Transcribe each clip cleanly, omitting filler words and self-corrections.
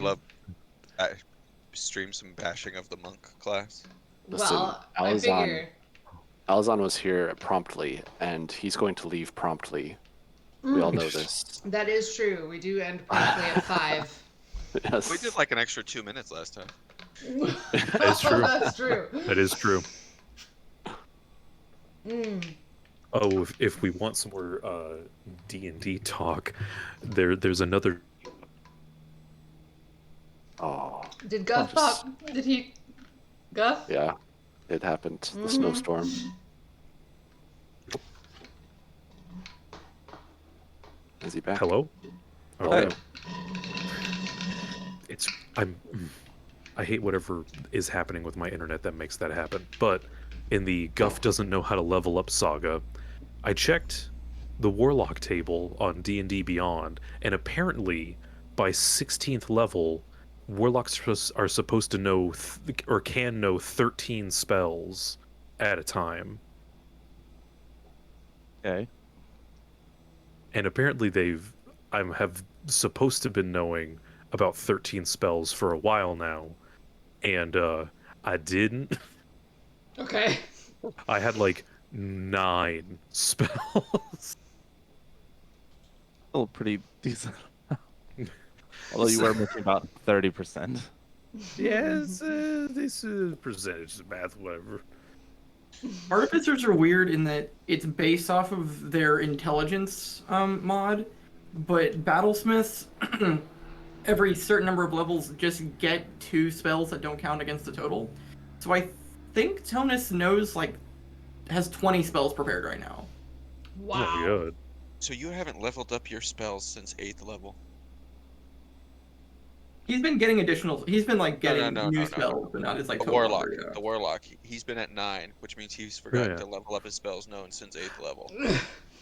Love stream some bashing of the monk class. Listen, Well, I figure. Alazan was here promptly, and he's going to leave promptly. We all know this. That is true. We do end promptly at 5. Yes. We did like an extra 2 minutes last time. That is true. That's true. That is true. Mm. Oh, if we want some more D&D talk, there's another. Oh, Did Guff pop? Did he? Guff? yeah, it happened. The snowstorm. Is he back? Hello? Oh, Hey. no. I hate whatever is happening with my internet that makes that happen. But in the Guff doesn't know how to level up saga, I checked the Warlock table on D&D Beyond, and apparently by 16th level, Warlocks are supposed to know or can know 13 spells at a time. Okay. And apparently have supposed to been knowing about 13 spells for a while now, and I didn't. Okay. I had like 9 spells. Still pretty decent. Although you were missing about 30%. Yes, this is percentage math, whatever. Artificers are weird in that it's based off of their intelligence mod, but battlesmiths, every certain number of levels, just get 2 spells that don't count against the total. So I think Tonus has 20 spells prepared right now. Wow. Oh, good. So you haven't leveled up your spells since 8th level? He's been getting additional. He's been getting new no. spells, but not his The total warlock. number, yeah. The warlock. He's been at 9, which means he's forgotten Yeah. to level up his spells known since 8th level. I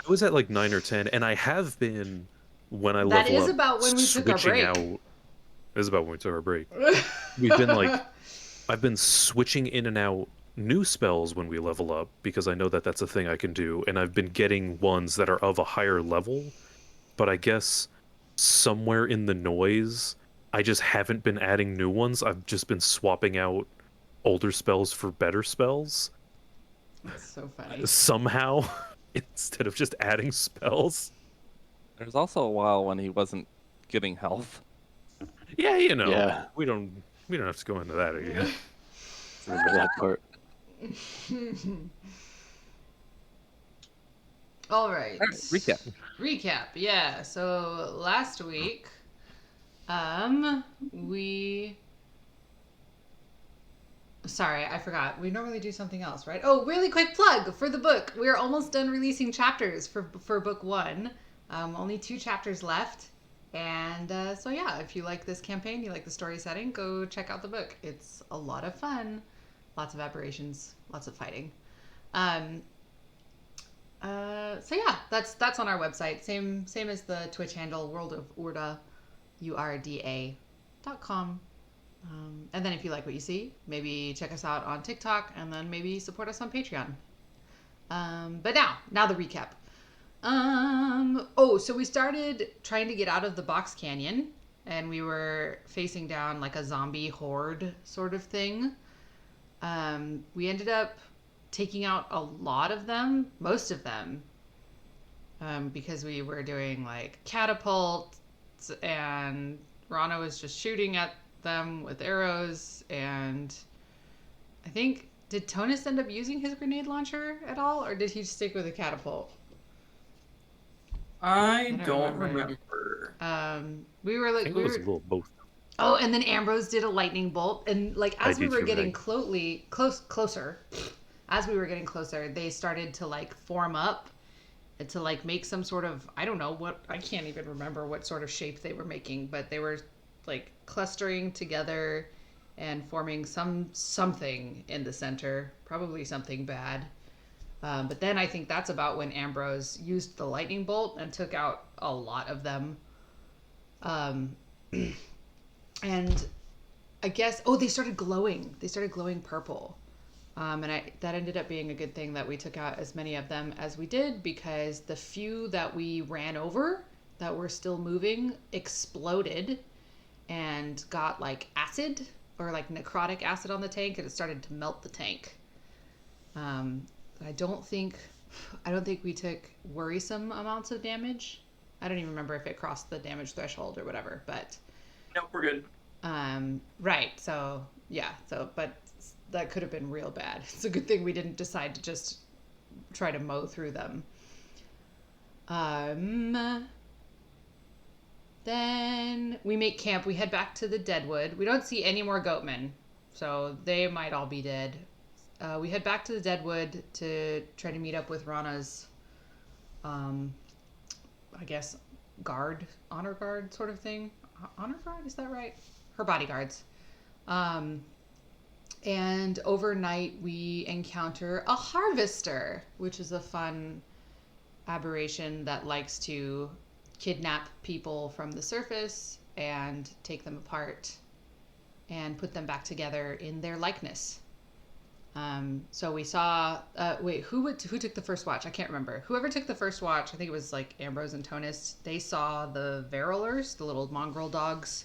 was at like 9 or 10, and I have been when I That level is up. about when we took our switching break. out. It is about when we took our break. We've been I've been switching in and out new spells when we level up because I know that that's a thing I can do, and I've been getting ones that are of a higher level. But I guess somewhere in the noise, I just haven't been adding new ones. I've just been swapping out older spells for better spells That's so funny. somehow instead of just adding spells. There's also a while when he wasn't getting health. Yeah, you know. Yeah. We don't have to go into that again. Remember that part? All right. Recap. Recap. Yeah. So last week, Sorry, I forgot. We normally do something else, right? Oh, really quick plug for the book. We're almost done releasing chapters for book 1. Only 2 chapters left. And so yeah, if you like this campaign, you like the story setting, go check out the book. It's a lot of fun. Lots of aberrations, lots of fighting. So yeah, that's on our website. Same as the Twitch handle, World of Urda, URDA.com. And then if you like what you see, maybe check us out on TikTok, and then maybe support us on Patreon. But now the recap. So we started trying to get out of the box canyon, and we were facing down like a zombie horde sort of thing. We ended up taking out a lot of them, most of them, because we were doing like catapults, and Rana was just shooting at them with arrows, and I think, did Tonus end up using his grenade launcher at all, or did he stick with a catapult? I don't don't remember. remember. We were like, I think it was a little both. oh, and then Ambrose did a lightning bolt, and like as I we did were too, getting right. closer, as we were getting closer, they started to like form up and to like make some sort of, I don't know what, I can't even remember what sort of shape they were making, but they were like clustering together and forming something in the center, probably something bad. But then I think that's about when Ambrose used the lightning bolt and took out a lot of them. And I guess, they started glowing. They started glowing purple. And that ended up being a good thing that we took out as many of them as we did, because the few that we ran over that were still moving exploded. and got like acid or like necrotic acid on the tank, and it started to melt the tank. I don't think we took worrisome amounts of damage. I don't even remember if it crossed the damage threshold or whatever, but Nope, we're good. right. So yeah. But that could have been real bad. It's a good thing we didn't decide to just try to mow through them. Then we make camp. We head back to the Deadwood. We don't see any more goatmen, so they might all be dead. We head back to the Deadwood to try to meet up with Rana's, I guess, honor guard sort of thing. Honor guard, is that right? Her bodyguards. And overnight we encounter a harvester, which is a fun aberration that likes to kidnap people from the surface and take them apart and put them back together in their likeness. So we saw, who took the first watch? I can't remember. Whoever took the first watch, I think it was like Ambrose and Tonis, they saw the Verilers, the little mongrel dogs.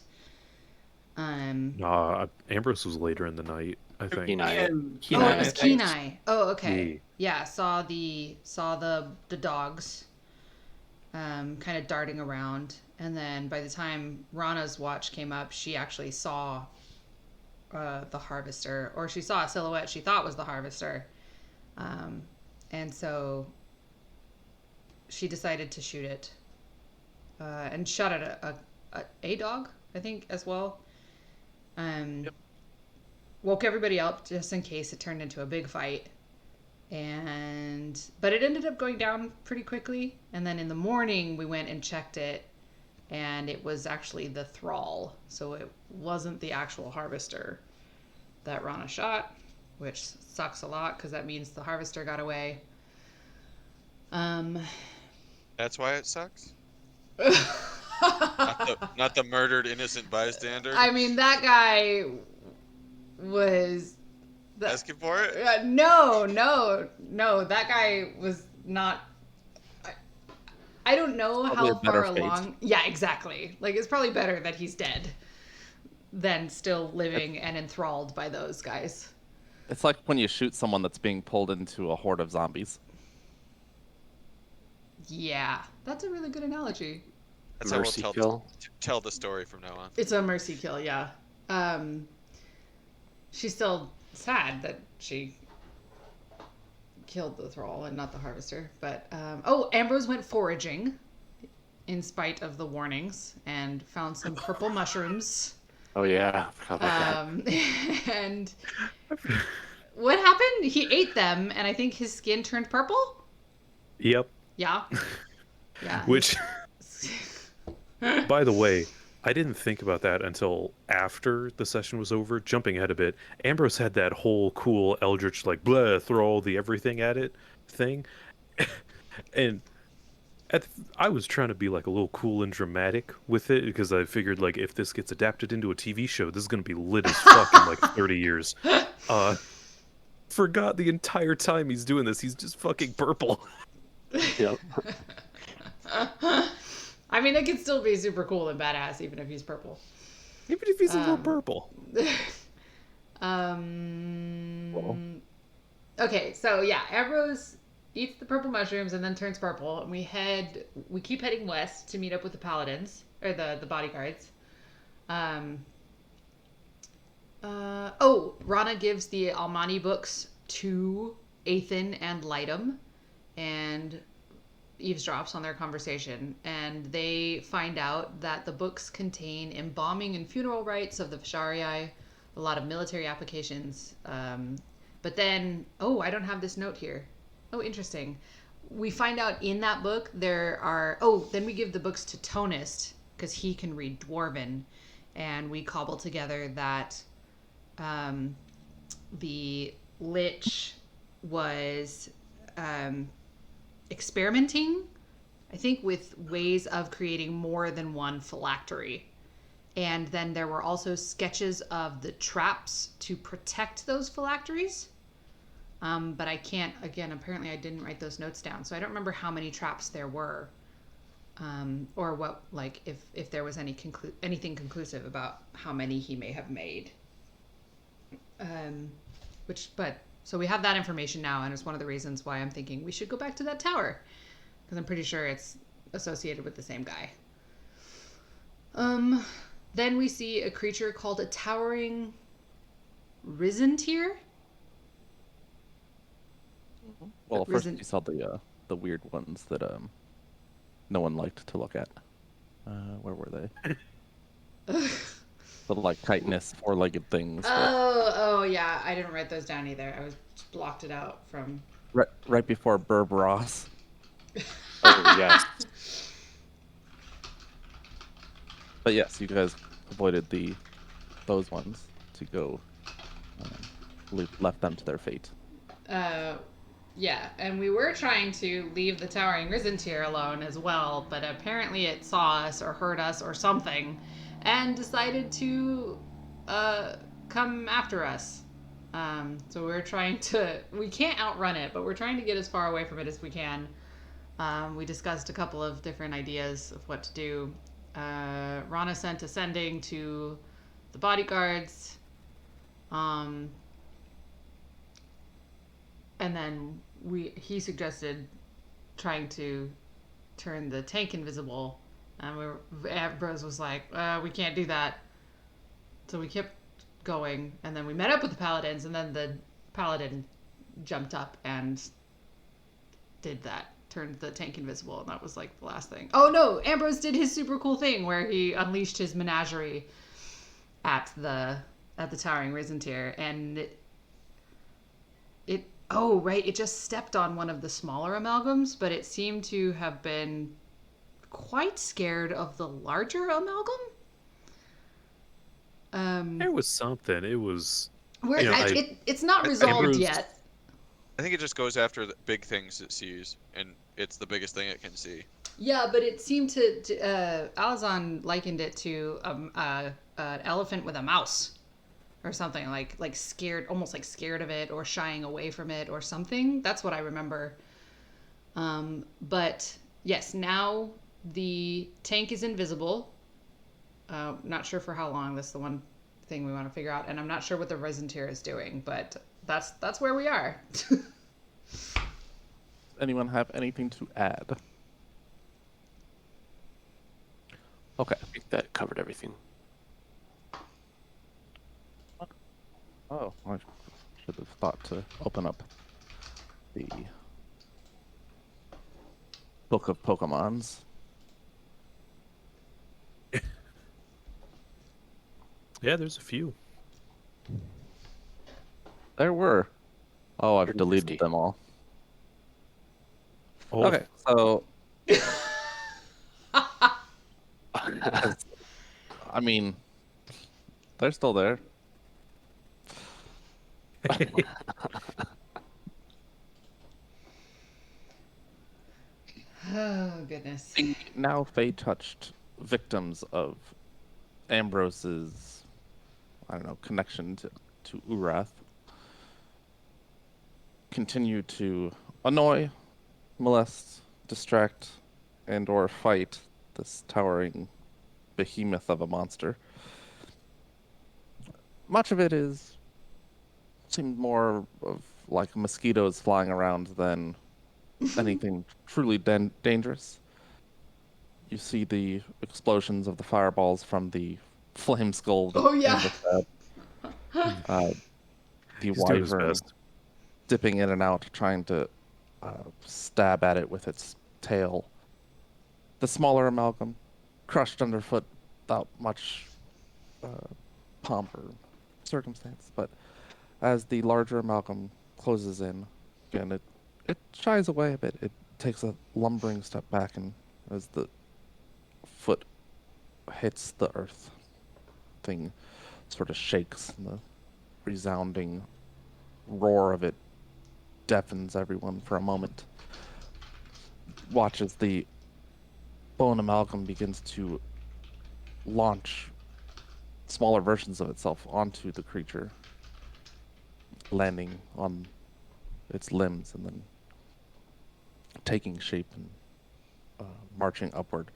Ambrose was later in the night, I think. Kenai. Oh, it was Kenai. Oh, okay. Yeah. Yeah, saw the dogs kind of darting around, and then by the time Rana's watch came up, she actually saw the harvester, or she saw a silhouette she thought was the harvester, and so she decided to shoot it, and shot at a dog, I think, as well. Yep. Woke everybody up just in case it turned into a big fight, but it ended up going down pretty quickly. And then in the morning we went and checked it, and it was actually the thrall, so it wasn't the actual harvester that Rana shot, which sucks a lot because that means the harvester got away. That's why it sucks. Not the murdered innocent bystander. I mean, that guy was asking for it. no, that guy was not. I don't know Probably how a better far fate. along. Yeah, exactly. Like, it's probably better that he's dead than still living and enthralled by those guys. It's like when you shoot someone that's being pulled into a horde of zombies. Yeah, that's a really good analogy. That's how we'll Mercy tell kill. tell the story from now on. It's a mercy kill, yeah. She's still sad that she killed the thrall and not the harvester. But Ambrose went foraging in spite of the warnings and found some purple mushrooms. Oh yeah, I forgot about that. And what happened? He ate them, and I think his skin turned purple. Yep. Yeah. Yeah. Which, by the way, I didn't think about that until after the session was over. Jumping ahead a bit, Ambrose had that whole cool Eldritch, like, blah, throw all the everything at it thing. And I was trying to be, like, a little cool and dramatic with it, because I figured, like, if this gets adapted into a TV show, this is going to be lit as fuck in, like, 30 years. Forgot the entire time he's doing this, he's just fucking purple. Yep. I mean, it could still be super cool and badass even if he's purple. Even if he's a little purple. Okay, so yeah, Ambrose eats the purple mushrooms and then turns purple, and we keep heading west to meet up with the paladins, or the bodyguards. Rana gives the Almani books to Athan and Lightum, and eavesdrops on their conversation, and they find out that the books contain embalming and funeral rites of the Visharii, a lot of military applications. But then, I don't have this note here. Oh, interesting. We find out in that book then we give the books to Tonist because he can read Dwarven, and we cobble together that the Lich was experimenting, I think, with ways of creating more than one phylactery. And then there were also sketches of the traps to protect those phylacteries. But I can't, again, apparently I didn't write those notes down, so I don't remember how many traps there were. or what, like if there was anything conclusive about how many he may have made. So we have that information now, and it's one of the reasons why I'm thinking we should go back to that tower, because I'm pretty sure it's associated with the same guy. Then we see a creature called a towering Risentir. Well, first Risen- you saw the weird ones that no one liked to look at. Where were they? The like chitinous four-legged things. Oh yeah, I didn't write those down either. I was just blocked it out from. Right before Burb Ross. Oh yes. But yes, you guys avoided those ones to go. Left them to their fate. Yeah, and we were trying to leave the towering Risentir alone as well, but apparently it saw us or heard us or something, and decided to come after us. So we're trying to. We can't outrun it, but we're trying to get as far away from it as we can. We discussed a couple of different ideas of what to do. Rana sent ascending to the bodyguards. And then he suggested trying to turn the tank invisible, and Ambrose was like, we can't do that. So we kept going, and then we met up with the paladins, and then the paladin jumped up and did that, turned the tank invisible, and that was like the last thing. Oh no, Ambrose did his super cool thing where he unleashed his menagerie at the towering Risentir, and oh, right. It just stepped on one of the smaller amalgams, but it seemed to have been quite scared of the larger amalgam. There was something. It was. It's not resolved Ambrose- yet. I think it just goes after the big things it sees, and it's the biggest thing it can see. Yeah, but it seemed to Alazan likened it to an elephant with a mouse. Or something like scared, almost like scared of it, or shying away from it, or something. That's what I remember. But yes, now the tank is invisible. Not sure for how long. That's the one thing we want to figure out, and I'm not sure what the Risentir is doing. But that's where we are. Anyone have anything to add? Okay. I think that covered everything. Oh, I should have thought to open up the book of Pokemons. Yeah, there's a few. There were. Oh, I've 150. deleted them all. Oh, Okay, so I mean, they're still there. Oh goodness. The now Fey-touched victims of Ambrose's, I don't know, connection to Urath continue to annoy, molest, distract, and or fight this towering behemoth of a monster. Much of it seemed more of like mosquitoes flying around than anything truly dangerous. You see the explosions of the fireballs from the flame skull. That Oh, yeah. Amber had. The he's doing his wyvern best. dipping in and out, trying to stab at it with its tail. The smaller amalgam, crushed underfoot without much pomp or circumstance. But as the larger amalgam closes in, again, it shies away a bit. It takes a lumbering step back, and as the foot hits the earth, thing sort of shakes, and the resounding roar of it deafens everyone for a moment. Watch as the bone amalgam begins to launch smaller versions of itself onto the creature, landing on its limbs and then taking shape and marching upward.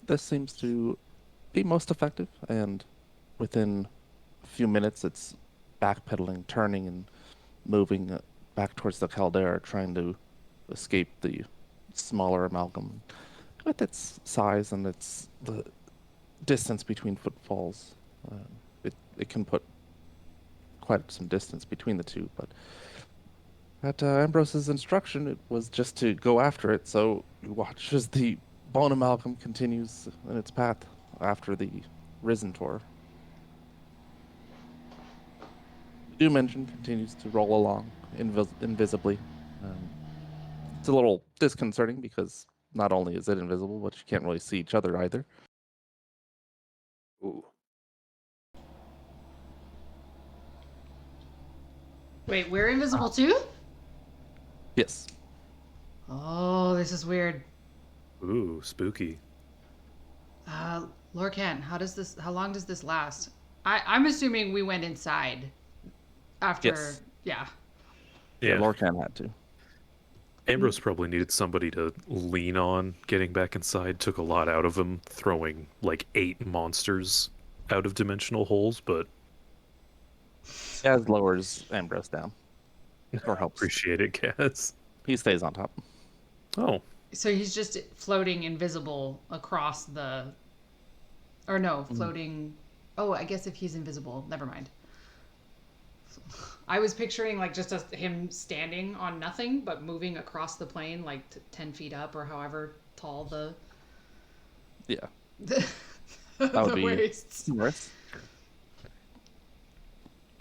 This seems to be most effective, and within a few minutes, it's backpedaling, turning, and moving back towards the caldera, trying to escape the smaller amalgam. With its size and the distance between footfalls, it can put quite some distance between the two. But at Ambrose's instruction, it was just to go after it. So you watch as the bone amalgam continues in its path after the Risen Tor. The Doom engine continues to roll along invisibly. It's a little disconcerting because not only is it invisible, but you can't really see each other either. Ooh. Wait, we're invisible too? Yes. Oh, this is weird. Ooh, spooky. Lorcan, how long does this last? I'm assuming we went inside after. Yes. Yeah. Yeah, Lorcan had to. Ambrose probably needed somebody to lean on getting back inside. Took a lot out of him, throwing like 8 monsters out of dimensional holes, but Gaz lowers Ambrose down. Or helps. appreciate it, Kaz. He stays on top. Oh, So he's just floating invisible across the. Or no, floating. Oh, I guess if he's invisible, never mind. I was picturing like just him standing on nothing, but moving across the plane like 10 feet up or however tall the Yeah. the, That would the be waists. humorous.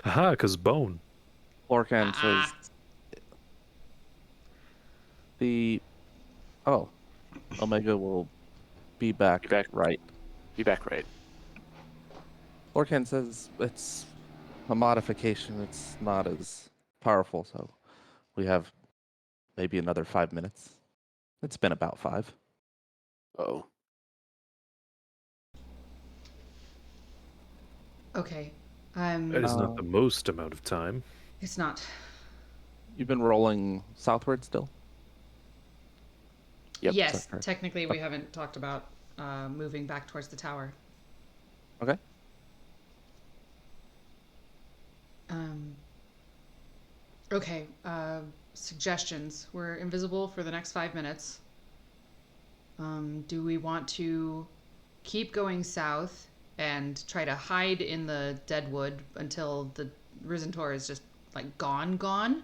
haha, because bone. Lorcan says Omega will be back, Be back. right. Be back right. Lorcan says it's a modification, it's not as powerful, so we have maybe another 5 minutes. It's been about 5. Oh. Okay. That is not the most amount of time. It's not. You've been rolling southward still? Yep. Yes, Sorry. technically we haven't talked about moving back towards the tower. Okay. Okay. Suggestions. We're invisible for the next 5 minutes. Do we want to keep going south and try to hide in the deadwood until the Risen Tor is just like gone?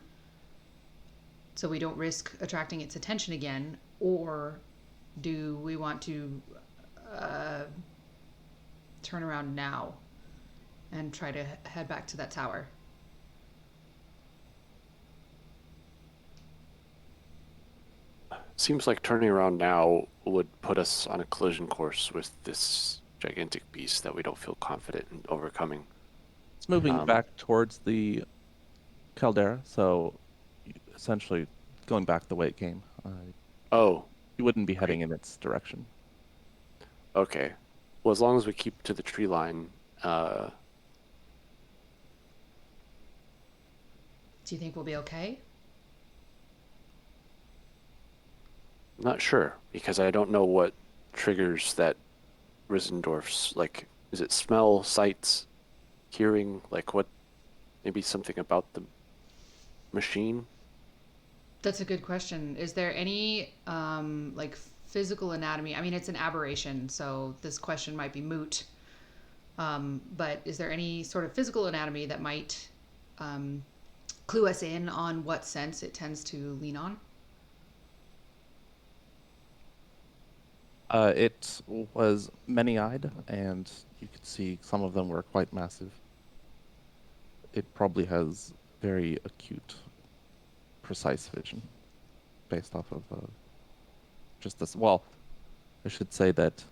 So we don't risk attracting its attention again? Or do we want to turn around now and try to head back to that tower? Seems like turning around now would put us on a collision course with this gigantic beast that we don't feel confident in overcoming. It's moving back towards the caldera, so essentially going back the way it came. Oh, You wouldn't be heading in its direction. okay. Well, as long as we keep to the tree line, Do you think we'll be okay? I'm not sure because I don't know what triggers that Risendorf's, like, is it smell, sights, hearing, like what, maybe something about the machine? That's a good question. Is there any like physical anatomy? I mean, it's an aberration, so this question might be moot. But is there any sort of physical anatomy that might clue us in on what sense it tends to lean on? It was many-eyed, and you could see some of them were quite massive. It probably has very acute, precise vision, based off of just this. Well, I should say that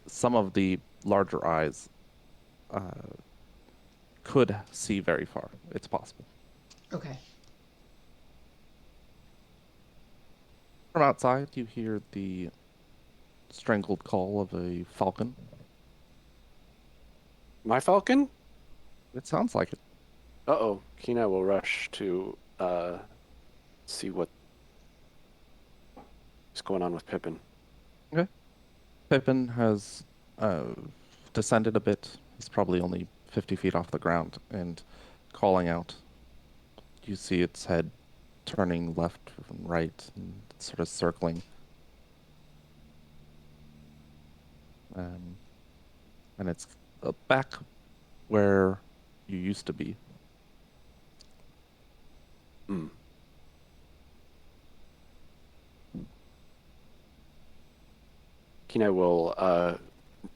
some of the larger eyes could see very far. It's possible. Okay. From outside, you hear the strangled call of a falcon. My falcon? It sounds like it. Uh-oh. Kina will rush to see what's going on with Pippin. Pippin has descended a bit. He's probably only 50 feet off the ground and calling out. You see its head turning left and right and sort of circling. And it's back where you used to be. Hmm. Kenai will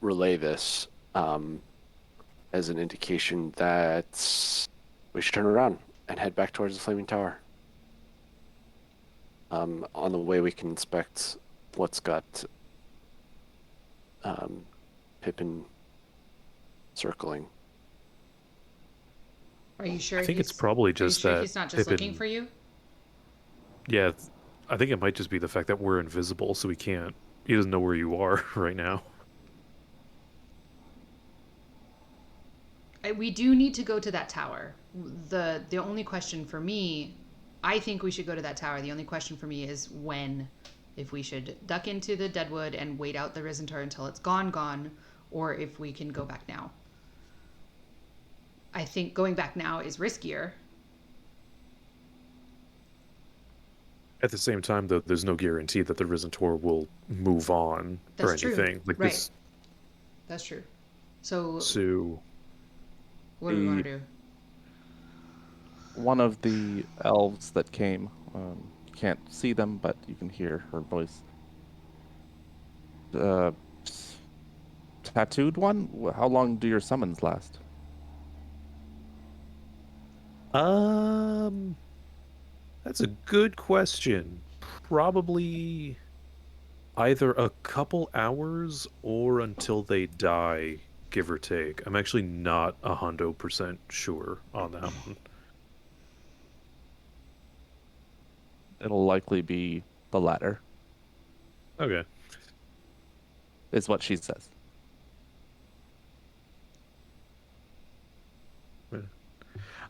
relay this as an indication that we should turn around and head back towards the Flaming Tower. On the way, we can inspect what's got Pippin circling. Are you sure? I think it's he's- probably Are you just sure that he's not just looking Pippin. for you? Yeah, I think it might just be the fact that we're invisible, so he can't. He doesn't know where you are right now. We do need to go to that tower. The only question for me, I think we should go to that tower. The only question for me is when. If we should duck into the Deadwood and wait out the Risentor until it's gone, or if we can go back now. I think going back now is riskier. At the same time, though, there's no guarantee that the Risen Tor will move on or That's true. anything. Like Right. this. That's true. So So what do we want to do? One of the elves that came, you can't see them, but you can hear her voice. Tattooed one? How long do your summons last? That's a good question. Probably either a couple hours or until they die, give or take. I'm actually not 100% sure on that one. It'll likely be the latter, Okay. is what she says.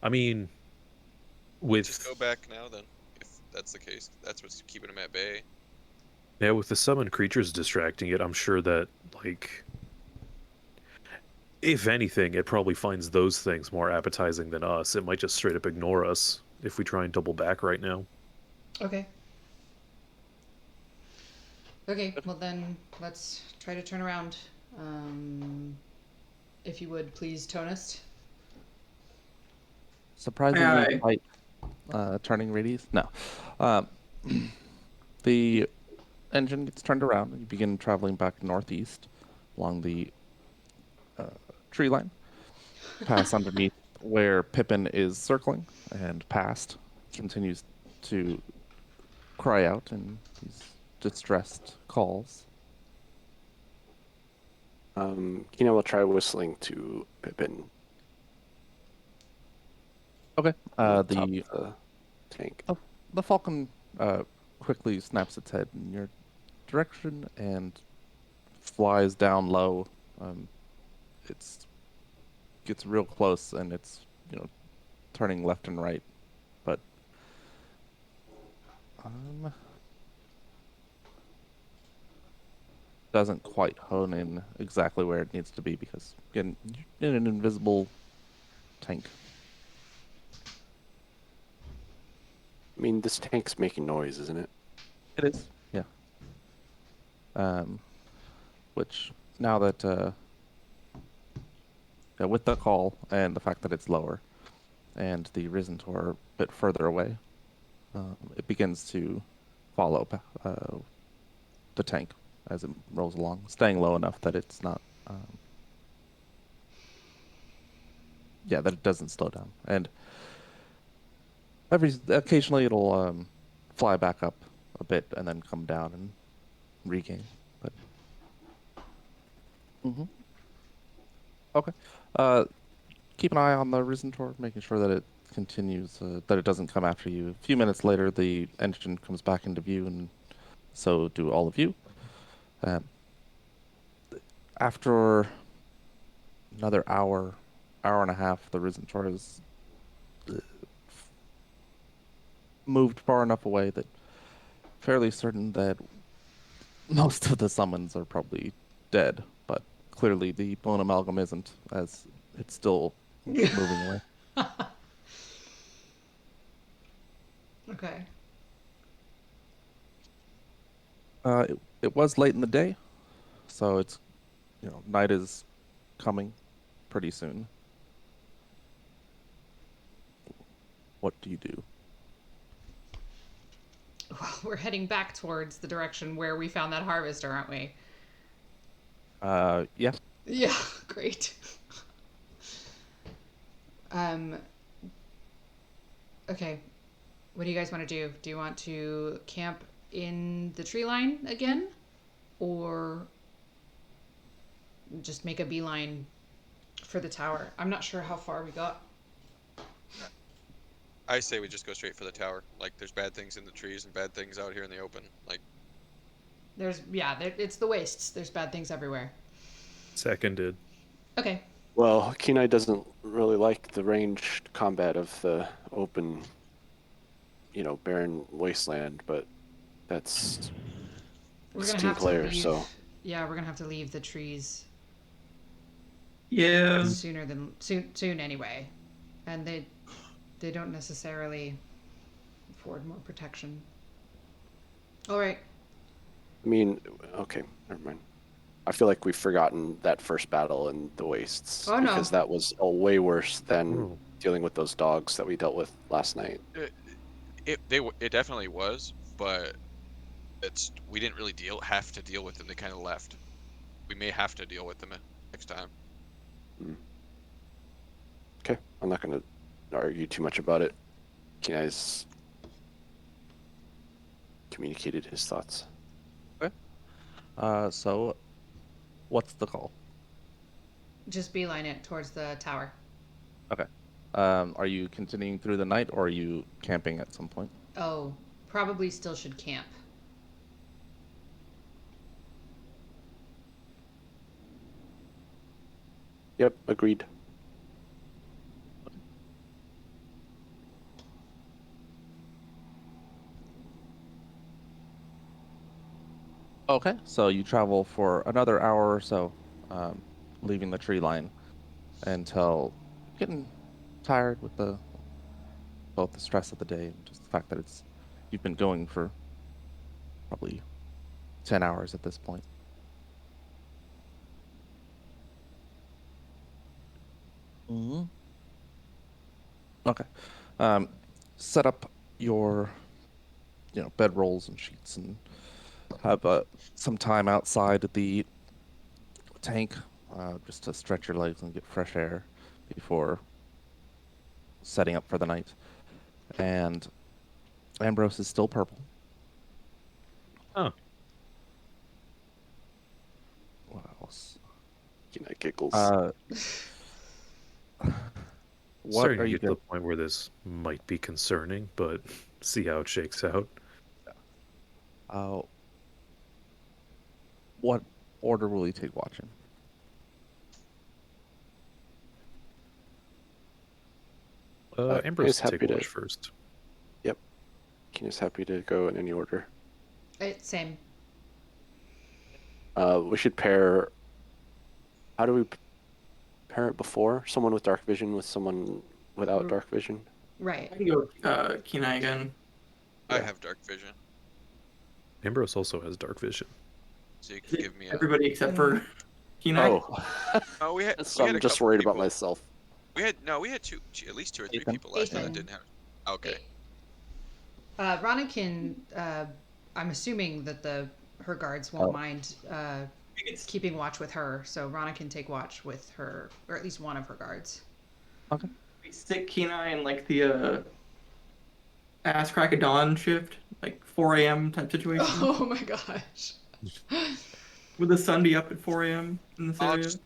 I mean, with Just go back now then, if that's the case. That's what's keeping him at bay. yeah, with the summoned creatures distracting it, I'm sure that like if anything, it probably finds those things more appetizing than us. It might just straight up ignore us if we try and double back right now. Okay. Okay, well then let's try to turn around. If you would please, Tonus. Surprisingly Aye. light turning radius. No. Um, the engine gets turned around and you begin traveling back northeast along the tree line. Pass underneath where Pippin is circling and past. Continues to cry out in these distressed calls. Kenai will try whistling to Pippin. Okay. on top The of the tank. the falcon quickly snaps its head in your direction and flies down low. It's gets real close and it's turning left and right, but doesn't quite hone in exactly where it needs to be because again, you're in an invisible tank. I mean, this tank's making noise, isn't it? It is, yeah. Which now that with the call and the fact that it's lower, and the Risen Tor a bit further away, it begins to follow the tank as it rolls along, staying low enough that it's not, that it doesn't slow down. And occasionally it'll fly back up a bit and then come down and regain. But okay, keep an eye on the Risen Tor, making sure that it continues, that it doesn't come after you. A few minutes later, the engine comes back into view, and so do all of you. After another hour and a half, the Risen Tor is moved far enough away that fairly certain that most of the summons are probably dead, but clearly the bone amalgam isn't, as it's still moving away. Okay. It was late in the day, so it's, night is coming pretty soon. What do you do? Well, we're heading back towards the direction where we found that harvester, aren't we? Yeah. Yeah, great. Okay. What do you guys want to do? Do you want to camp in the tree line again? Or just make a beeline for the tower? I'm not sure how far we got. I say we just go straight for the tower. Like, there's bad things in the trees and bad things out here in the open. Like, It's the wastes. There's bad things everywhere. Seconded. Okay. Well, Kenai doesn't really like the ranged combat of the open, barren wasteland, but that's We're It's gonna team have player, to leave. so- Yeah, we're gonna have to leave the trees Yeah. soon anyway, and they don't necessarily afford more protection. All right. I mean, okay, never mind. I feel like we've forgotten that first battle in the wastes Oh, no. because that was way worse than Ooh. dealing with those dogs that we dealt with last night. it definitely was, but we didn't really have to deal with them. They kind of left. We may have to deal with them next time. Okay, I'm not going to argue too much about it. Kenai's communicated his thoughts. So what's the call? Just beeline it towards the tower. Okay. Are you continuing through the night, or are you camping at some point? Oh, probably still should camp. Yep, agreed. Okay, so you travel for another hour or so, leaving the tree line until getting tired with both the stress of the day and just the fact that you've been going for probably 10 hours at this point. hmm Okay. Set up your, bed rolls and sheets and have some time outside the tank just to stretch your legs and get fresh air before setting up for the night. And Ambrose is still purple. Oh. What else? Kenai giggles. What Starting are to you get to the point where this might be concerning, but see how it shakes out. What order will you take watching? Ambrose he's take happy to- watch first. Kenai's happy to go in any order. Same. We should pair. How do we pair it before? Someone with dark vision with someone without dark vision? Right. I can go Kenai again. I Yeah. have dark vision, Ambrose also has dark vision. so you can give me a. Everybody except for Kenai. Oh, Oh, we had. so we had I'm a just couple worried about people- myself. We had at least two or three Ethan? people last time that Ethan. didn't have. Okay. Ronikin, I'm assuming that her guards won't Oh. mind It's keeping watch with her, so Rana can take watch with her, or at least one of her guards. Okay. stick Kenai in like the ass crack of dawn shift, like 4 a.m. type situation. Oh my gosh. Would the sun be up at 4 a.m. in this I'll area? just-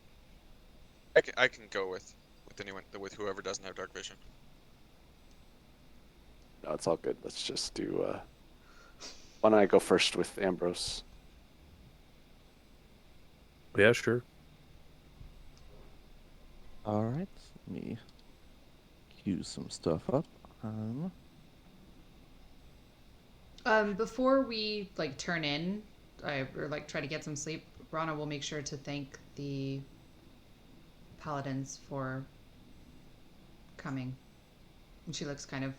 I can go with with whoever doesn't have dark vision. No, it's all good. Let's just do. Why don't I go first with Ambrose? Yeah, sure. All right. Let me cue some stuff up. Before we like turn in, or like try to get some sleep, Rana will make sure to thank the paladins for coming. And she looks kind of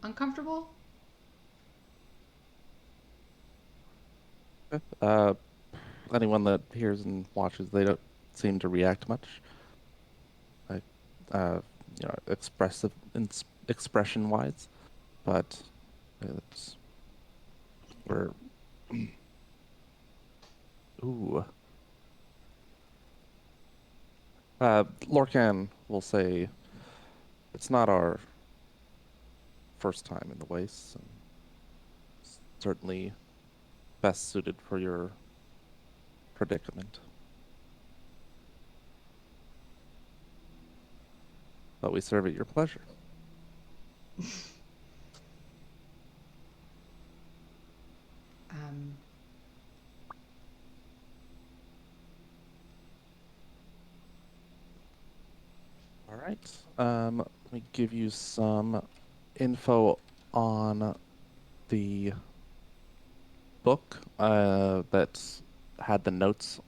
uncomfortable. Uh, anyone that hears and watches, they don't seem to react much. Like, expressive, expression-wise, but it's we're ooh. Lorcan will say, it's not our first time in the Wastes, and certainly best suited for your predicament. But we serve at your pleasure. Um, All right. Let me give you some info on the book that had the notes.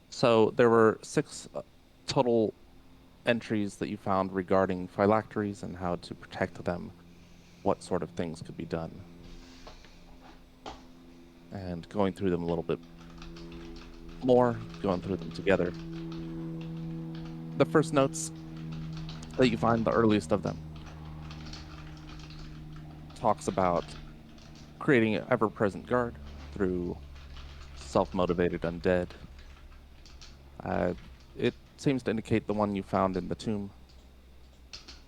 So there were 6 total entries that you found regarding phylacteries and how to protect them, what sort of things could be done. And going through them a little bit more, going through them together. The first notes that you find, the earliest of them, talks about creating an ever-present guard through self-motivated undead. It seems to indicate the one you found in the tomb.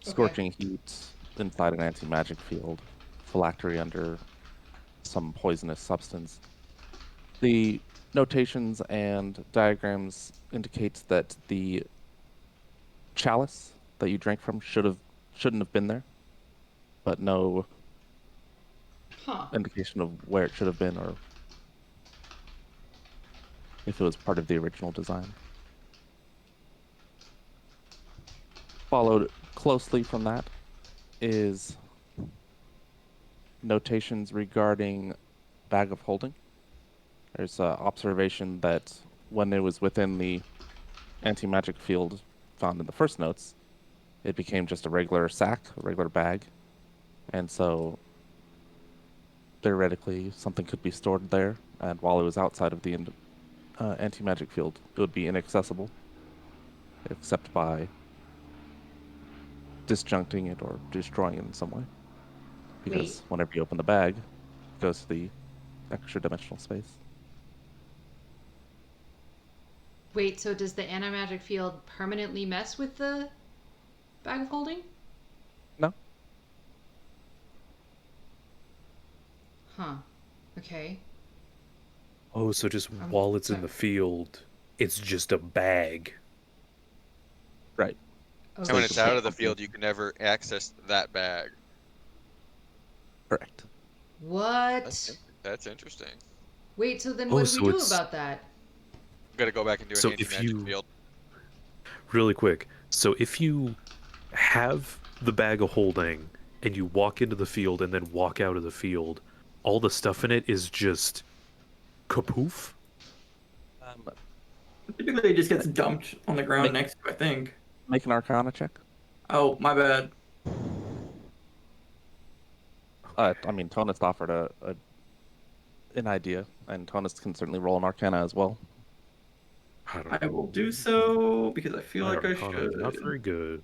Scorching heat inside an anti-magic field, phylactery under some poisonous substance. The notations and diagrams indicate that the chalice that you drank from shouldn't have been there, but no huh. indication of where it should have been or if it was part of the original design. Followed closely from that is notations regarding bag of holding. There's an observation that when it was within the anti-magic field found in the first notes, it became just a regular sack, a regular bag. And so theoretically something could be stored there, and while it was outside of the anti-magic field, it would be inaccessible, except by disjuncting it or destroying it in some way. Because Wait. whenever you open the bag, it goes to the extra dimensional space. Wait, so does the anti-magic field permanently mess with the bag of holding? No. Huh. Okay. Oh, so just while it's in sorry. the field, it's just a bag. Right. Oh, And when it's shit. out of the field, you can never access that bag. Correct. What? That's interesting. Wait, so then Oh, what do so we do it's- about that? Gotta go back and do an So if anti-magic you- field. Really quick. So if you have the bag of holding and you walk into the field and then walk out of the field, all the stuff in it is just kapoof? Typically, it just gets dumped on the ground Make- next to, I think. Make an Arcana check. Oh, my bad. I mean, Tonist offered an idea, and Tonist can certainly roll an Arcana as well. I don't I know. will do so because I feel My like I Arcana, not should. very good.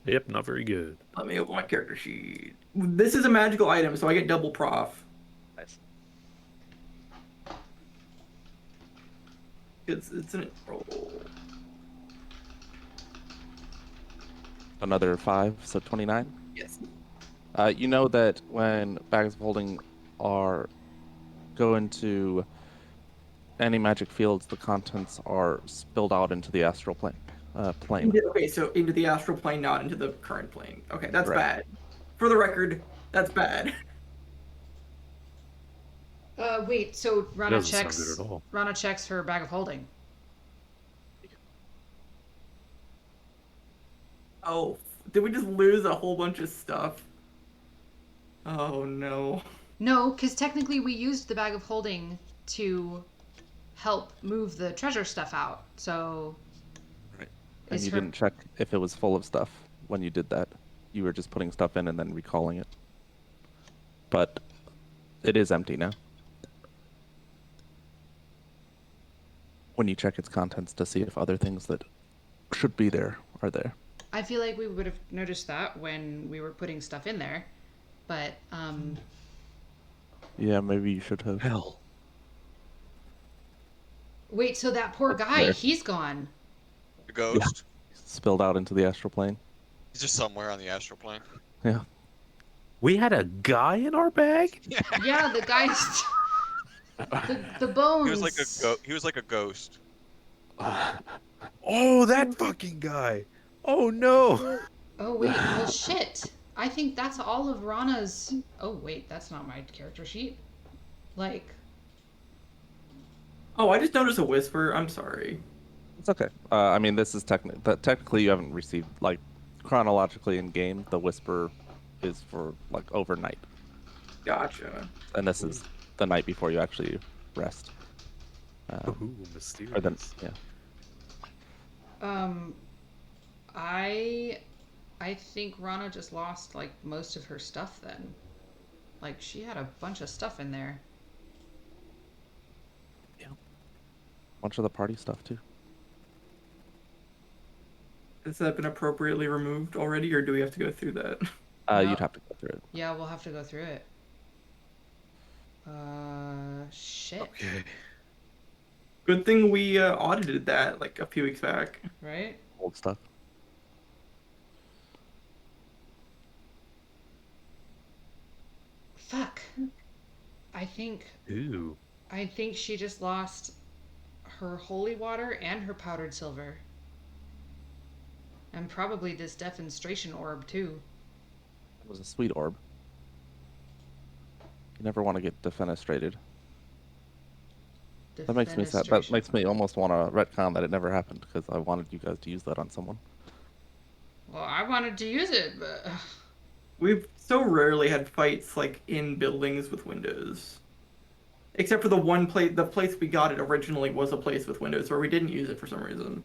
Yep, not very good. Let me open my character sheet. This is a magical item, so I get double prof. Nice. It's an roll. Another 5, so 29. Yes. You know that when bags of holding go into any magic fields, the contents are spilled out into the astral plane. Okay, so into the astral plane, not into the current plane. Okay, that's Right. bad. For the record, that's bad. Wait, so Rana Doesn't sound checks. good at all. Rana checks her bag of holding. Oh, did we just lose a whole bunch of stuff? Oh no. No, because technically we used the bag of holding to help move the treasure stuff out. So And is you her didn't check if it was full of stuff when you did that. You were just putting stuff in and then recalling it. But it is empty now. When you check its contents to see if other things that should be there are there. I feel like we would have noticed that when we were putting stuff in there. But Yeah, maybe you should have. Hell. wait, so that poor guy, There. he's gone. The ghost. Spilled out into the astral plane. He's just somewhere on the astral plane. Yeah. We had a guy in our bag? Yeah, the guy's the bones. He was like a He was like a ghost. Oh, that fucking guy. Oh no. Oh wait, well shit. I think that's all of Rana's. Oh wait, that's not my character sheet. Like, Oh, I just noticed a whisper. I'm sorry. It's okay. I mean, this is technically you haven't received, like, chronologically in game, the whisper is for, like, overnight. Gotcha. And this is the night before you actually rest. Ooh, mysterious. Or then, yeah. I think Rana just lost like most of her stuff then. Like she had a bunch of stuff in there. Bunch of the party stuff, too. Has that been appropriately removed already, or do we have to go through that? No. You'd have to go through it. Yeah, we'll have to go through it. Shit. Okay. Good thing we audited that like a few weeks back. Right? Old stuff. Fuck. I think Ooh. she just lost her holy water and her powdered silver. And probably this defenstration orb too. It was a sweet orb. You never want to get defenestrated. That makes me sad. That Defenestration. makes me almost want to retcon that it never happened because I wanted you guys to use that on someone. Well, I wanted to use it, but We've so rarely had fights like in buildings with windows. Except for the one place, the place we got it originally was a place with windows where we didn't use it for some reason.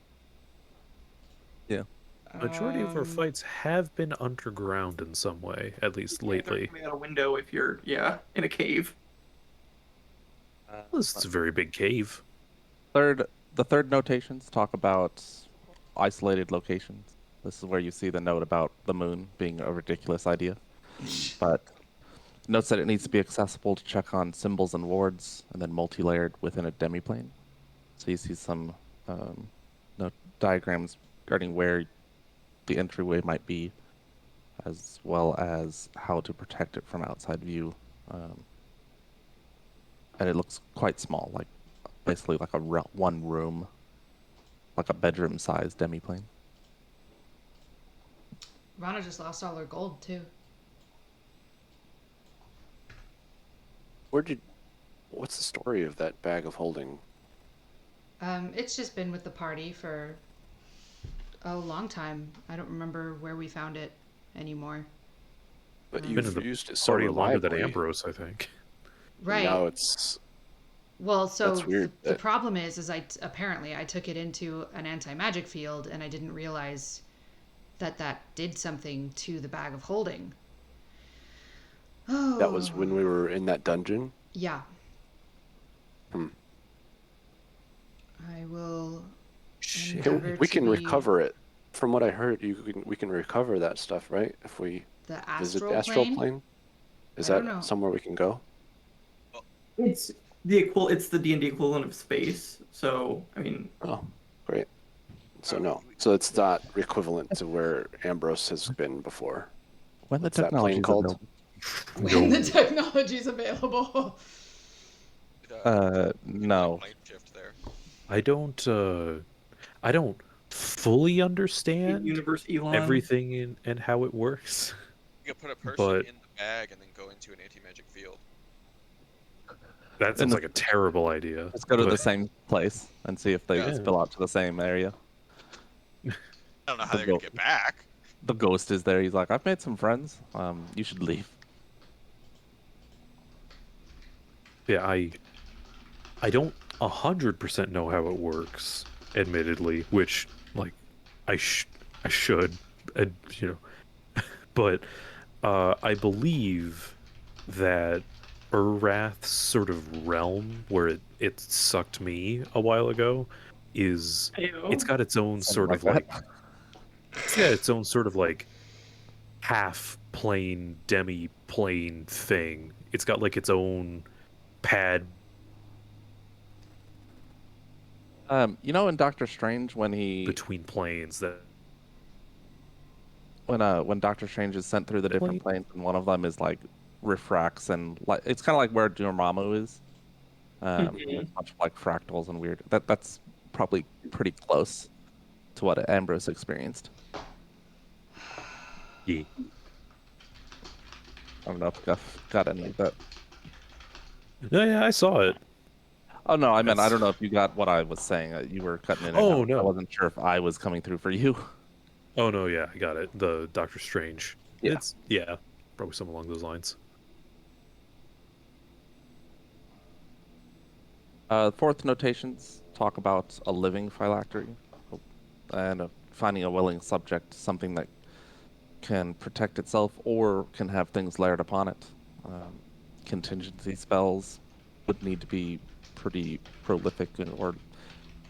Majority of our Um, fights have been underground in some way, at least lately. We had a window if you're, in a cave. This is a very big cave. The third notations talk about isolated locations. This is where you see the note about the moon being a ridiculous idea. But notes that it needs to be accessible to check on symbols and wards, and then multi-layered within a demiplane. So you see some note diagrams regarding where the entryway might be, as well as how to protect it from outside view. And it looks quite small, like basically like a one room, like a bedroom-sized demiplane. Rana just lost all her gold too. What's the story of that bag of holding? It's just been with the party for a long time. I don't remember where we found it anymore. But Been you've in the used it so Already longer than reliably. Ambrose, I think. Right. Now it's Well, so That's weird the that- problem is apparently I took it into an anti-magic field and I didn't realize that did something to the bag of holding. Oh. that was when we were in that dungeon. Yeah. Hmm. I will. Shit. Endeavor We to can be recover it. From what I heard, we can recover that stuff, right? If we the visit astral the astral plane. plane. Is I that don't know. somewhere we can go? It's the D&D equivalent of space. So, I mean, Oh, great. So no. So it's not equivalent to where Ambrose has been before. When the What's that plane technology called? When the technology's available. No. Plane shift there. I don't fully understand universe Elon. everything in and how it works. You could put a person But- in the bag and then go into an anti-magic field. That sounds the- like a terrible idea. Let's go to the but- same place and see if they Yeah. spill out to the same area. I don't know how The they're gonna go- get back. The ghost is there. He's like, I've made some friends. You should leave. Yeah, I don't 100% know how it works, admittedly, which like I sh I should, uh, you know, but I believe that Urath's sort of realm where it sucked me a while ago is it's Ew. got its own Something sort like of that. like it's got its own sort of like half plane demi plane thing. It's got like its own pad You know, in Doctor Strange, when he between planes that when Doctor Strange is sent through the different plane. planes, and one of them is like refracts, and like it's kind of like where Dormammu is. There's a bunch of like fractals and weird. That's probably pretty close to what Ambrose experienced. Yeah. I don't know if Guff got any of that. No, yeah, I saw it. Oh no, I meant I That's don't know if you got what I was saying. You were cutting in and oh out. I no. wasn't sure if I was coming through for you. Oh no, yeah, I got it. The Doctor Strange. Yeah. It's yeah, probably something along those lines. Fourth notations talk about a living phylactery and finding a willing subject, something that can protect itself or can have things layered upon it. Contingency spells would need to be pretty prolific or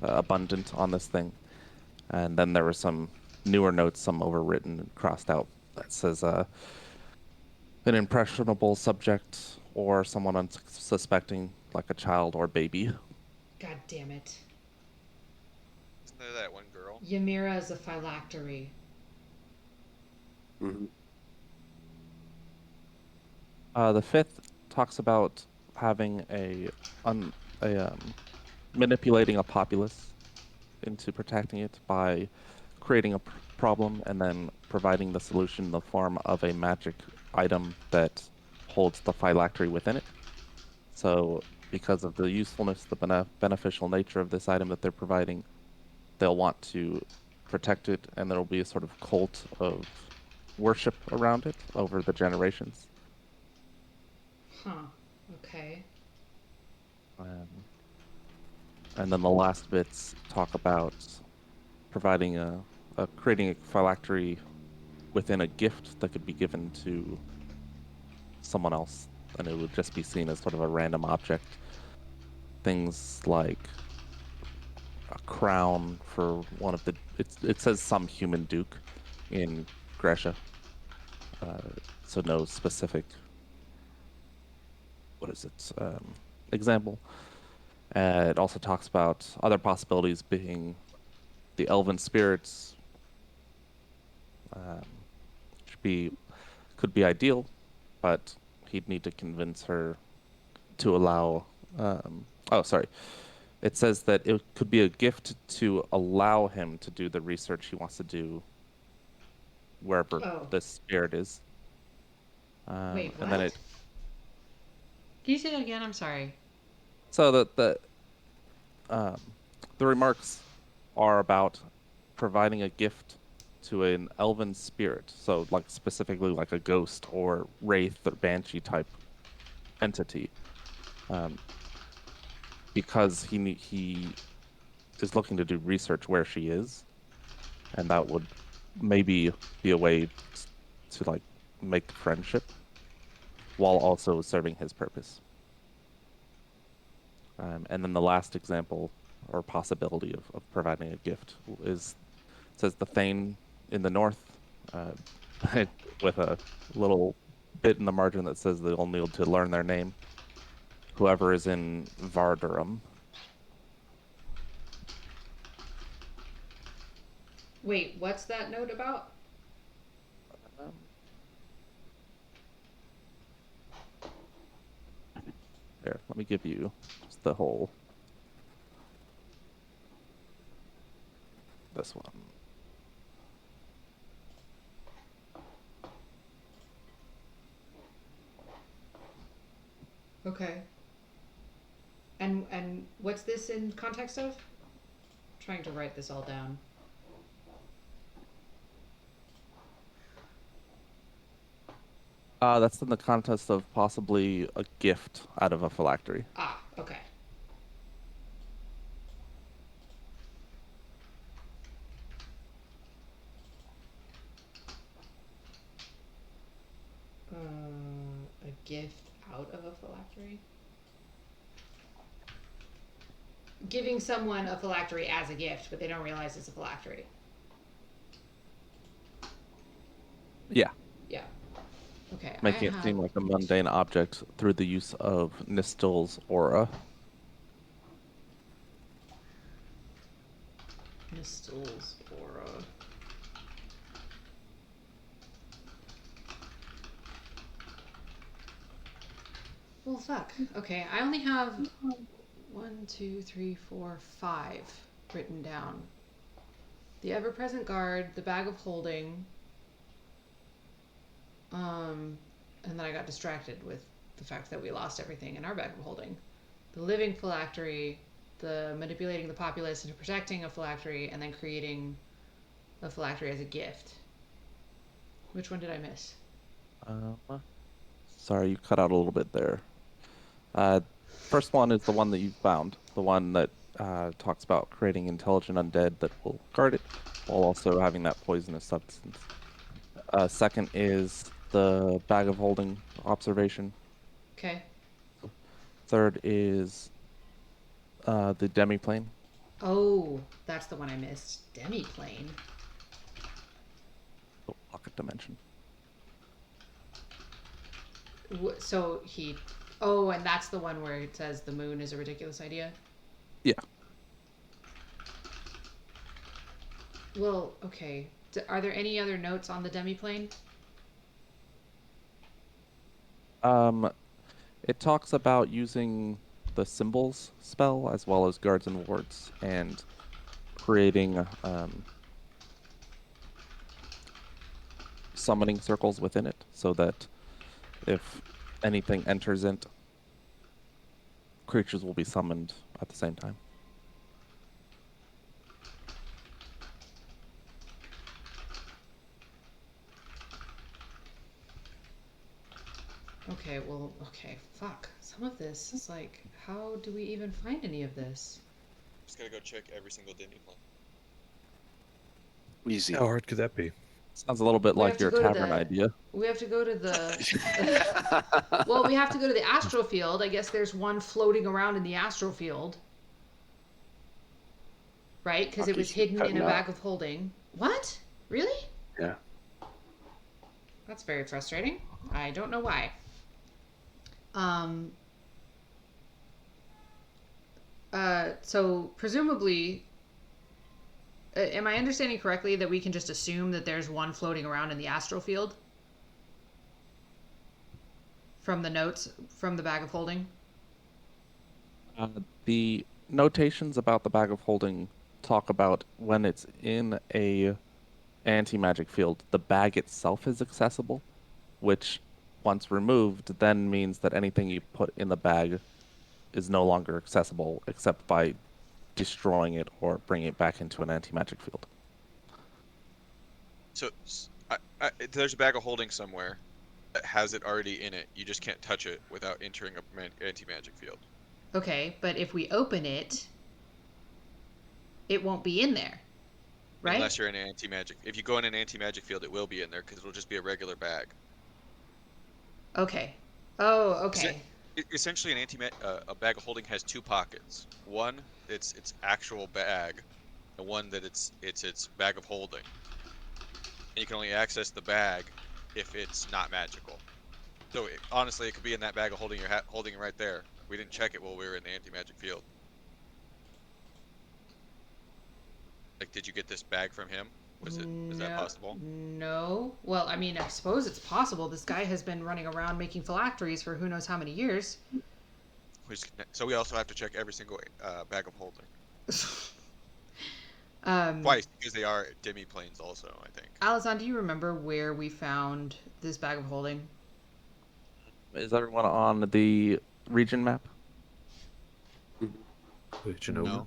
abundant on this thing. And then there were some newer notes, some overwritten and crossed out that says an impressionable subject or someone unsuspecting, like a child or baby. God damn it. Isn't there that one girl? Ymira is a phylactery. Mhm. The fifth talks about having manipulating a populace into protecting it by creating a problem and then providing the solution in the form of a magic item that holds the phylactery within it. So, because of the usefulness, the beneficial nature of this item that they're providing, they'll want to protect it, and there will be a sort of cult of worship around it over the generations. Huh. Okay. Um, and then the last bits talk about providing creating a phylactery within a gift that could be given to someone else, and it would just be seen as sort of a random object. Things like a crown for one of the. It says some human duke in Gresha, uh, so no specific. What is it? Example. It also talks about other possibilities being the elven spirits. Um, should be could be ideal, but he'd need to convince her to allow. Oh, sorry. It says that it could be a gift to allow him to do the research he wants to do wherever Oh. the spirit is. Wait, And what? then it Can you say that again? I'm sorry. so um, the remarks are about providing a gift to an elven spirit, so like specifically like a ghost or wraith or banshee type entity, um, because he is looking to do research where she is, and that would maybe be a way to like make friendship while also serving his purpose. And then the last example or possibility of providing a gift is says the Thane in the north, uh, with a little bit in the margin that says they'll need to learn their name. Whoever is in Vardurum. Wait, what's that note about? Um, There, let me give you just the whole. This one. Okay. And what's this in context of? Trying to write this all down. That's in the context of possibly a gift out of a phylactery. Ah, okay. A gift out of a phylactery? Giving someone a phylactery as a gift, but they don't realize it's a phylactery. Yeah, Yeah. Okay. making it seem like a mundane object through the use of Nistel's aura. Nistel's aura. Well, fuck. Okay, I only have 1, 2, 3, 4, 5 written down. The ever-present guard, the bag of holding, and then I got distracted with the fact that we lost everything in our bag of holding. The living phylactery, the manipulating the populace into protecting a phylactery, and then creating a phylactery as a gift. Which one did I miss? Sorry, you cut out a little bit there. First one is the one that you found, the one that talks about creating intelligent undead that will guard it, while also having that poisonous substance. Second is the bag of holding observation. Okay. Third is the demiplane. Oh, that's the one I missed. Demiplane. The pocket dimension. So he. Oh, and that's the one where it says the moon is a ridiculous idea? Yeah. Well, okay. Are there any other notes on the demiplane? It talks about using the symbols spell as well as guards and wards and creating summoning circles within it so that if anything enters it, creatures will be summoned at the same time. Okay, well, okay, fuck. Some of this is like, how do we even find any of this? Just gotta go check every single demiplane. Easy. How hard could that be? Sounds a little bit We have like to your go to tavern the- idea. We have to go to the. Well, we have to go to the astral field. I guess there's one floating around in the astral field. Right? Because it Fuck, was you keep hidden in cutting a out. bag of holding. What? Really? Yeah. That's very frustrating. I don't know why. So presumably, am I understanding correctly that we can just assume that there's one floating around in the astral field? From the notes from the bag of holding? The notations about the bag of holding talk about when it's in a anti-magic field, the bag itself is accessible, which once removed then means that anything you put in the bag is no longer accessible except by destroying it or bringing it back into an anti-magic field. So there's a bag of holding somewhere that has it already in it. You just can't touch it without entering a anti-magic field. Okay, but if we open it, it won't be in there. Right? Unless you're in an anti-magic. If you go in an anti-magic field, it will be in there because it'll just be a regular bag. Okay. Oh, okay. Essentially, a bag of holding has two pockets. One, it's actual bag, and one that it's its bag of holding. And you can only access the bag if it's not magical. So honestly, it could be in that bag of holding you're holding it right there. We didn't check it while we were in the anti-magic field. Like, did you get this bag from him? Was that possible? No. Well, I mean, I suppose it's possible. This guy has been running around making phylacteries for who knows how many years. So we also have to check every single bag of holding. Um, Twice, because they are demi-planes also, I think. Alizon, do you remember where we found this bag of holding? Is everyone on the region map? Wait, you know, No.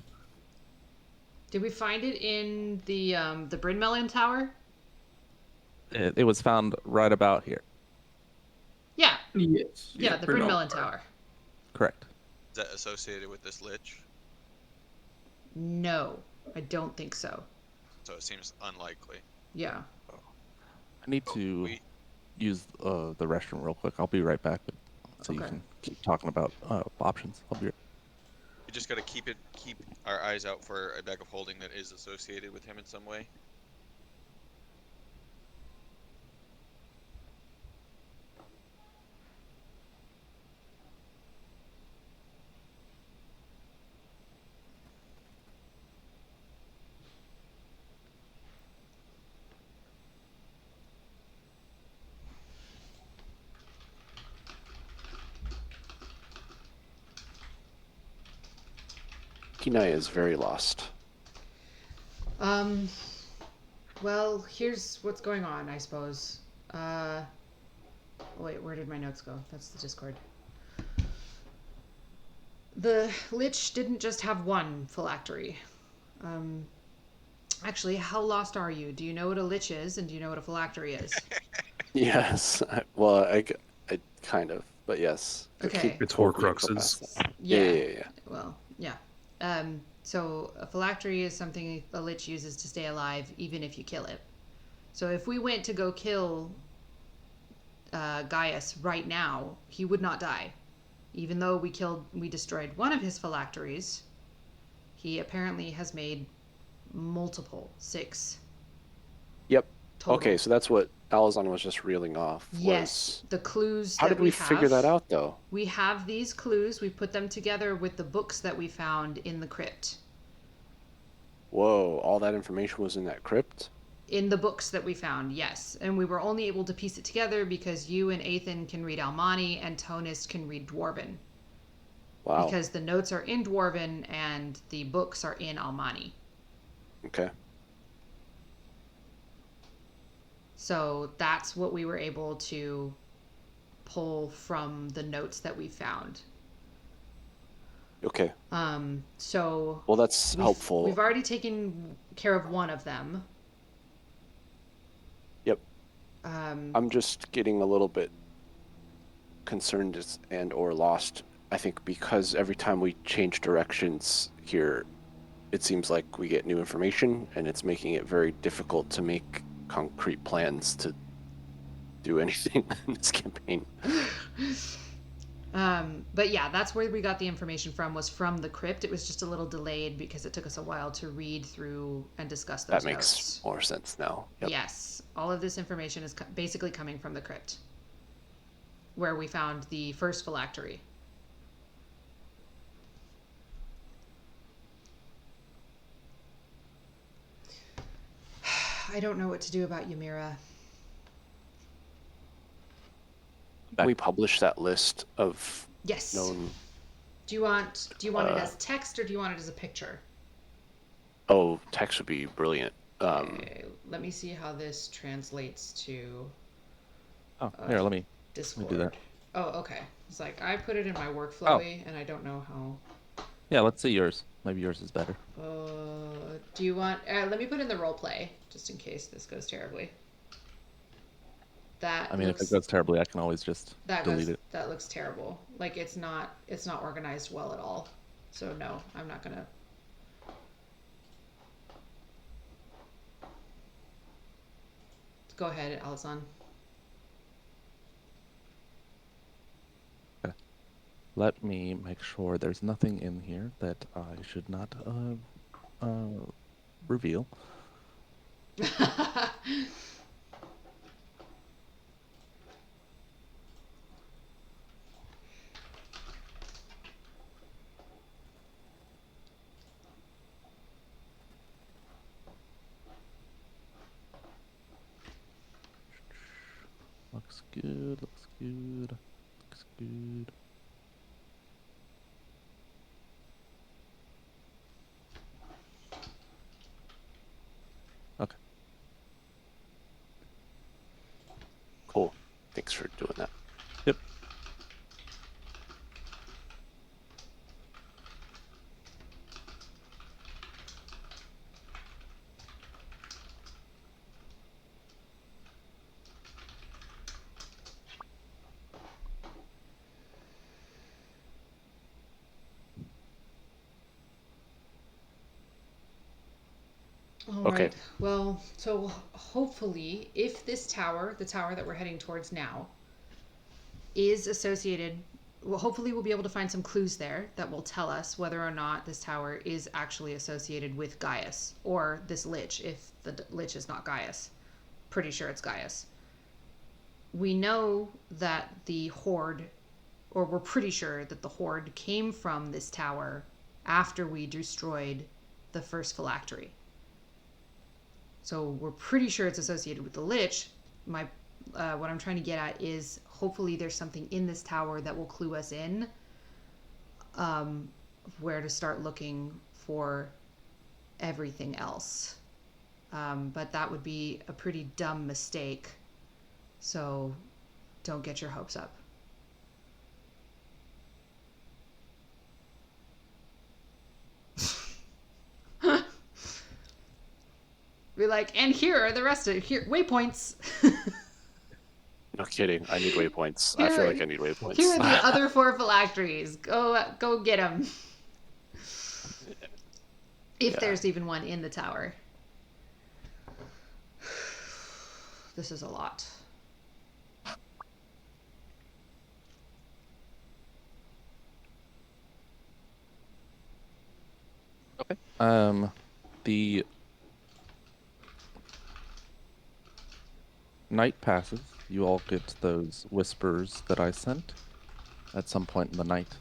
Did we find it in the Bryn Melon Tower? It was found right about here. Yes. Yeah, the Bryn Melon Tower. Correct. Is that associated with this lich? No, I don't think so. So it seems unlikely. Yeah. I need to We use the restroom real quick. I'll be right back. So you Okay. can keep talking about options. I'll be. we just gotta keep our eyes out for a bag of holding that is associated with him in some way. Kinaya is very lost. Well, here's what's going on, I suppose. Wait, where did my notes go? That's the Discord. The Lich didn't just have one phylactery. Actually, how lost are you? Do you know what a Lich is, and do you know what a phylactery is? Yes. I kind of, but yes. But Okay. It's before we go Horcruxes. past that. Yeah. Well, yeah. So a phylactery is something a lich uses to stay alive, even if you kill it. So if we went to go kill Gaius right now, he would not die. Even though we destroyed one of his phylacteries, he apparently has made multiple, 6. Yep. Total. Okay, so that's what Alazan was just reeling off. Yes, the clues. How that did we figure have, that out, though? We have these clues. We put them together with the books that we found in the crypt. Whoa, all that information was in that crypt? In the books that we found, yes. And we were only able to piece it together because you and Athan can read Almani and Tonus can read Dwarven. Wow. Because the notes are in Dwarven and the books are in Almani. Okay. So that's what we were able to pull from the notes that we found. Okay. So Well, that's helpful. We've already taken care of one of them. Yep. I'm just getting a little bit concerned and or lost. I think because every time we change directions here, it seems like we get new information, and it's making it very difficult to make concrete plans to do anything in this campaign. But yeah, that's where we got the information from, was from the crypt. It was just a little delayed because it took us a while to read through and discuss those That makes notes. more sense now. Yep. Yes, all of this information is basically coming from the crypt, where we found the first phylactery. I don't know what to do about Ymira. Can we publish that list of Yes. known... Do you want it as text or do you want it as a picture? Oh, text would be brilliant. Okay, let me see how this translates to Oh, here, let me Discord. do that. Oh, okay. It's like I put it in my workflowy and I don't know how. Yeah, let's see yours. Maybe yours is better. Do you want? Let me put in the role play just in case this goes terribly. That. I mean, if it goes terribly, I can always just delete it. That looks terrible. Like it's not organized well at all. So no, I'm not gonna. Go ahead, Alazan. Okay. Let me make sure there's nothing in here that I should not reveal. Looks good, looks good, looks good. Okay. Cool. Thanks for doing that. Yep. All Okay. right. Well, so hopefully, if this tower, the tower that we're heading towards now, is associated, well, hopefully we'll be able to find some clues there that will tell us whether or not this tower is actually associated with Gaius or this lich, if the lich is not Gaius. Pretty sure it's Gaius. We know that the horde, or we're pretty sure that the horde came from this tower after we destroyed the first phylactery. So we're pretty sure it's associated with the lich. What I'm trying to get at is hopefully there's something in this tower that will clue us in where to start looking for everything else. But that would be a pretty dumb mistake. So don't get your hopes up. Be like, and here are the rest of here waypoints. No kidding. I need waypoints. I feel like I need waypoints. Here are the other 4 phylacteries. Go get them. If Yeah. there's even one in the tower. This is a lot. The night passes. You all get those whispers that I sent at some point in the night.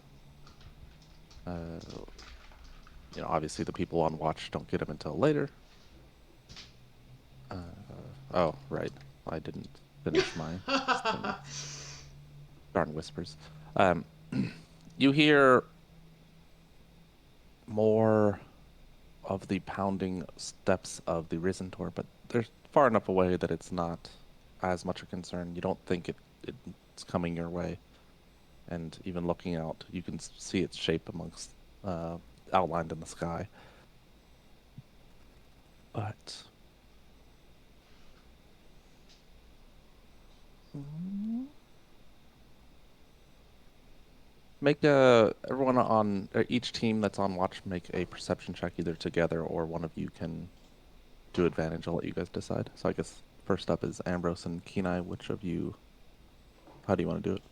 Obviously the people on watch don't get them until later. Oh, right. I didn't finish my darn whispers. You hear more of the pounding steps of the Risen Tor, but they're far enough away that it's not as much a concern. You don't think it's coming your way. And even looking out, you can see its shape amongst outlined in the sky. But make everyone on each team that's on watch make a perception check either together or one of you can do advantage. I'll let you guys decide. So I guess first up is Ambrose and Kenai. Which of you? How do you want to do it?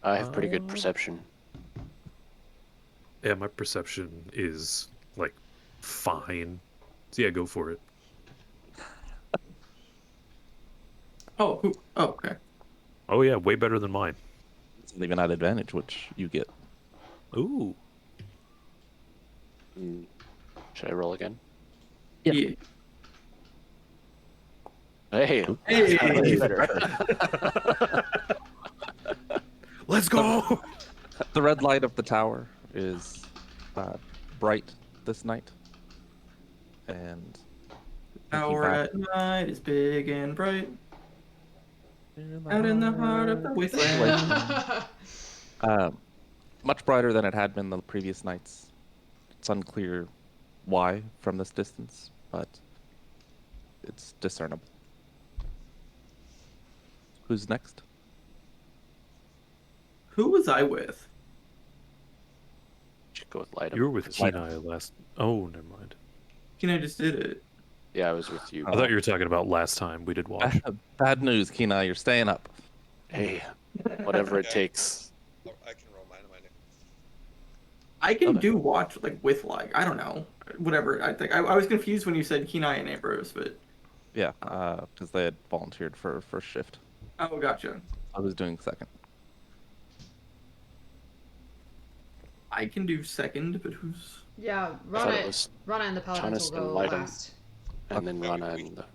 I have pretty good perception. Yeah, my perception is like fine. So yeah, go for it. Oh, who? Oh, okay. Oh yeah, way better than mine. It's even at advantage, which you get. Ooh. Should I roll again? Yeah. Hey. Hey. That's better. Let's go. The red light of the tower is bright this night, and Hour at night is big and bright. Out in the heart of the wasteland. Much brighter than it had been the previous nights. It's unclear why from this distance, but it's discernible. Who's next? Who was I with? Should go with light. You were with Kenai last. Oh, never mind. I just did it. Yeah, I was with you. I thought you were talking about last time we did watch. Bad news, Kenai. You're staying up. Hey, whatever it takes. I can roll mine. I can Okay. do watch like with like I don't know whatever. I think I was confused when you said Kenai and Ambrose, but Yeah, because they had volunteered for first shift. oh, gotcha. I was doing second. I can do second, but who's? Yeah, I thought it was Rana and the Paladins Tanis will and go Lighten. last. and then Rana and the...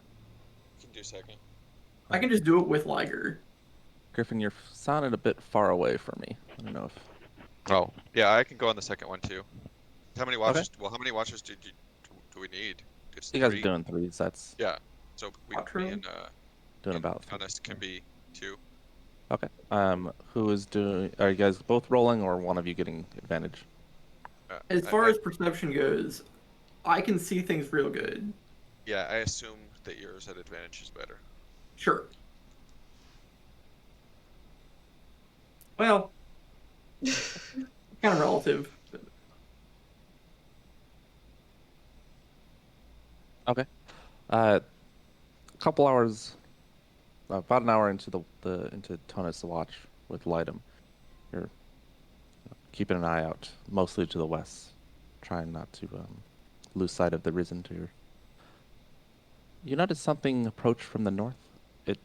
Can do second. I can just do it with Liger. Griffin, you're sounding a bit far away from me. I don't know if. Oh, yeah, I can go on the second one too. How many watchers? Well, how many watchers do we need? Just You guys three? are doing threes. That's Yeah. So me Quattro? and doing about. Honest can be 2. Okay. Who is doing? Are you guys both rolling, or one of you getting advantage? As far as perception goes, I can see things real good. Yeah, I assume that yours at advantage is better. Sure. Well, kind of relative. Okay. A couple hours, about an hour into into Tonus Watch with Lightum, you're keeping an eye out, mostly to the west, trying not to lose sight of the Risen to your. You notice something approach from the north. It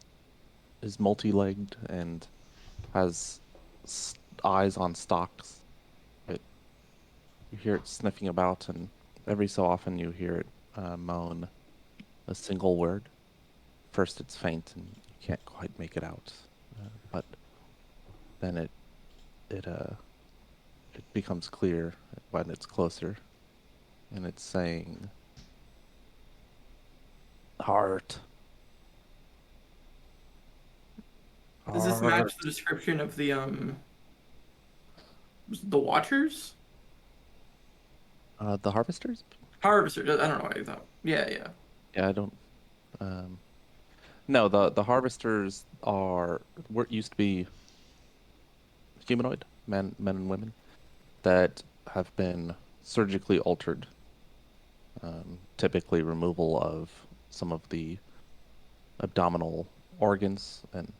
is multi-legged and has eyes on stalks. You hear it sniffing about, and every so often you hear it moan a single word. First, it's faint, and you can't quite make it out, but then it becomes clear when it's closer, and it's saying, "Heart." Does this match Heart. the description of the Watchers? The harvesters? Harvesters. I don't know what I thought. Yeah, yeah. Yeah, I don't. Um, no, the harvesters used to be humanoid men and women that have been surgically altered. Typically, removal of some of the abdominal organs and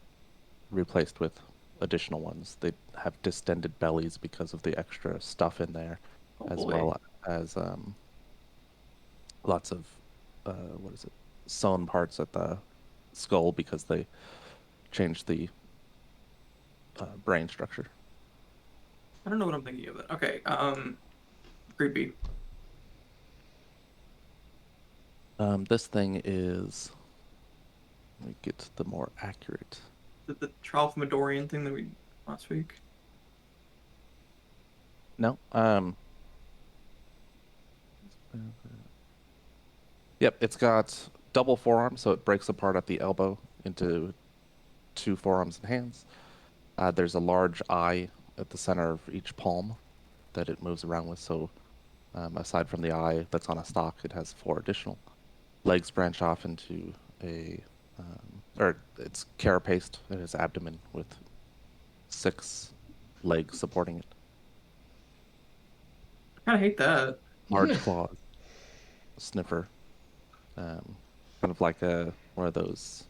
replaced with additional ones. They have distended bellies because of the extra stuff in there, Oh as boy. well as lots of what is it, sewn parts at the skull because they changed the brain structure. I don't know what I'm thinking of. That. Okay. Creepy. This thing is. Let me get the more accurate. The Tralfamadorian thing that we last week. No. Yep, it's got double forearms, so it breaks apart at the elbow into two forearms and hands. There's a large eye at the center of each palm that it moves around with. So, aside from the eye that's on a stalk, it has four additional legs branch off into or it's carapaced in its abdomen with 6 legs supporting it. I kind of hate that. Large claws, sniffer, kind of like one of those.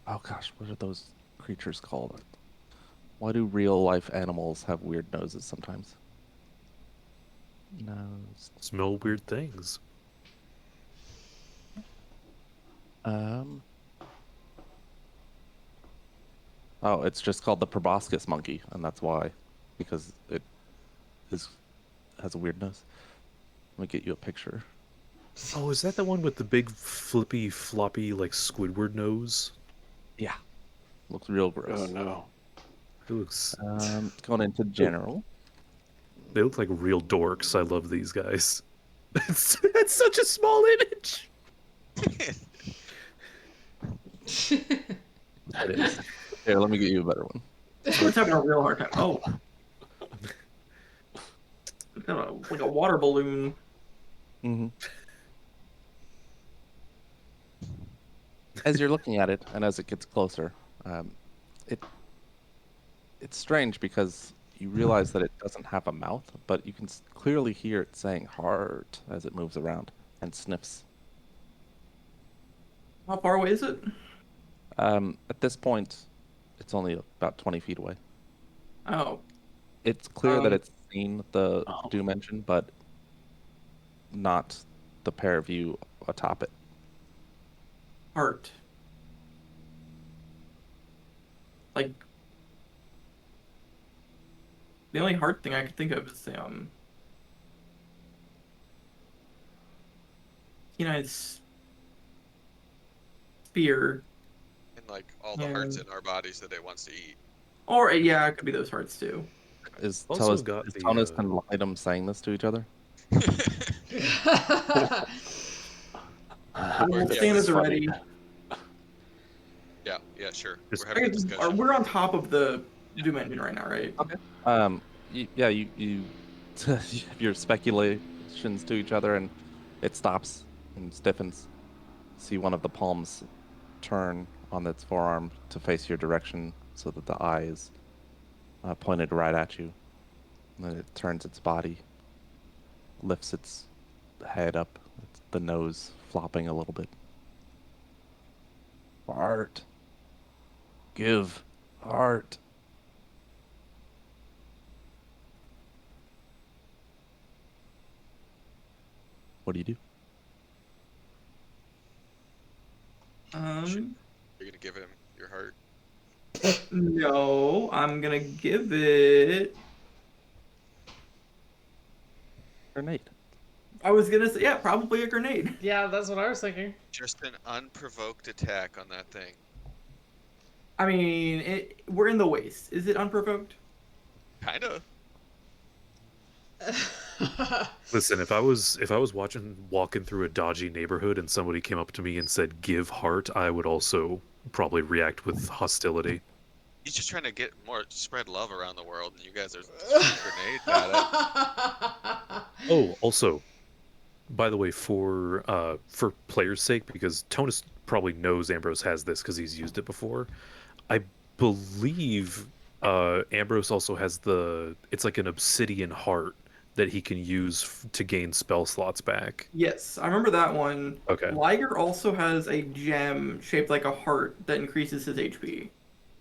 Oh gosh, what are those creatures called? Why do real life animals have weird noses sometimes? Nose. Smell weird things. Um. Oh, it's just called the proboscis monkey, and that's why, because it has a weird nose. Let me get you a picture. Oh, is that the one with the big flippy, floppy, like Squidward nose? Yeah, looks real gross. Oh no. It looks. Going into general. They look like real dorks. I love these guys. That's such a small image. It is. Here, let me get you a better one. We're having a real hard time. Oh. It's got like a water balloon. Mm-hmm. As you're looking at it, and as it gets closer, it's strange because you realize that it doesn't have a mouth, but you can clearly hear it saying "heart" as it moves around and sniffs. How far away is it? At this point, it's only about 20 feet away. Oh. It's clear that Um, it's seen the Oh. Doom engine, but not the pair of you atop it. Heart. Like the only heart thing I could think of is the Kenai's spear. And like all the hearts in our bodies that it wants to eat. Or yeah, it could be those hearts too. Is Also got the, Tonus and Lightum saying this to each other? We'll yeah, stand it's as funny. ready. Yeah, sure. Just- We're having a discussion. We're on top of the Doom engine right now, right? You have your speculations to each other, and it stops and stiffens. See one of the palms turn on its forearm to face your direction, so that the eye is pointed right at you. And then it turns its body, lifts its head up, It's the nose flopping a little bit. Heart. Give. Heart. What do you do? You're gonna give him your heart. No, I'm gonna give it. Grenade. I was gonna say, yeah, probably a grenade. Yeah, that's what I was thinking. Just an unprovoked attack on that thing. I mean, we're in the waste. Is it unprovoked? Kinda. Listen, if I was walking through a dodgy neighborhood and somebody came up to me and said "give heart," I would also probably react with hostility. He's just trying to get more spread love around the world, and you guys are shooting grenades at it. Oh, also, by the way, for players' sake, because Tonus probably knows Ambrose has this because he's used it before. I believe Ambrose also has it's like an obsidian heart that he can use to gain spell slots back. Yes, I remember that one. Okay. Liger also has a gem shaped like a heart that increases his HP.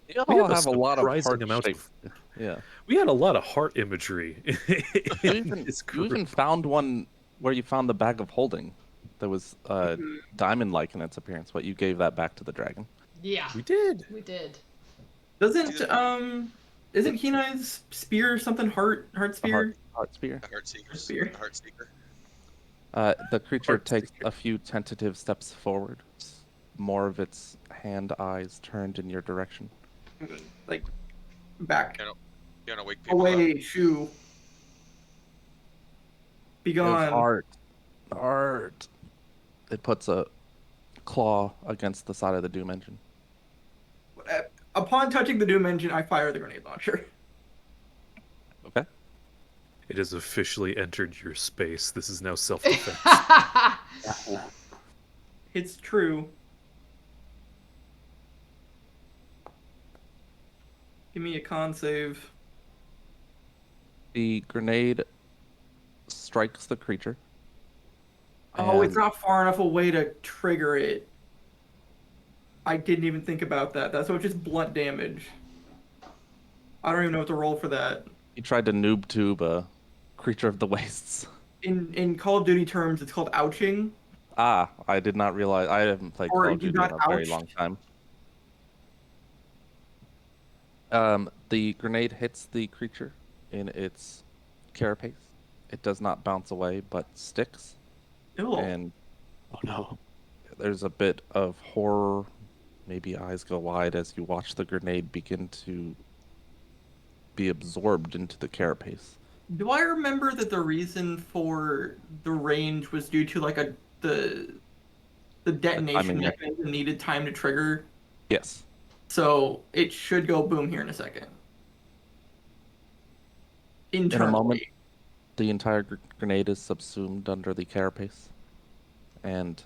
You We all have a have a lot of surprising heart amount shape. of- Yeah. We had a lot of heart imagery. You even, this you even group. found one where you found the bag of holding that was Mhm. diamond-like in its appearance, but you gave that back to the dragon. Yeah, We did. we did. Doesn't isn't Kenai's spear something heart The spear? heart spear. The heart seeker. Spear. The heart seeker. The creature Heart takes seeker. a few tentative steps forward. More of its hand eyes turned in your direction. Like back You wanna wake people up. away, shoo. Be Give gone. heart. Heart. It puts a claw against the side of the Doom engine. Upon touching the Doom engine, I fire the grenade launcher. Okay. It has officially entered your space. This is now self-defense. It's true. Give me a con save. The grenade strikes the creature. Oh, it's and not far enough away to trigger it. I didn't even think about that. That's so it's just blunt damage. I don't even know what to roll for that. You tried to noob tube a creature of the wastes. In Call of Duty terms, it's called ouching. Ah, I did not realize. I haven't played Or Call of you Duty in got a very ouched. long time. The grenade hits the creature in its carapace. It does not bounce away, but sticks. Ew. And Oh no. there's a bit of horror. Maybe eyes go wide as you watch the grenade begin to be absorbed into the carapace. Do I remember that the reason for the range was due to like the detonation timing, yeah. mechanism needed time to trigger? Yes. So it should go boom here in a second. Internally. moment. The entire grenade is subsumed under the carapace. And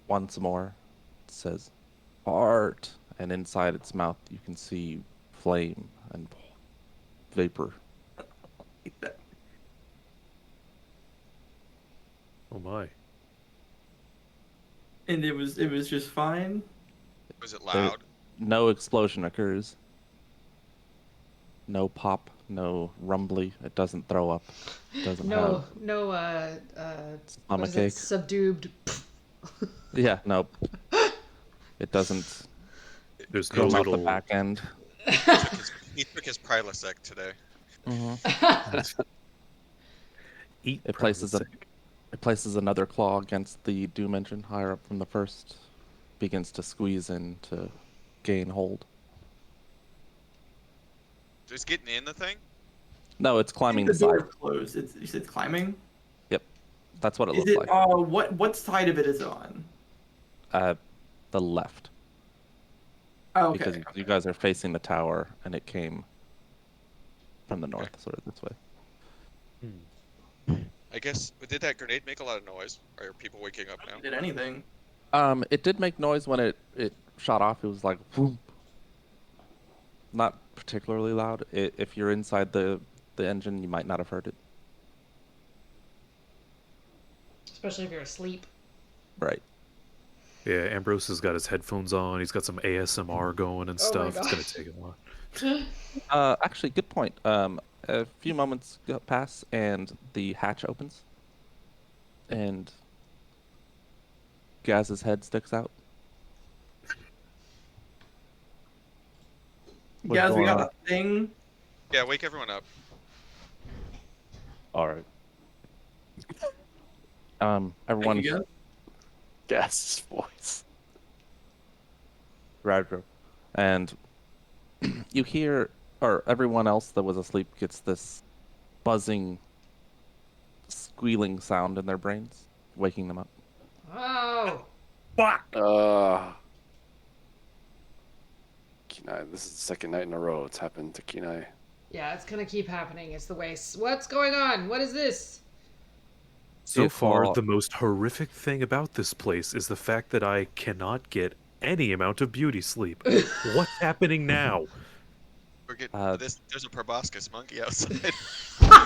once more, it says, "Heart." And inside its mouth, you can see flame and vapor. Oh my. And it was just fine. Was it loud? No explosion occurs. No pop, no rumbly. It doesn't throw up. It doesn't No, have no, what stomach is it? ache. Subdued. Yeah, no. It doesn't There's no come out the little. back end. He took his Prilosec today. Eat It places a Prilosec. It places another claw against the Doom engine higher up from the first, begins to squeeze in to gain hold. Just getting in the thing? No, it's climbing the the door side. is closed. You said it's climbing. That's what it Is looks it like. what side of it is it on? The left, Oh, okay. because you guys are facing the tower, and it came from the north, sort of this way. I guess, did that grenade make a lot of noise? Are people waking up now? Did anything? It did make noise when it shot off. It was like, whoop. Not particularly loud. If you're inside the engine, you might not have heard it. especially if you're asleep. Right. Yeah, Ambrose has got his headphones on. He's got some ASMR going and Oh my stuff. It's gonna gosh. take a while. Actually, good point. A few moments pass, and the hatch opens, and Gaz's head sticks out. What's Guys, we going got on? a thing. Yeah, wake everyone up. All right. Thank Everyone, you, guys. Gas's voice. Radro, and you hear, or everyone else that was asleep gets this buzzing, squealing sound in their brains, waking them up. Oh. Kenai, this is the second night in a row it's happened to Kenai. Yeah, it's gonna keep happening. It's the way. What's going on? What is this? So If, far, the most horrific thing about this place is the fact that I cannot get any amount of beauty sleep. What's happening now? We're getting Uh, there's a proboscis monkey outside.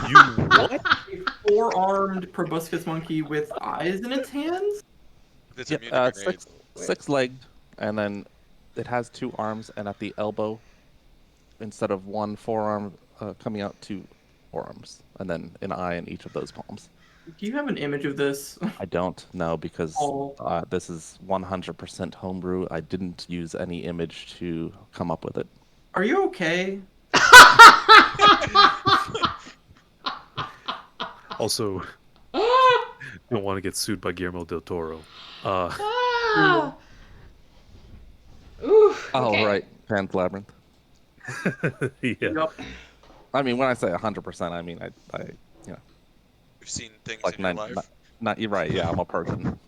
You what? A four-armed proboscis monkey with eyes in its hands. It's Yeah, immune to grenades. six-legged, and then it has two arms, and at the elbow, instead of one forearm coming out, two forearms, and then an eye in each of those palms. Do you have an image of this? I don't know because Oh. this is 100% homebrew. I didn't use any image to come up with it. Are you okay? Also, don't want to get sued by Guillermo del Toro. Ah! Oof. Oh, okay. right. Pan's Labyrinth. Yeah. Yep. I mean, when I say 100%, I mean, I you know, You've seen things like in your nine, life. not, you're right. Yeah, I'm a Persian.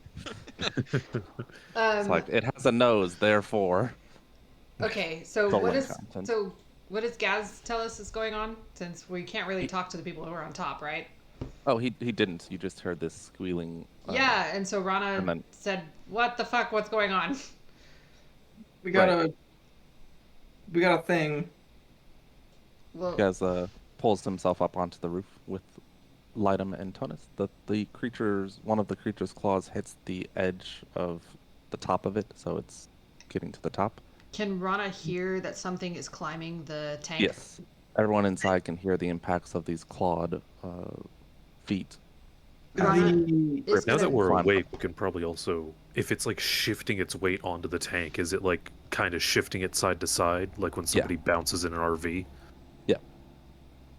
It's like, it has a nose, therefore. Okay, so Colon what is content. so what does Gaz tell us is going on? Since we can't really talk to the people who are on top, right? Oh, he didn't. You just heard this squealing. Yeah, and so Rana and then- said, "What the fuck? What's going on?" We got Right. we got a thing. Well, Gaz pulls himself up onto the roof with Lightum and Tonus. One of the creature's claws hits the edge of the top of it, so it's getting to the top. can Rana hear that something is climbing the tank? Yes. Everyone inside can hear the impacts of these clawed feet. Rana The- is Now that gonna- we're Climb. awake, we can probably also, if it's like shifting its weight onto the tank, is it like kind of shifting it side to side, like when somebody bounces in an RV?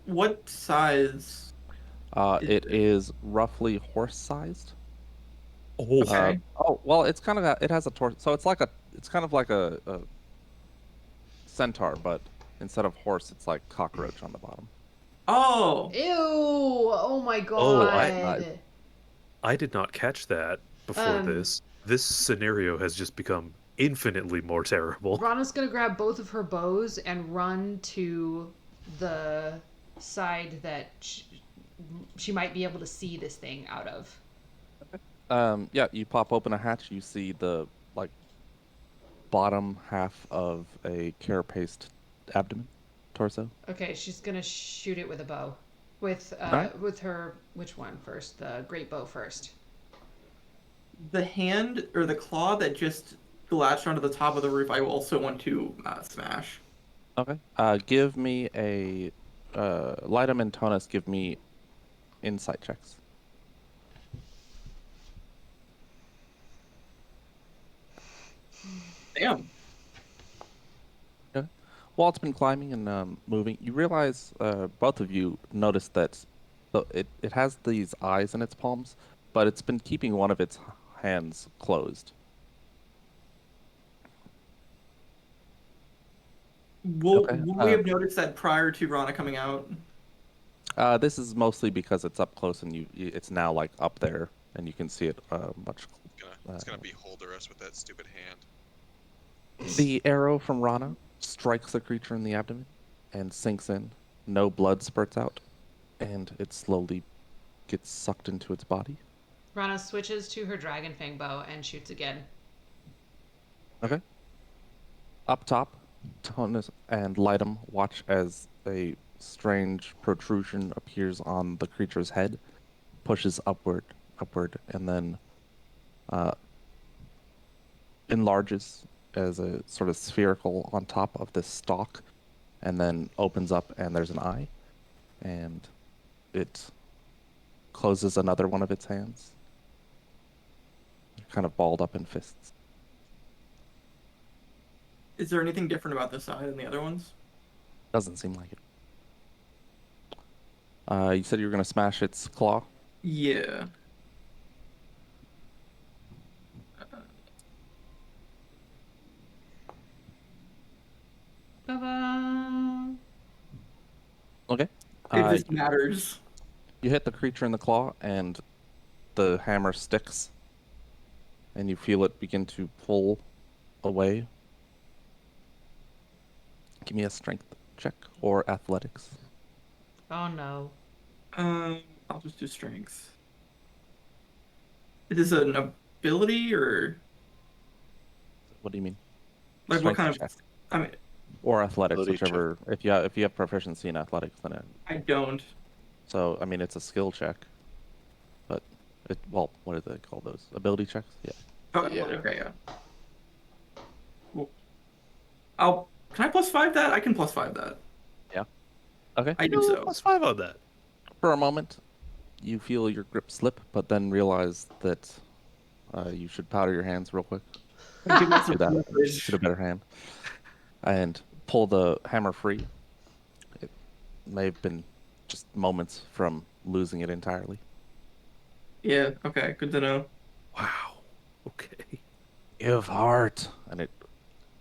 What size? It is roughly horse-sized. Oh, Okay. Well, it's kind of it has a torso, so it's kind of like a centaur, but instead of horse, it's like cockroach on the bottom. Oh, Ew! Oh my god! Oh, I did not catch that before Um, this. This scenario has just become infinitely more terrible. Rana's gonna grab both of her bows and run to the side that she might be able to see this thing out of. Yeah, you pop open a hatch, you see the like bottom half of a carapaced abdomen, torso. Okay, she's gonna shoot it with a bow. With Alright. with her which one first? The great bow first. the hand or the claw that just latched onto the top of the roof. I also want to smash. Okay. Give me a Lightum and Tonus. Give me insight checks. Damn. While it's been climbing and moving, you realize both of you notice that it has these eyes in its palms, but it's been keeping one of its hands closed. Will Okay, we have noticed that prior to Rana coming out? This is mostly because it's up close and it's now like up there and you can see it much. It's gonna beholder us with that stupid hand. The arrow from Rana strikes the creature in the abdomen and sinks in. No blood spurts out, and it slowly gets sucked into its body. Rana switches to her dragon fang bow and shoots again. Okay. Up top, Tonus and Lightum watch as a strange protrusion appears on the creature's head, pushes upward, upward and then enlarges as a sort of spherical on top of this stalk, and then opens up, and there's an eye, and it closes another one of its hands, kind of balled up in fists. Is there anything different about this eye than the other ones? Doesn't seem like it. You said you were going to smash its claw? Yeah. Ba-ba. Okay. If this matters. You hit the creature in the claw, and the hammer sticks, and you feel it begin to pull away. Give me a strength check or athletics. Oh no. I'll just do strength. Is this an ability or What do you mean? like what Strength kind of? check. I mean, Or athletics, Ability check. whichever. If you have proficiency in athletics, then I don't. so I mean it's a skill check. But what do they call those? Ability checks? Yeah. Oh, Yeah. okay, yeah. Well, can I +5 that? I can +5 that. Okay. I do so. +5 on that. For a moment, you feel your grip slip, but then realize that you should powder your hands real quick. I give myself Do that. leverage. Get a better hand. And pull the hammer free. It may have been just moments from losing it entirely. Yeah. Okay. Good to know. Wow. Okay. Give heart. And it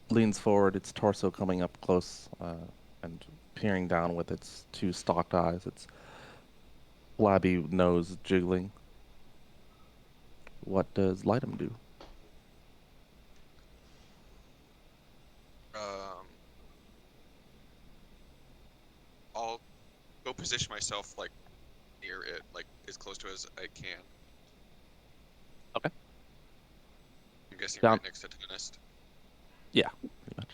leans forward, its torso coming up close and peering down with its two stalked eyes, its flabby nose jiggling. What does Lightem do? I'll go position myself like near it, like as close to it as I can. Okay. I'm guessing Down. right next to Tennis. Yeah, pretty much.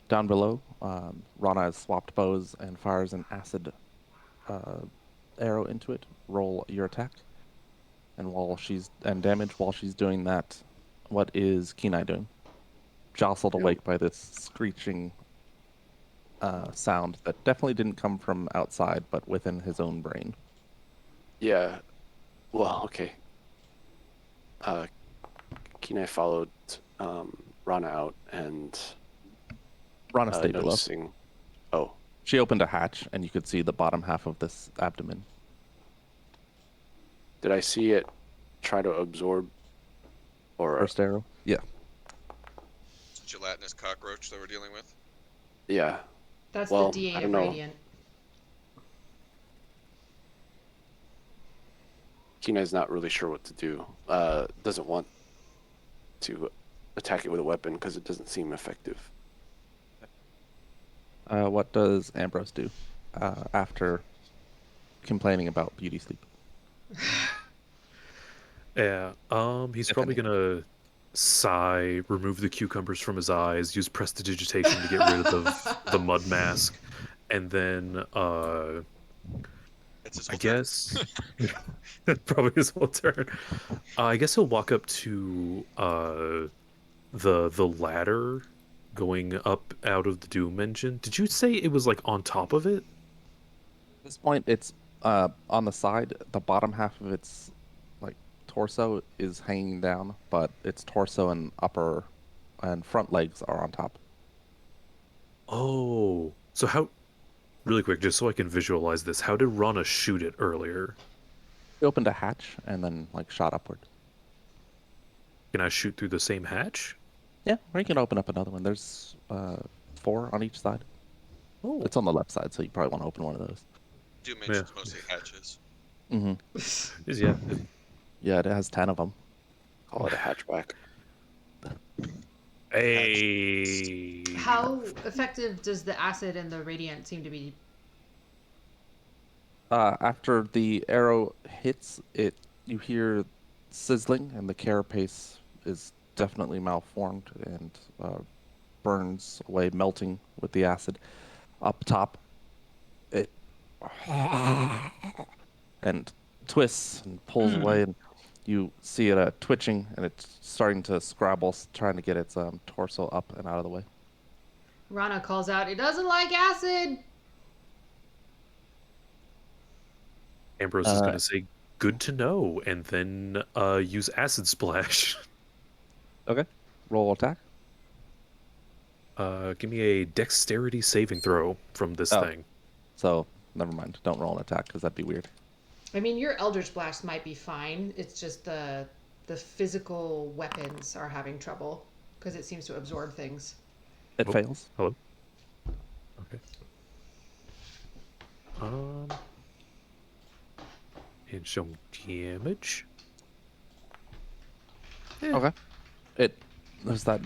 Down below, Rana has swapped bows and fires an acid arrow into it. Roll your attack. And damage while she's doing that. What is Kenai doing? Jostled awake by this screeching sound that definitely didn't come from outside, but within his own brain. Yeah. Well, okay. Kenai followed Rana out and Rana stayed below. noticing. Oh, She opened a hatch, and you could see the bottom half of this abdomen. did I see it try to absorb? Or First arrow? Yeah. It's a gelatinous cockroach that we're dealing with. yeah. That's Well, the I DA don't of know. Radiant. Kenai's not really sure what to do. Doesn't want to attack it with a weapon because it doesn't seem effective. What does Ambrose do after complaining about beauty sleep? Yeah. He's If probably any. gonna sigh, remove the cucumbers from his eyes, use prestidigitation to get rid of the mud mask, and then It's his I whole turn. guess that probably his whole turn. I guess he'll walk up to the ladder going up out of the Doom engine. Did you say it was like on top of it? At this point, it's on the side. The bottom half of its torso is hanging down, but its torso and upper and front legs are on top. Oh, so how? Really quick, just so I can visualize this, how did Rana shoot it earlier? He opened a hatch and then shot upward. Can I shoot through the same hatch? Yeah, or you can open up another one. There's 4 on each side. Oh, It's on the left side, so you probably want to open one of those. Doom mentions mostly hatches. Mm-hmm. yeah. Yeah, it has 10 of them. Call it a hatchback. Hey. How effective does the acid and the radiant seem to be? After the arrow hits it, you hear sizzling, and the carapace is definitely malformed and burns away, melting with the acid. Up top, it and twists and pulls away, and You see it twitching, and it's starting to scrabble, trying to get its torso up and out of the way. Rana calls out, "It doesn't like acid." Ambrose is Uh, going to say, "Good to know," and then use acid splash. Okay. Roll attack. Give me a dexterity saving throw from this Oh. thing. So never mind. Don't roll an attack because that'd be weird. I mean, your Eldritch Blast might be fine. It's just the physical weapons are having trouble because it seems to absorb things. It Oh. fails. Hello. Okay. And some damage. Okay. There's that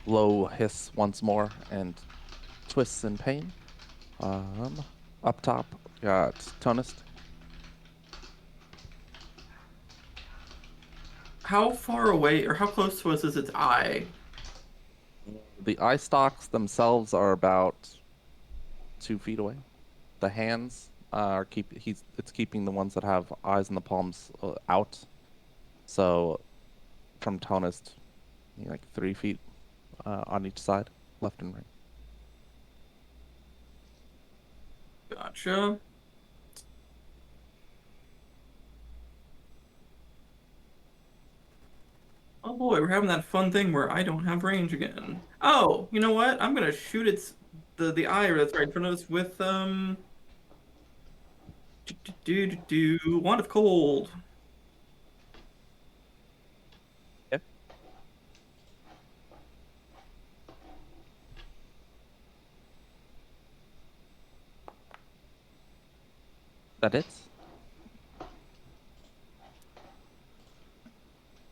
low hiss once more and twists in pain. Up top, got Tonist. How far away or how close to us is its eye? The eye stalks themselves are about 2 feet away. The hands are it's keeping the ones that have eyes in the palms out. So from Tonist, like 3 feet on each side, left and right. Gotcha. Oh boy, we're having that fun thing where I don't have range again. Oh, you know what? I'm gonna shoot the eye that's right in front of us with Wand of Cold. Yep. That it?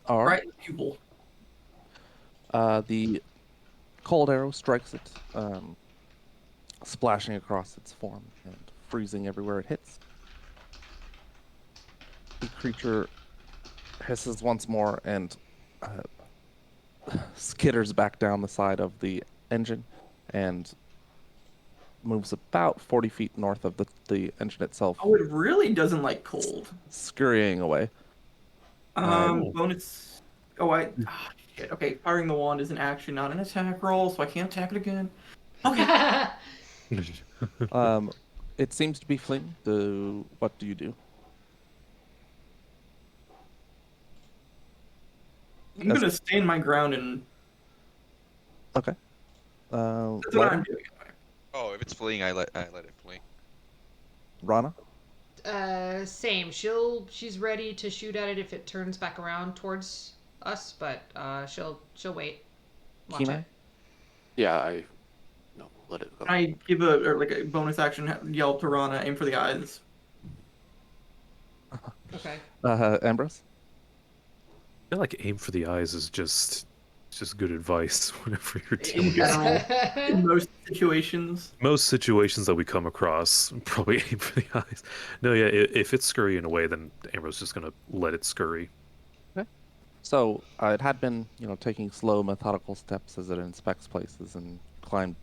All Right right. in the pupil. The cold arrow strikes it, splashing across its form and freezing everywhere it hits. The creature hisses once more and skitters back down the side of the engine and moves about 40 feet north of the engine itself, Oh, it really doesn't like cold. scurrying away. Oh. Bonus. Shit. Okay, firing the wand is an action, not an attack roll, so I can't attack it again. Okay. It seems to be fleeing. What do you do? I'm gonna stand my ground and Okay. that's what I'm doing. Oh, if it's fleeing, I let it flee. Rana? Same. She's ready to shoot at it if it turns back around towards us, but she'll wait. Watch Kenai? it. Yeah, no, let it go. Can I give a bonus action yell to Rana, aim for the eyes? Okay. Ambrose? I feel like aim for the eyes is just good advice whenever you're In dealing with general, in most situations. most situations that we come across. Probably aim for the eyes. No, yeah, if it's scurrying away, then Ambrose just gonna let it scurry. So it had been, taking slow, methodical steps as it inspects places and climbing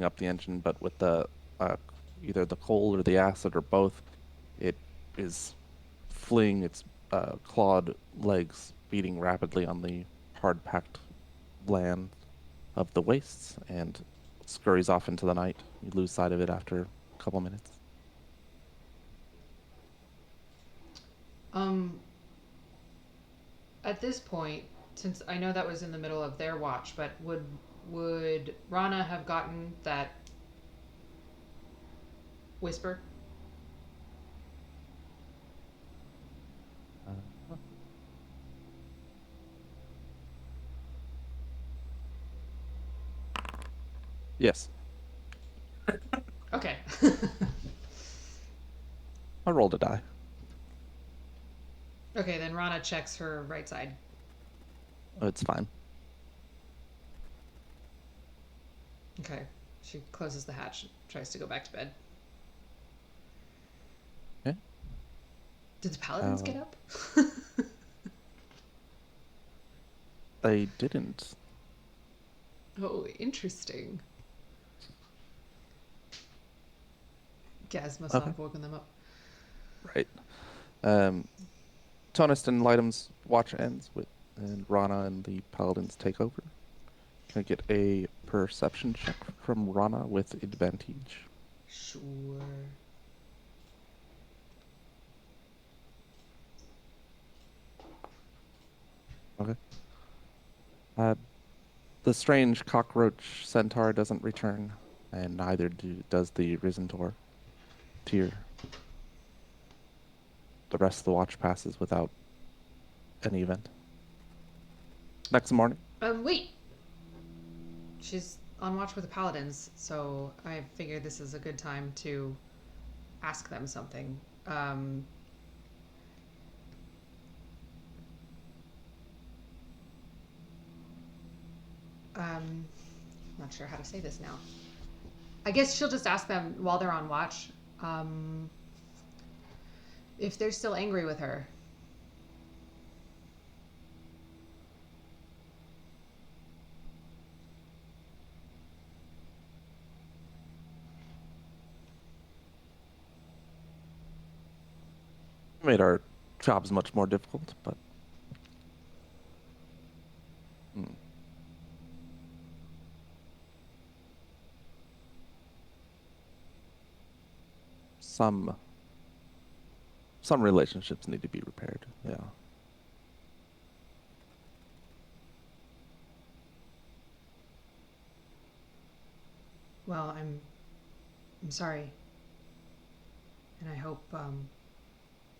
up the engine, but with the either the cold or the acid or both, it is fleeing its clawed legs, beating rapidly on the hard-packed land of the wastes, and scurries off into the night. You lose sight of it after a couple minutes. At this point, since I know that was in the middle of their watch, but would Rana have gotten that whisper? Yes, Okay. I rolled a die. Okay, then Rana checks her right side. Oh, it's fine. Okay. She closes the hatch, tries to go back to bed. Okay. Did the paladins get up? They didn't. Oh, interesting. Gaz must not Okay. have woken them up. Right. Tonist and Lightums watch ends with and Rana and the paladins take over. Can I get a perception check from Rana with advantage? Sure. Okay. The strange cockroach centaur doesn't return, and neither does the risen Tyr. The rest of the watch passes without any event. Next morning, Wait. She's on watch with the paladins, so I figured this is a good time to ask them something. Not sure how to say this now. I guess she'll just ask them while they're on watch, if they're still angry with her. made our jobs much more difficult, but some relationships need to be repaired. Yeah. Well, I'm sorry. And I hope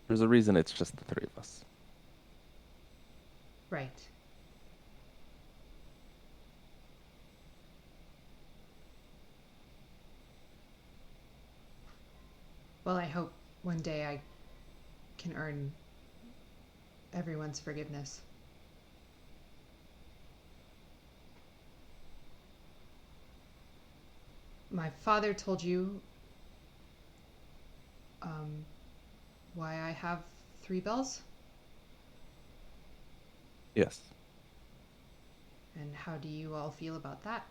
There's a reason it's just the three of us. right. Well, I hope one day I can earn everyone's forgiveness. My father told you why I have 3 bells? Yes. And how do you all feel about that?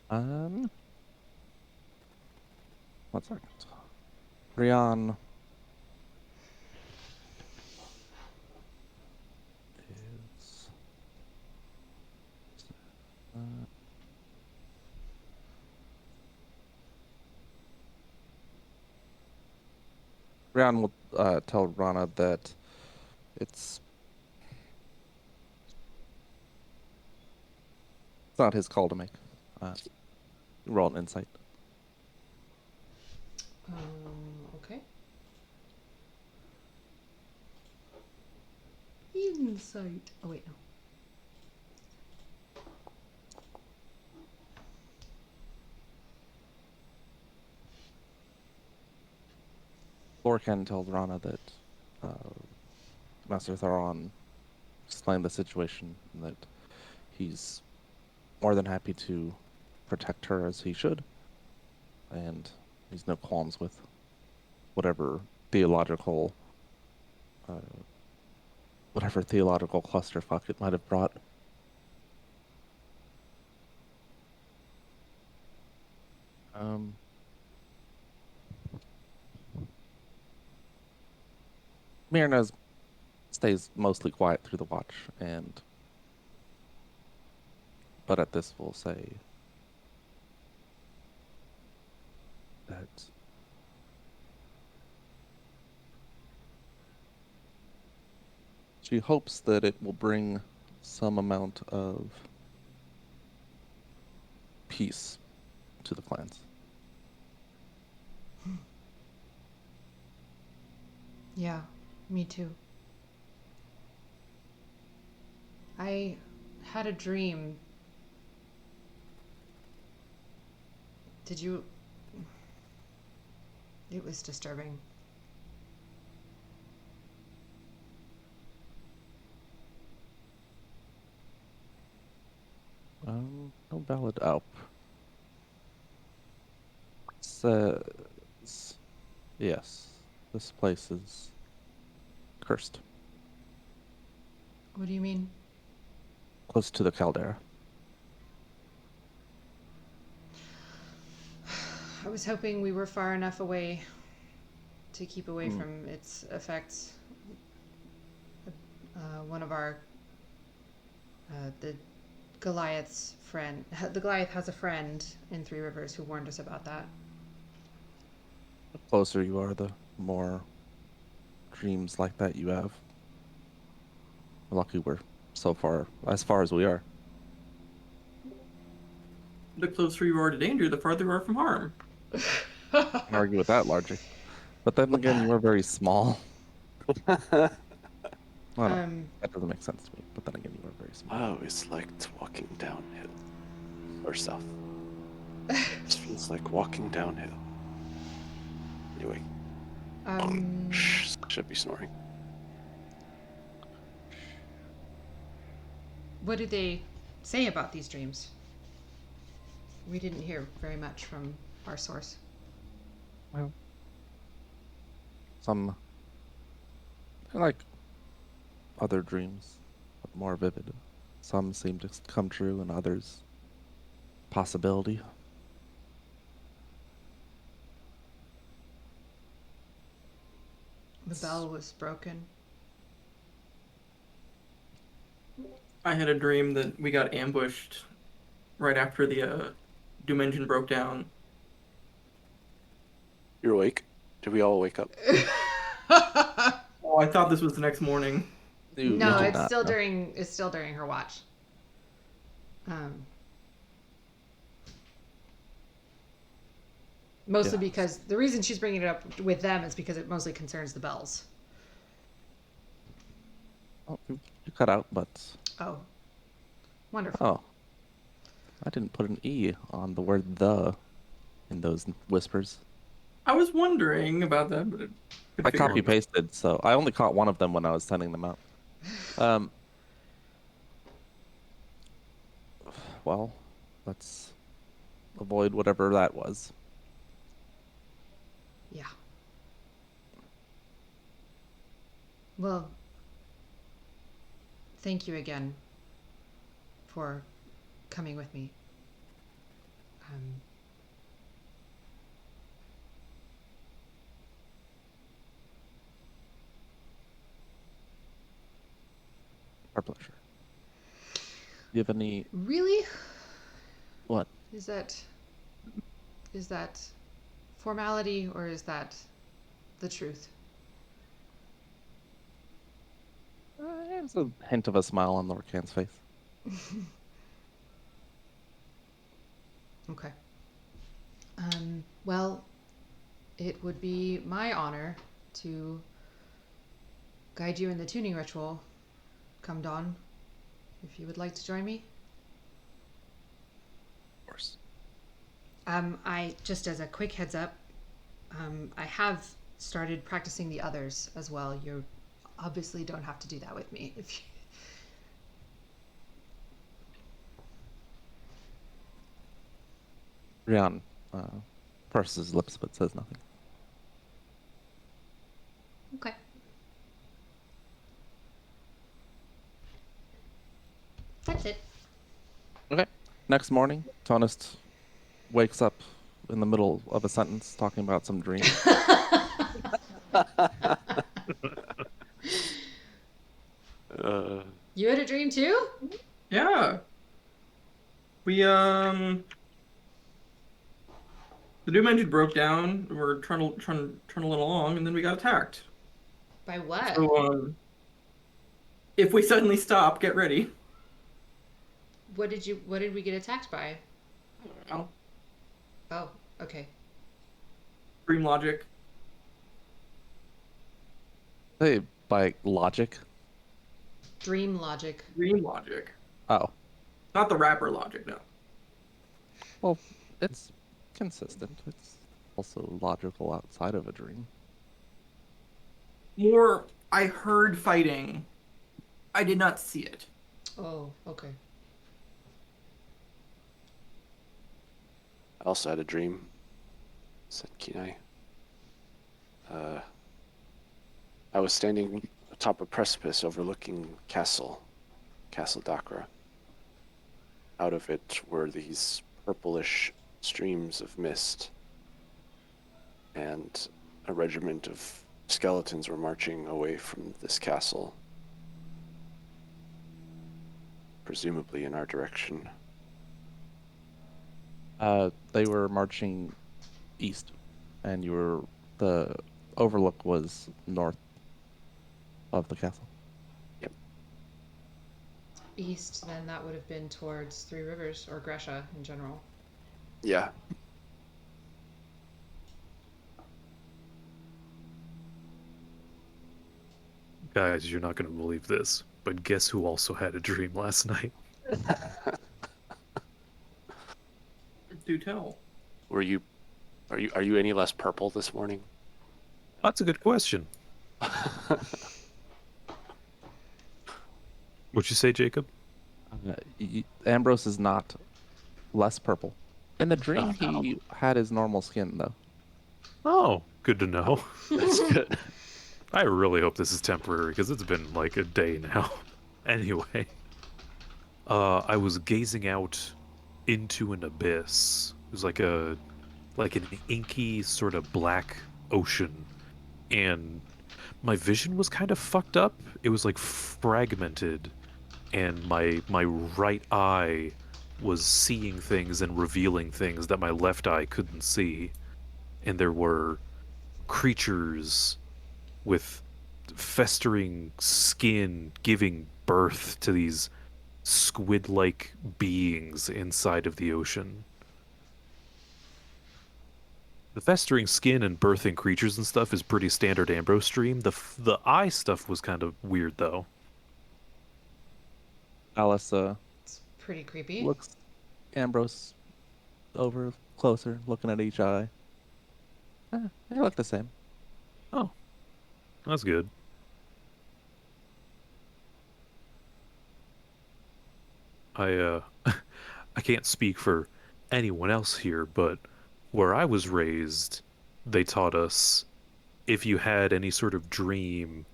One second. Rian is Rian will tell Rana that it's not his call to make. Roll an insight. Okay. Insight. Oh, wait, no. Lorcan tells Rana that Master Tharon explained the situation and that he's more than happy to protect her as he should, and he's no qualms with whatever theological clusterfuck it might have brought. Myrna stays mostly quiet through the watch, but at this we'll say that she hopes that it will bring some amount of peace to the clans. Yeah, me too. I had a dream. Did you? It was disturbing. No ballad up. Says, yes, this place is cursed. What do you mean? Close to the caldera. was hoping we were far enough away to keep away Hmm. from its effects. One of our the Goliath's friend. The Goliath has a friend in Three Rivers who warned us about that. The closer you are, the more dreams like that you have. Lucky we're so far, as far as we are. The closer you are to danger, the farther you are from harm. Can argue with that logic. But then again, you are very small. Well, no, Um, that doesn't make sense to me. But then again, you are very small. I always liked walking downhill. Or south. This feels like walking downhill. Anyway, should be snoring. what did they say about these dreams? We didn't hear very much from our source. Well, some like other dreams, but more vivid. Some seem to come true, and others possibility. The bell was broken. I had a dream that we got ambushed right after the Doom Engine broke down. You're awake? Did we all wake up? Oh, I thought this was the next morning. You No, did it's not still know. during her watch. Mostly Yeah. because the reason she's bringing it up with them is because it mostly concerns the bells. Oh, you cut out, but Oh, wonderful. oh, I didn't put an E on the word "the" in those whispers. I was wondering about that, but I copy pasted, so I only caught one of them when I was sending them out. Well, let's avoid whatever that was. Yeah. Well, thank you again for coming with me. Our pleasure. Do you have any Really? what? Is that formality or is that the truth? There's a hint of a smile on Lorcan's face. Okay. Well, it would be my honor to guide you in the tuning ritual come dawn, if you would like to join me. Of course. I just as a quick heads up, I have started practicing the others as well. You obviously don't have to do that with me if you... Rian purses his lips but says nothing. Okay. That's it. Okay. Next morning, Tonist wakes up in the middle of a sentence talking about some dream. You had a dream too? Yeah. We the Doom Engine broke down. We're trying it along, and then we got attacked. By what? So if we suddenly stop, get ready. What did we get attacked by? Oh, Oh, okay. dream logic. Hey, by logic. Dream logic. Dream logic. Oh, Not the rapper logic, no. well, it's consistent. It's also logical outside of a dream. More, I heard fighting. I did not see it. Oh, okay. I also had a dream, said Kenai. I was standing atop a precipice overlooking Castle Dakra. Out of it were these purplish streams of mist, and a regiment of skeletons were marching away from this castle, presumably in our direction. They were marching east, and the overlook was north of the castle. East, then that would have been towards Three Rivers or Gresha in general. Yeah. Guys, you're not going to believe this, but guess who also had a dream last night? Do tell. Are you any less purple this morning? That's a good question. What'd you say, Jacob? Ambrose is not less purple. In the dream, he had his normal skin, though. Oh, good to know. That's good. I really hope this is temporary because it's been like a day now. Anyway, I was gazing out into an abyss. It was like an inky sort of black ocean, and my vision was kind of fucked up. It was like fragmented, and my right eye was seeing things and revealing things that my left eye couldn't see, and there were creatures with festering skin giving birth to these squid-like beings inside of the ocean. The festering skin and birthing creatures and stuff is pretty standard Ambrose stream. The eye stuff was kind of weird though. Alice It's pretty creepy. looks Ambrose over closer, looking at each eye. They look the same. Oh, that's good. I I can't speak for anyone else here, but where I was raised, they taught us if you had any sort of dream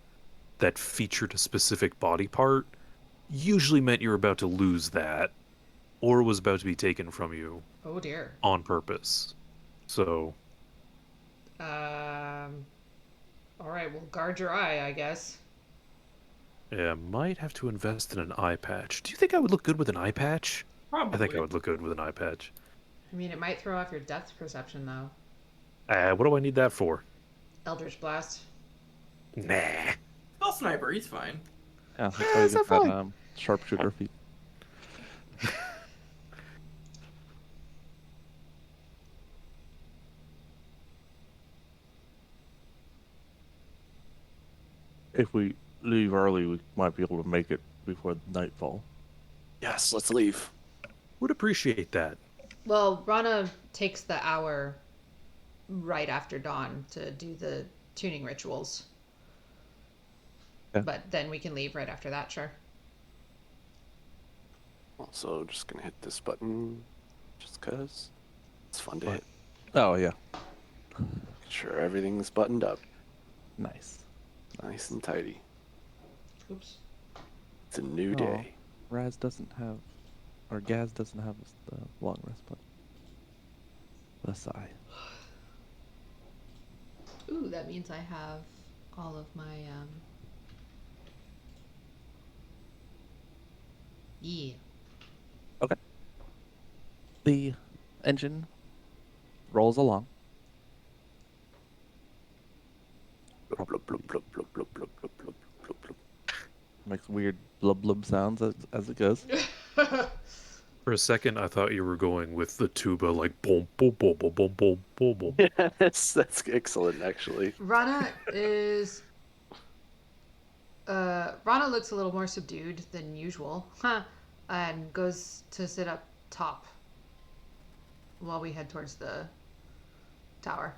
that featured a specific body part, usually meant you were about to lose that or was about to be taken from you Oh dear. on purpose. So, All right, well, guard your eye, I guess. yeah, might have to invest in an eye patch. Do you think I would look good with an eye patch? Probably. I think I would look good with an eye patch. I mean, it might throw off your depth perception, though. What do I need that for? Eldritch Blast. Nah. Spell sniper, he's fine. Yeah, that's how you get that sharpshooter feat. If we leave early, we might be able to make it before nightfall. Yes, let's leave. Would appreciate that. Well, Rana takes the hour right after dawn to do the tuning rituals. Okay. But then we can leave right after that, sure. Also, just gonna hit this button, just cause it's fun to What? hit. Oh yeah, Make sure everything's buttoned up, nice. nice and tidy. Oops. It's a new Oh. day. Raz doesn't have, or Gaz doesn't have the long rest button. The sigh. Ooh, that means I have all of my, Yeah. The engine rolls along. Blub, blub, blub, blub, blub, blub, blub, blub, blub, blub, blub. Makes weird blub blub sounds as it goes. For a second, I thought you were going with the tuba, like boom, boom, boom, boom, boom, boom, boom, boom. Yes, that's excellent, actually. Rana is. Rana looks a little more subdued than usual, and goes to sit up top while we head towards the tower.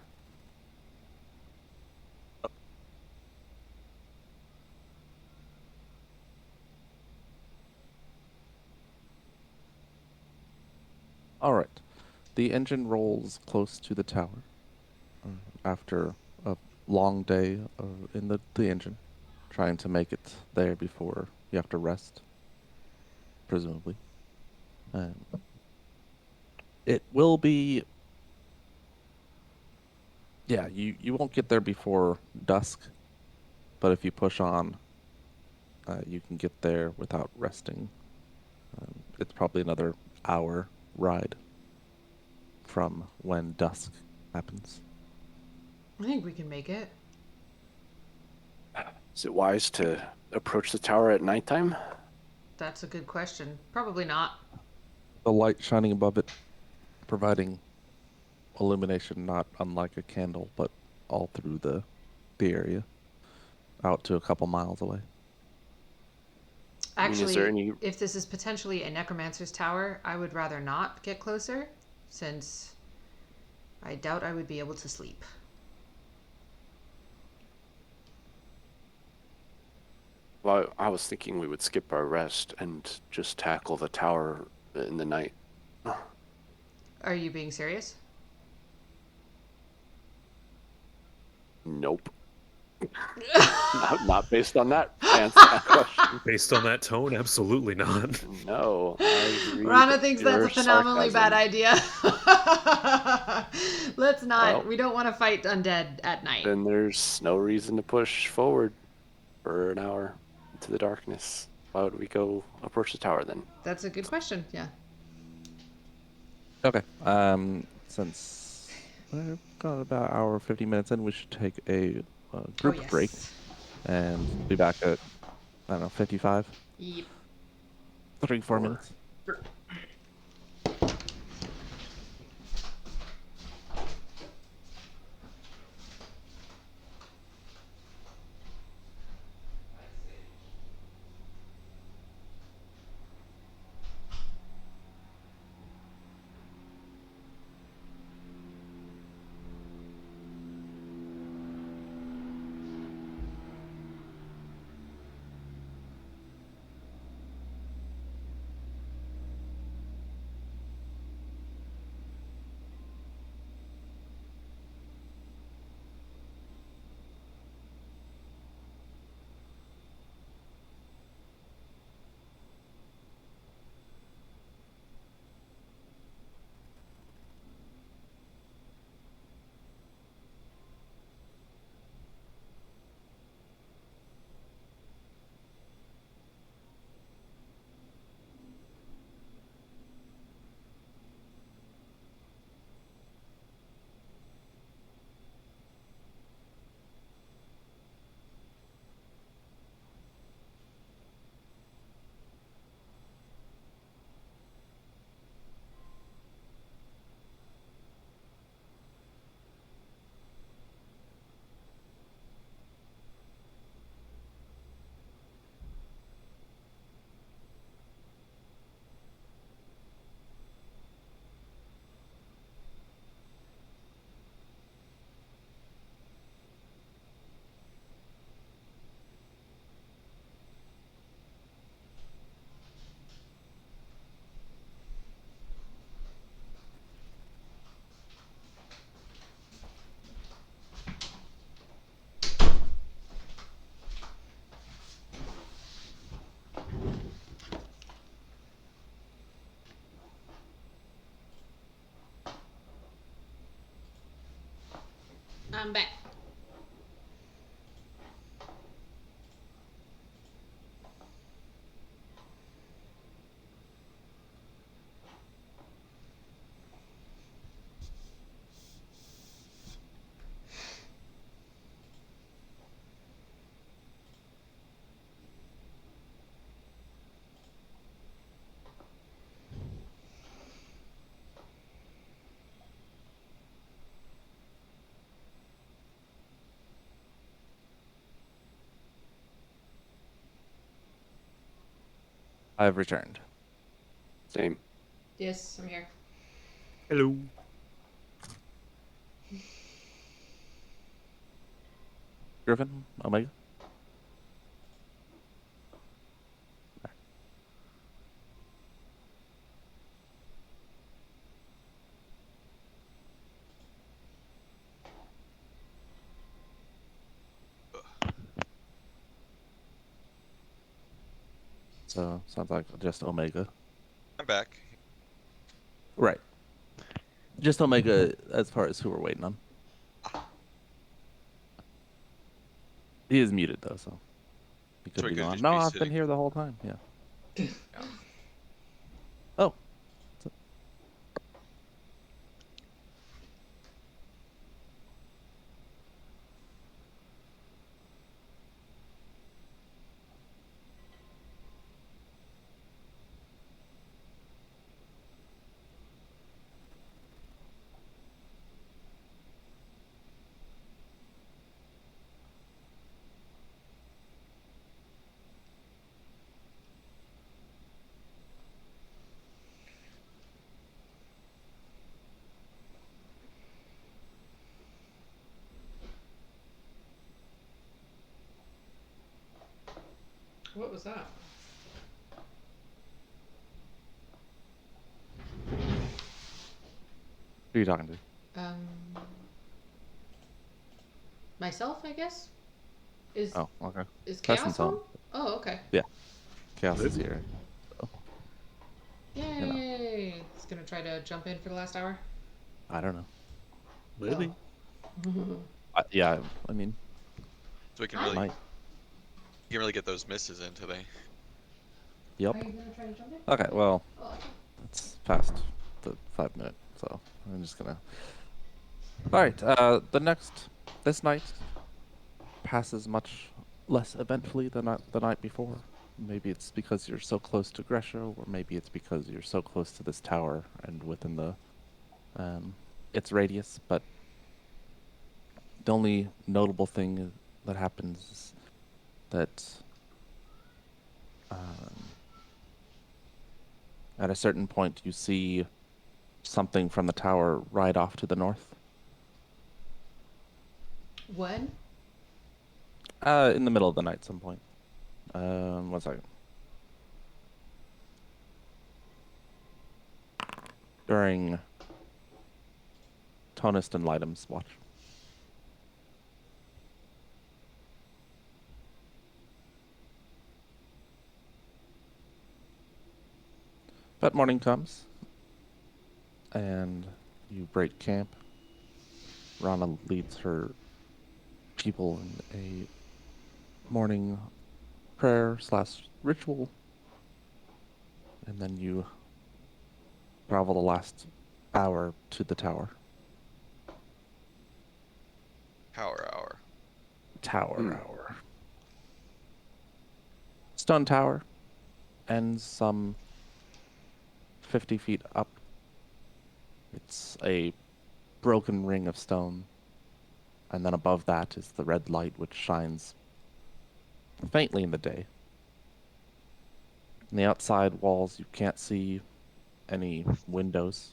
All right. The engine rolls close to the tower after a long day in the engine, trying to make it there before you have to rest, presumably. It will be Yeah, you won't get there before dusk, but if you push on, you can get there without resting. It's probably another hour ride from when dusk happens. I think we can make it. Is it wise to approach the tower at nighttime? That's a good question. Probably not. The light shining above it, providing illumination not unlike a candle, but all through the area, out to a couple miles away. I mean, is Actually, there any- if this is potentially a necromancer's tower, I would rather not get closer, since I doubt I would be able to sleep. Well, I was thinking we would skip our rest and just tackle the tower in the night. Are you being serious? Nope. Not based on that answer that question. Based on that tone, absolutely not. No. I read Rana thinks that's your a phenomenally bad sarcasm. idea. Let's not. Well, we don't want to fight undead at night. Then there's no reason to push forward for an hour into the darkness. Why would we go approach the tower then? That's a good question. Yeah. Okay. Since we've got about an hour 50 minutes in, we should take a group yes. break and be back at, I don't know, 55? Yep. 3-4 minutes. I'm back. I've returned. Same. Yes, I'm here. Hello. Griffin, Omega? So, sounds like just Omega. I'm back. Right. Just Omega as far as who we're waiting on. He is muted though, so he could So he be could going. just No, be I've been sitting- here the whole time. Yeah. Oh. What was that? Who are you talking to? Myself, I guess. Is Oh, okay. is Preston's Chaos on. home? Oh, okay. Chaos is here. Yay! It's gonna try to jump in for the last hour. I don't know. Maybe. Yeah, I mean, So we can I really, might. you can really get those misses in today. Yep. Are you gonna try to jump in? Okay, well, Oh, okay. it's past the 5 minute, so I'm just gonna. All right. This night passes much less eventfully than the night before. Maybe it's because you're so close to Gresho, or maybe it's because you're so close to this tower and within the its radius. But the only notable thing that happens is that at a certain point you see something from the tower right off to the north. When? In the middle of the night, some point. 1 second. During Tonist and Lightum's watch. But morning comes, and you break camp. Rana leads her people in a morning prayer / ritual, and then you travel the last hour to the tower. Power hour. Tower hour. Stone tower ends some 50 feet up. It's a broken ring of stone, and then above that is the red light which shines faintly in the day. On the outside walls, you can't see any windows.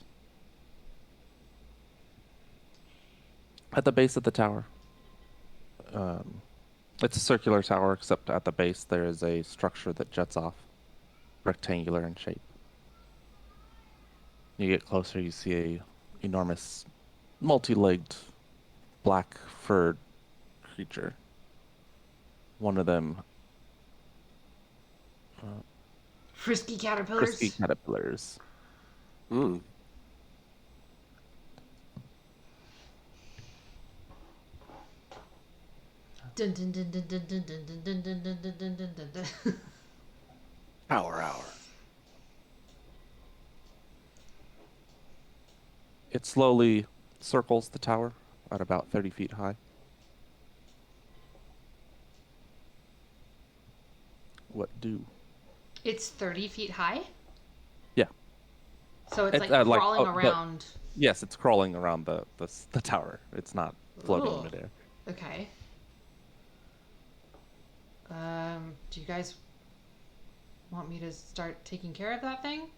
At the base of the tower, it's a circular tower, except at the base there is a structure that juts off, rectangular in shape. You get closer, you see a enormous, multi-legged, black-furred creature. One of them Frisky caterpillars. frisky caterpillars. Hmm. Dun, dun, dun, dun, dun, dun, dun, dun, dun, dun, dun, dun, dun, dun, dun. Power hour. It slowly circles the tower at about 30 feet high. What do? It's 30 feet high. Yeah. So it's It's, like like, crawling the- around. Yes, it's crawling around the tower. It's not floating Ooh. in midair. Okay. Do you guys want me to start taking care of that thing?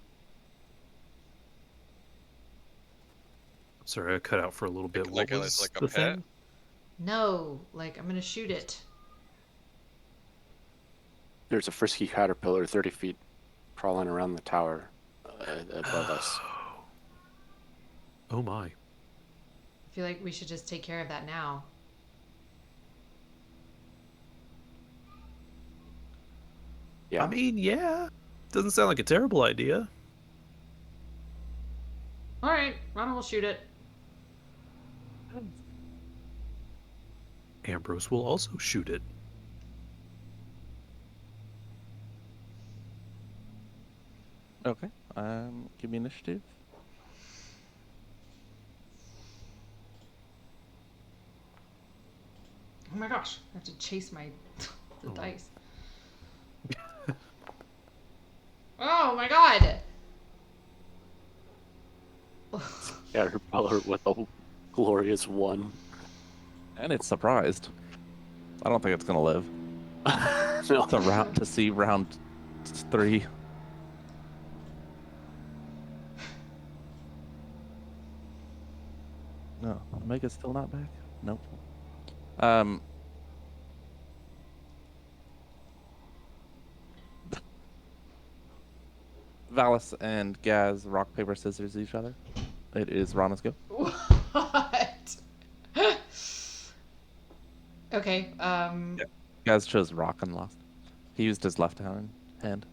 Sorry, I cut out for a little bit. Like What a- was like a the pet? thing? No, like I'm gonna shoot it. There's a frisky caterpillar 30 feet crawling around the tower above us. Oh my. I feel like we should just take care of that now. Yeah. I mean, yeah. Doesn't sound like a terrible idea. All right, Ronald will shoot it. Ambrose will also shoot it. Okay. Give me initiative. Oh my gosh, I have to chase my the Oh. dice. Oh my god! Caterpillar with a glorious 1. And it's surprised. I don't think it's gonna live. No. To see round 3. No, Omega's still not back. Nope. Valis and Gaz rock paper scissors each other. It is Rana's go. What? Okay. Yeah. Gaz chose rock and lost. He used his left hand.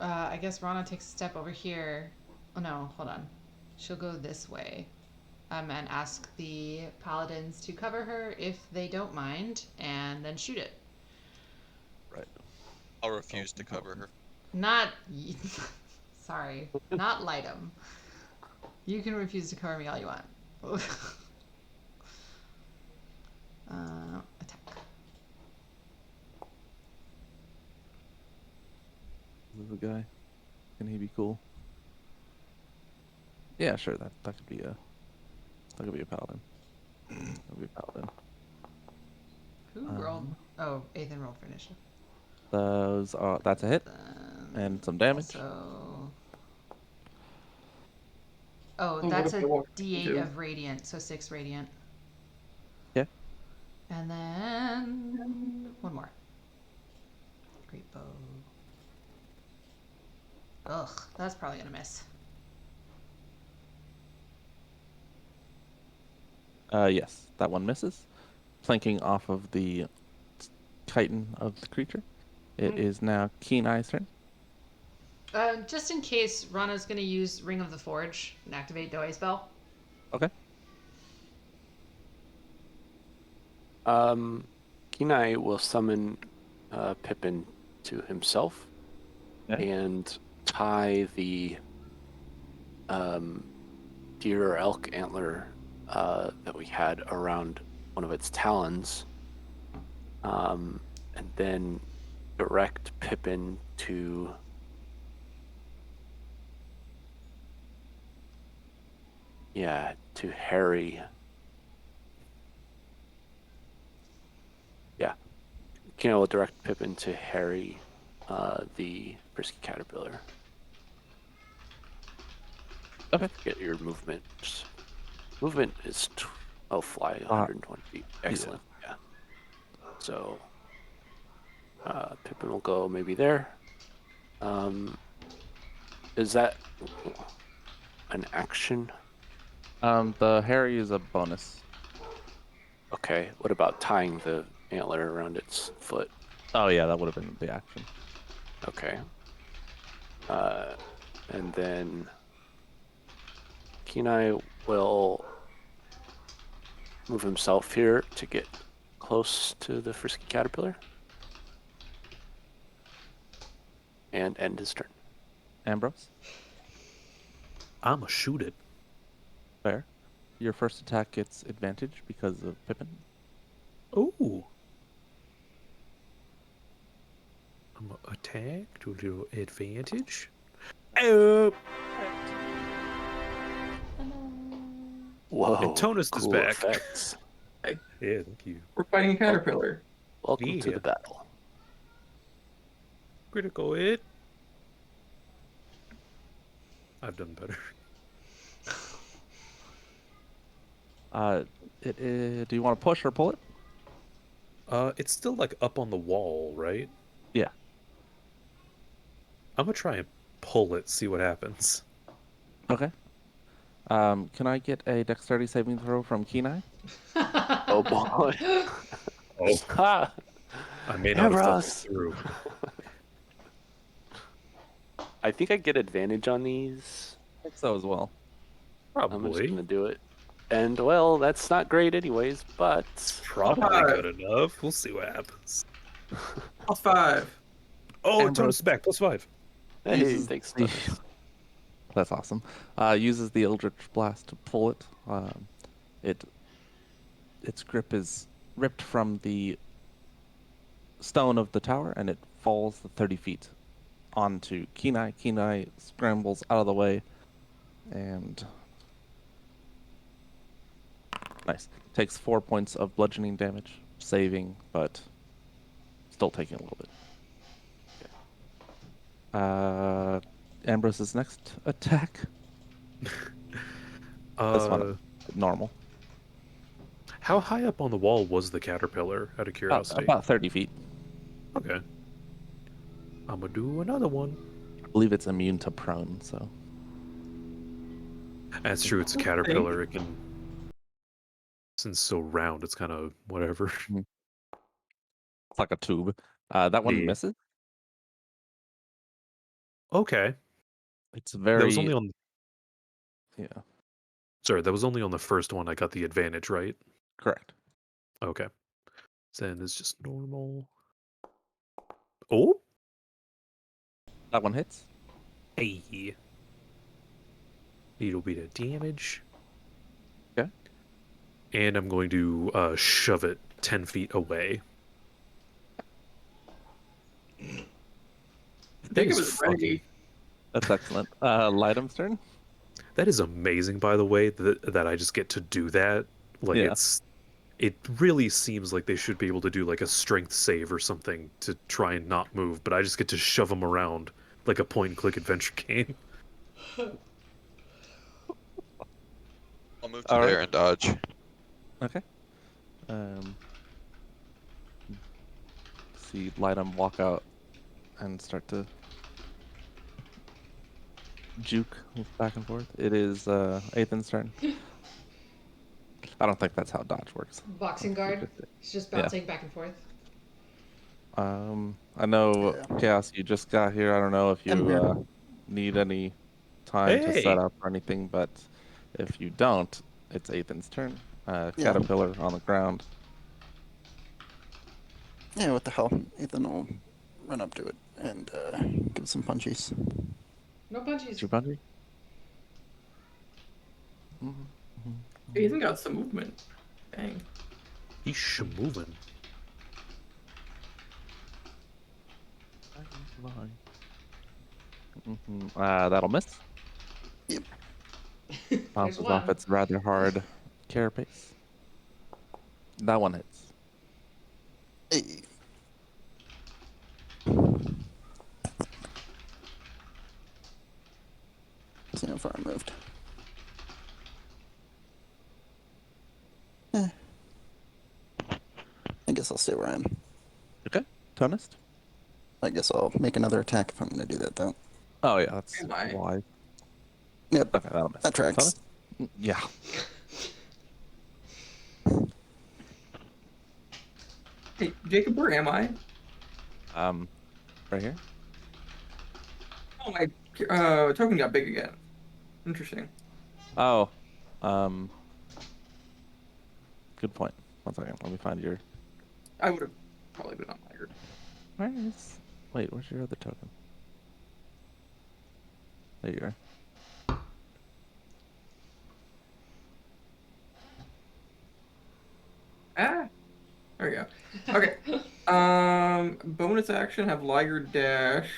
I guess Rana takes a step over here. Oh no, hold on. She'll go this way. And ask the paladins to cover her if they don't mind, and then shoot it. Right. I'll refuse to cover her. Not. Sorry, not light 'em. You can refuse to cover me all you want. Attack. This is the guy. Can he be cool? Yeah, sure. That could be a paladin. That could be a paladin. Who rolled? Oh, Ethan rolled for initiative. That's a hit and some damage. So. Oh, what that's if a I walk D8 into- of radiant, so 6 radiant. Yeah. And then one more. Great bow. Ugh, that's probably gonna miss. Yes, that one misses. Planking off of the chitin of the creature. It is now Keen Eye's turn. Just in case, Rana's gonna use Ring of the Forge and activate Doe spell. Okay. Kenai will summon Pippin to himself and tie the deer or elk antler that we had around one of its talons, and then direct Pippin to Harry. Yeah. Kino will direct Pippin to Harry, the frisky caterpillar. Okay. Get your movement. Movement is fly 120 feet. Excellent. Yeah. So Pippin will go maybe there. Is that an action? The Harry is a bonus. Okay. What about tying the antler around its foot? Oh yeah, that would have been the action. Okay. And then Kenai will move himself here to get close to the frisky caterpillar and end his turn. Ambrose, I'ma shoot it. fair. Your first attack gets advantage because of Pippin. Ooh. I'm gonna attack to do advantage. Oh, Whoa. And Tonus is cool back. effects. yeah, thank you. We're fighting a caterpillar. Welcome to Yeah. the battle. Critical hit. I've done better. Do you want to push or pull it? It's still like up on the wall, right? Yeah. I'm gonna try and pull it, see what happens. Okay. Can I get a dexterity saving throw from Kenai? Oh boy. Oh, Ha! I may not have thought Ambrose. this through. I think I get advantage on these. I think so as well. I'm just Probably. gonna do it. And well, that's not great anyways, but Probably good enough. We'll see what happens. +5. Oh, Ambrose. Tonus is back. +5. Hey, Uses thanks, the- Thomas. That's awesome. Uses the Eldritch Blast to pull it. Its grip is ripped from the stone of the tower, and it falls 30 feet onto Kenai. Kenai scrambles out of the way, and nice. Takes 4 points of bludgeoning damage, saving, but still taking a little bit. Ambrose's next attack. This one, normal. How high up on the wall was the caterpillar, out of curiosity? About 30 feet. Okay. I'm gonna do another one. I believe it's immune to prone, so. That's true, it's a caterpillar. It can. Since it's so round, it's kind of whatever. It's like a tube. That one Yeah. misses. Okay. It's That very. was only on. Yeah, Sorry, that was only on the first one. I got the advantage, right? correct. Okay. Then it's just normal. Oh, That one hits. hey. Little bit of damage. Okay. And I'm going to shove it 10 feet away. I That think it is was ready. That's excellent. Lightum's turn. That is amazing, by the way, that I just get to do that. Like, Yeah. it really seems like they should be able to do like a strength save or something to try and not move, but I just get to shove them around like a point and click adventure game. I'll move to All right. there and dodge. Okay. See Lightum walk out and start to juke back and forth. It is Ethan's turn. I don't think that's how dodge works. Boxing guard. It's just Yeah. bouncing back and forth. I know Yeah. Chaos, you just got here. I don't know if I'm here. you need any time to Hey! set up or anything, but if you don't, it's Ethan's turn. Caterpillar on the ground. Yeah, what the hell? Ethan will run up to it and give some punchies. No punchies. Jumanji? Ethan got some movement. Dang. He's moving. That'll miss. Yep. Bounces There's off one. its rather hard carapace. That one hits. Hey. See how far I moved. Eh. I guess I'll stay where I am. Okay. Tonist? I guess I'll make another attack if I'm going to do that, though. Oh, yeah, that's Am I? why. Yep, Okay, that'll miss. that tracks. Tonist? Yeah. Hey, Jacob, where am I? Right here? Oh, my token got big again. Interesting. Oh, good point. 1 second, let me find your. I would have probably been on higher. Where is? Wait, where's your other token? There you are. Ah, there we go. Okay. Bonus action have Liger dash.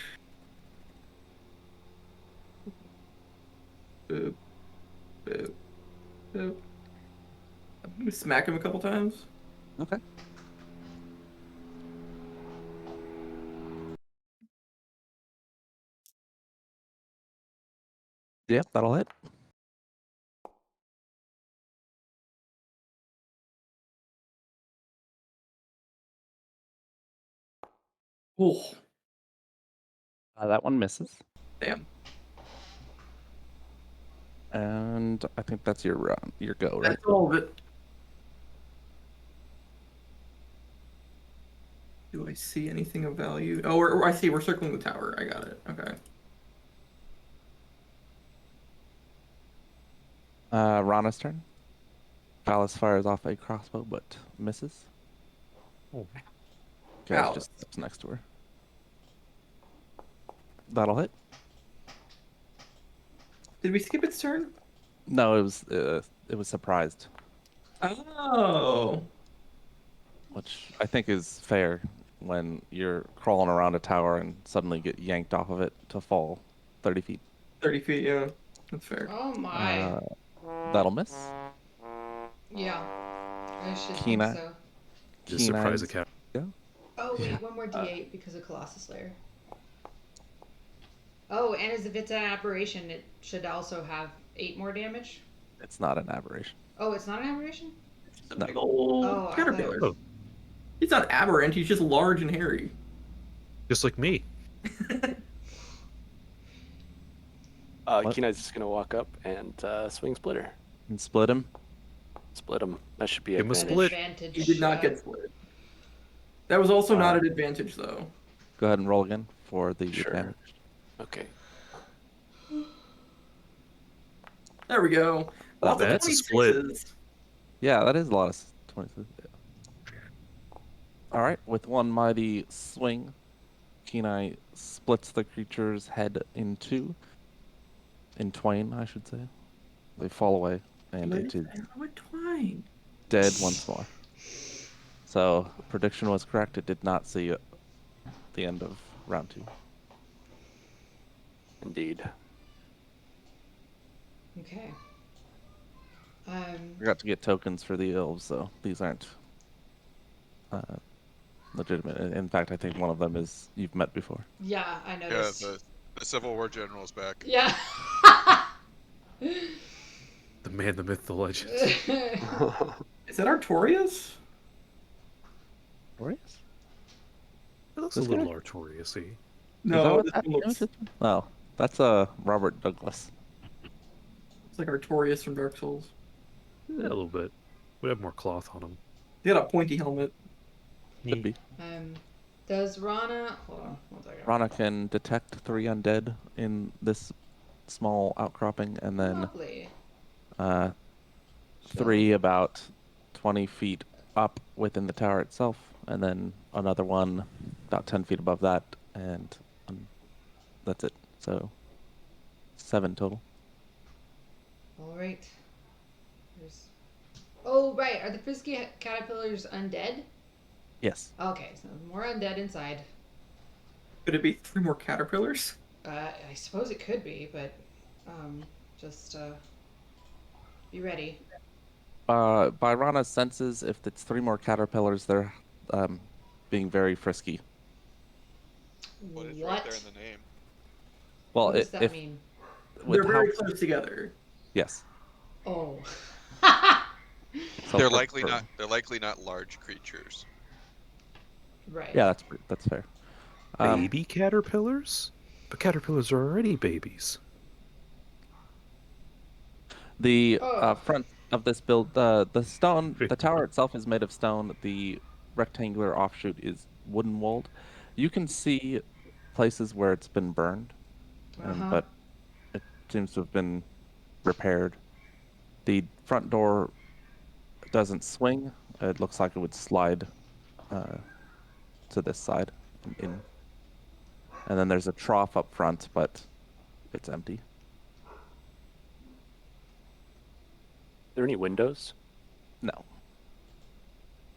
Boop, boop, boop. I'm gonna smack him a couple times. Okay. Yep, that'll hit. Oh, That one misses. damn. And I think that's your run, your go, right? That's all of it. Do I see anything of value? Oh, I see. We're circling the tower. I got it. Okay. Rana's turn. Phallus fires off a crossbow, but misses. Oh. Gaz Phallus. just steps next to her. That'll hit. Did we skip its turn? No, it was surprised, Oh. which I think is fair when you're crawling around a tower and suddenly get yanked off of it to fall 30 feet. 30 feet, yeah. That's fair. Oh my. That'll miss. Yeah. I should Keen think eye. so. Just surprise a Keen cat. Oh wait, one more D8 because of Colossus Lair. Oh, and as if it's an aberration, it should also have 8 more damage. It's not an aberration. Oh, it's not an aberration? It's a big old Oh, I caterpillar. thought- He's not aberrant, he's just large and hairy. Just like me. What? Kenai's just gonna walk up and swing splitter. And split him. Split him. That should be Give him a advantage. split. Advantage. He did not get split. That was also not an advantage, though. Go ahead and roll again for the Sure. damage. Okay. There we go. Lots of That's a split. 26s. Yeah, that is a lot of 26. Yeah. All right, with one mighty swing, Kenai splits the creature's head in twain, I should say. They fall away, and it is What twine? dead once more. So, prediction was correct. It did not see the end of round 2. Indeed. Okay. Forgot to get tokens for the elves, so these aren't legitimate. In fact, I think one of them is you've met before. Yeah, I Yeah, noticed. the Civil War general's back. Yeah. The man, the myth, the legend. Is that Artorias? Glorious? It looks a This little guy? Artorius-y. No, Is this that one looks Oh, that's Robert Douglas. it's like Artorias from Dark Souls. Yeah, a little bit. We have more cloth on him. He got a pointy helmet. Could be. Does Rana? Hold on, one second. Rana can detect 3 undead in this small outcropping, and then Lovely. 3 about 20 feet up within the tower itself, and then another one about 10 feet above that, and that's it. So 7 total. All right. There's... Oh, right. Are the frisky caterpillars undead? Yes. Okay, so more undead inside. Could it be 3 more caterpillars? I suppose it could be, but just be ready. By Rana's senses, if it's 3 more caterpillars, they're being very frisky. But it's What? right there in the name. Well, What does that if mean? with They're very how- close together. yes. Oh. So They're for- likely for- not. They're likely not large creatures. Right. Yeah, that's fair. Baby caterpillars? But caterpillars are already babies. The Oh. front of this build, the tower itself is made of stone. The rectangular offshoot is wooden walled. You can see places where it's been burned, Uh-huh. but it seems to have been repaired. The front door doesn't swing. It looks like it would slide to this side in. And then there's a trough up front, but it's empty. Are there any windows? No.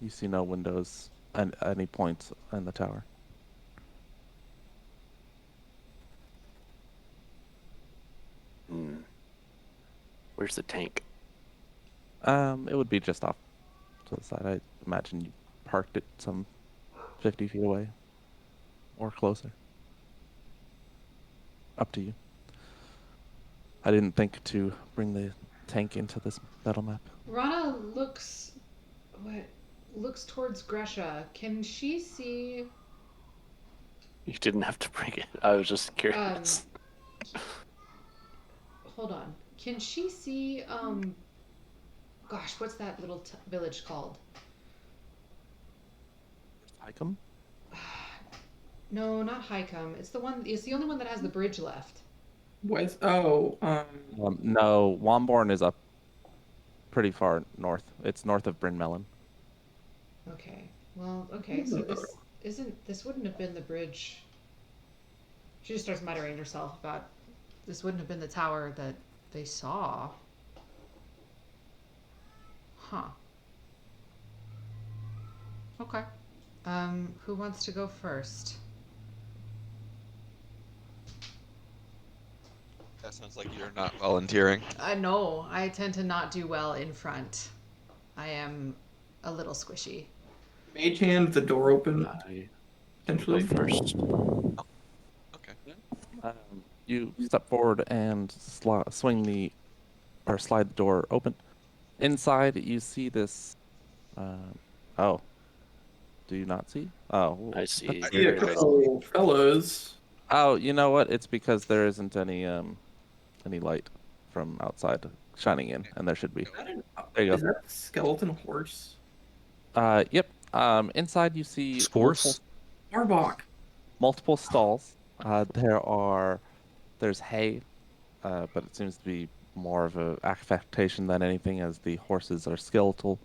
You see no windows at any point in the tower. Where's the tank? It would be just off to the side. I imagine you parked it some 50 feet away or closer. Up to you. I didn't think to bring the tank into this battle map. Rana looks towards Gresha. Can she see You didn't have to bring it. I was just curious. hold on. Can she see gosh, what's that little village called? Hikem? No, not Highcombe. It's the only one that has the bridge left. West. No, Womborn is up pretty far north. It's north of Bryn Melon. Okay. Well, okay, so this wouldn't have been the bridge. She just starts muttering to herself about this wouldn't have been the tower that they saw. Huh. Okay. Who wants to go first? That sounds like you're not volunteering. I know. I tend to not do well in front. I am a little squishy. Mage hand, the door open, I will go potentially. first. Okay. You step forward and swing the, or slide the door open. Inside, you see this. Oh, do you not see? Oh, I see. I see a couple fellows. Oh, you know what? It's because there isn't any light from outside shining in, and there should be. There you Is go. that a skeleton horse? Yep. Inside you see Sports? Arbok. multiple stalls. There's hay, but it seems to be more of a affectation than anything, as the horses are skeletal.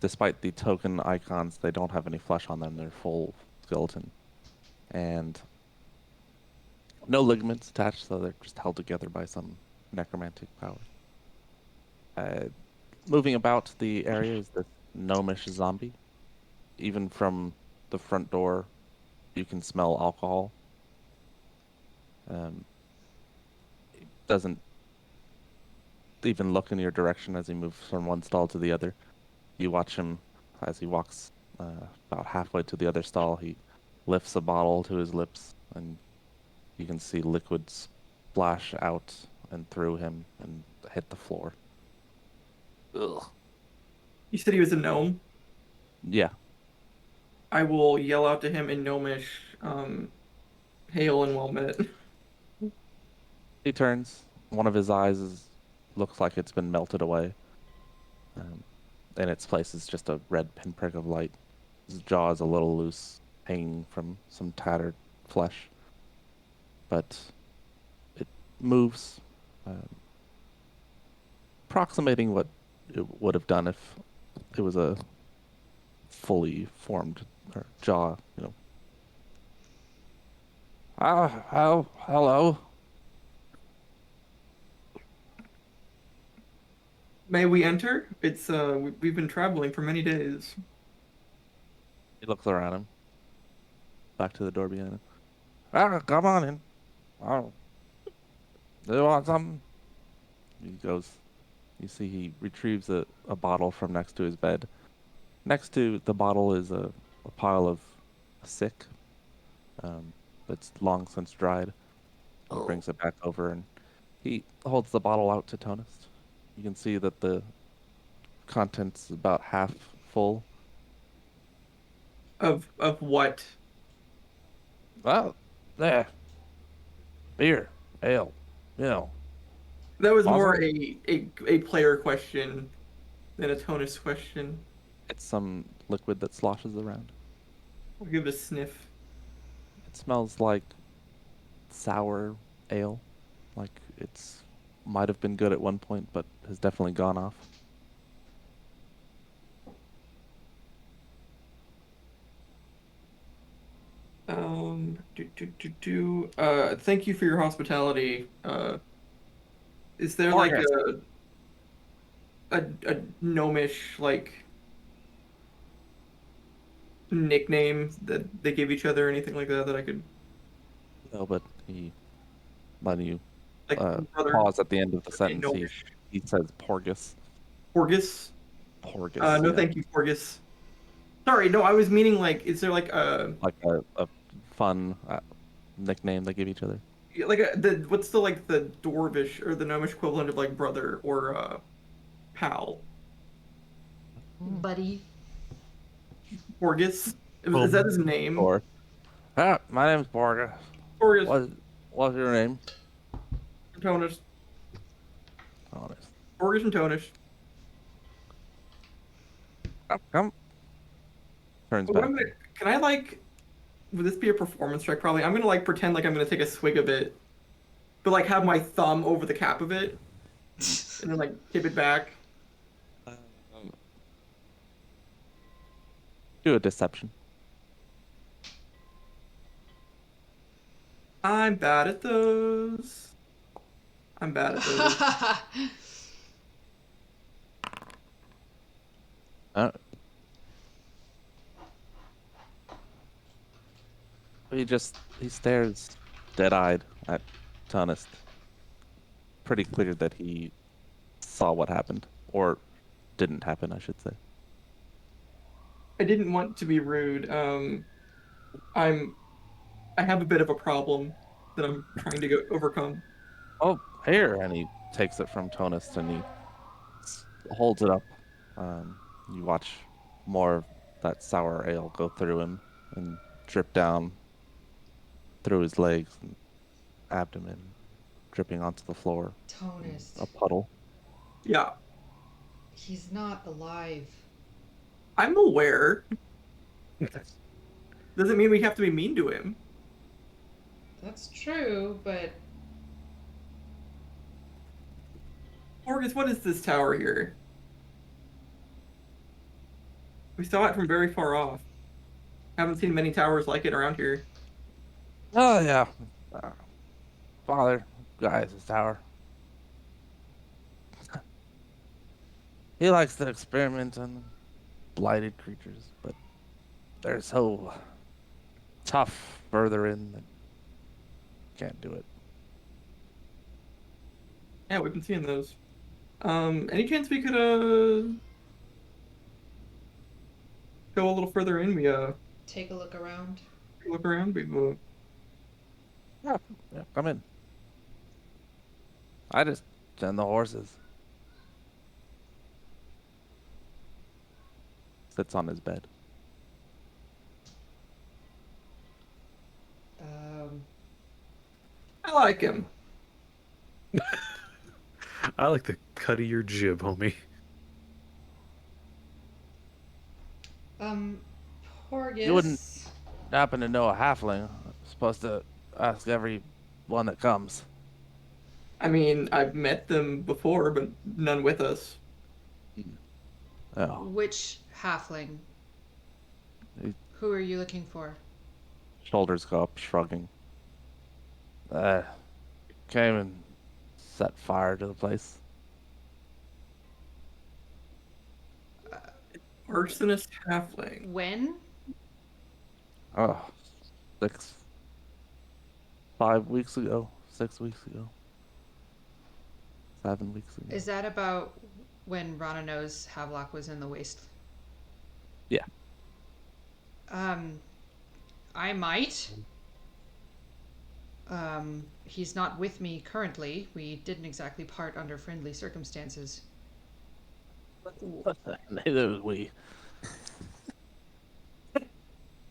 Despite the token icons, they don't have any flesh on them. They're full skeleton, and no ligaments attached, so they're just held together by some necromantic power. Moving about the area is this gnomish zombie. Even from the front door, you can smell alcohol. He doesn't even look in your direction as he moves from one stall to the other. You watch him as he walks about halfway to the other stall. He lifts a bottle to his lips, and you can see liquids splash out and through him and hit the floor. Ugh. You said he was a gnome. Yeah. I will yell out to him in gnomish, hail and well met. He turns. One of his eyes looks like it's been melted away. In its place is just a red pinprick of light. His jaw is a little loose, hanging from some tattered flesh. But it moves, approximating what it would have done if it was a fully formed jaw, you know. Hello. May we enter? It's we've been traveling for many days. He looks around him. Back to the door behind him. Come on in. Oh. Do you want something? He goes. You see he retrieves a bottle from next to his bed. Next to the bottle is a pile of sick that's long since dried. He brings it back over and he holds the bottle out to Tonus. You can see that the contents about half full. Of what? Well, there. Beer, ale, you know. That was more Awesome. a player question than a Tonus question. It's some liquid that sloshes around. I'll give it a sniff. It smells like sour ale. Like it's might have been good at one point, but has definitely gone off. Thank you for your hospitality. Is there like a gnomish like nickname that they give each other or anything like that that I could No, but he let you like brother pause at the end of the in sentence. gnomish? He says Porgus. Porgus? Porgus. No, yeah. thank you, Porgus. Sorry, no, I was meaning like, is there like a Like a fun nickname they give each other. the what's the like the dwarvish or the gnomish equivalent of like brother or pal? Buddy. Porgus? Is that his name? Or, my name's Porgus. Porgus. What's your name? Tonus. Honest. Porgus and Tonus. Come. Turns What back. can I like? Would this be a performance check? Probably. I'm gonna like pretend like I'm gonna take a swig of it, but like have my thumb over the cap of it, and then like tip it back. Do a deception. I'm bad at those. I'm bad at those. Uh, he stares dead-eyed at Tunist. Pretty clear that he saw what happened, or didn't happen, I should say. I didn't want to be rude. I have a bit of a problem that I'm trying to overcome. Oh, here, and he takes it from Tonist and he holds it up. You watch more of that sour ale go through him and drip down through his legs and abdomen, dripping onto the floor. Tonist. A puddle. Yeah, He's not alive. I'm aware. Doesn't mean we have to be mean to him. That's true, but Orgus, what is this tower here? We saw it from very far off. Haven't seen many towers like it around here. Oh, yeah. Father, Gaius' tower. He likes to experiment on blighted creatures, but they're so tough further in that can't do it. Yeah, we've been seeing those. Any chance we could go a little further in? We take a look around. look around. We Yeah, come in. I just send the horses. Sits on his bed. I like him. I like the cut of your jib, homie. Porgus. You wouldn't happen to know a halfling? I'm supposed to ask every one that comes. I mean, I've met them before, but none with us. Oh, Which halfling? He- Who are you looking for? shoulders go up, shrugging. Came and set fire to the place. Arsonist halfling. When? Oh, 5 weeks ago, 6 weeks ago, 7 weeks ago. Is that about when Rana knows Havelock was in the waste? Yeah. I might. He's not with me currently. We didn't exactly part under friendly circumstances. Neither was we.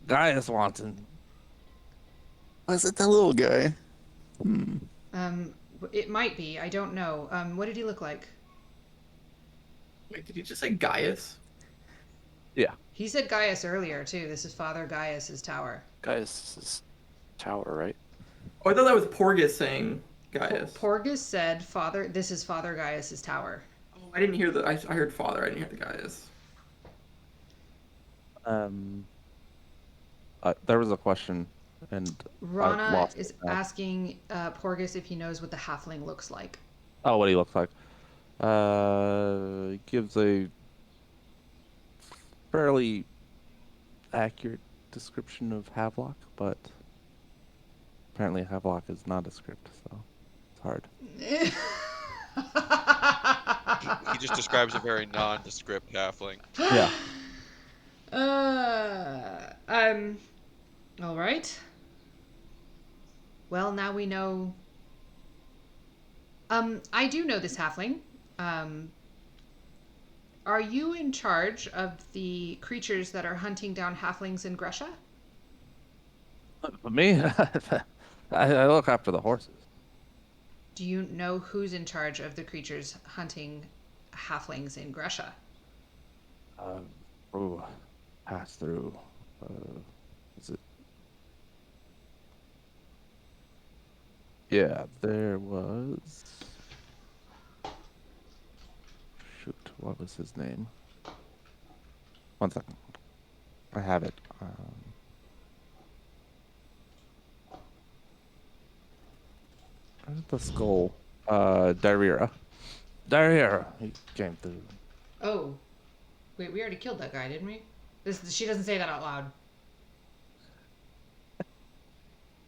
Gaius wants him. Was it the little guy? It might be. I don't know. What did he look like? Wait, did you just say Gaius? Yeah. He said Gaius earlier too. This is Father Gaius's tower. Gaius' tower, right? Oh, I thought that was Porgus saying Gaius. Porgus said, "Father, this is Father Gaius's tower." Oh, I didn't hear the. I heard father. I didn't hear the Gaius. There was a question, and I've Rana lost is it now. asking Porgus if he knows what the halfling looks like. Oh, what he looks like. He gives a fairly accurate description of Havelock, but apparently Havelock is nondescript, so it's hard. He just describes a very nondescript halfling. Yeah. All right. Well, now we know. I do know this halfling. Are you in charge of the creatures that are hunting down halflings in Gresha? For me, I look after the horses. Do you know who's in charge of the creatures hunting halflings in Gresha? Pass through. Is it? Yeah, there was. Shoot, what was his name? 1 second. I have it. Where's the skull? Dairira. Dairira. He came through. Oh, wait, we already killed that guy, didn't we? She doesn't say that out loud.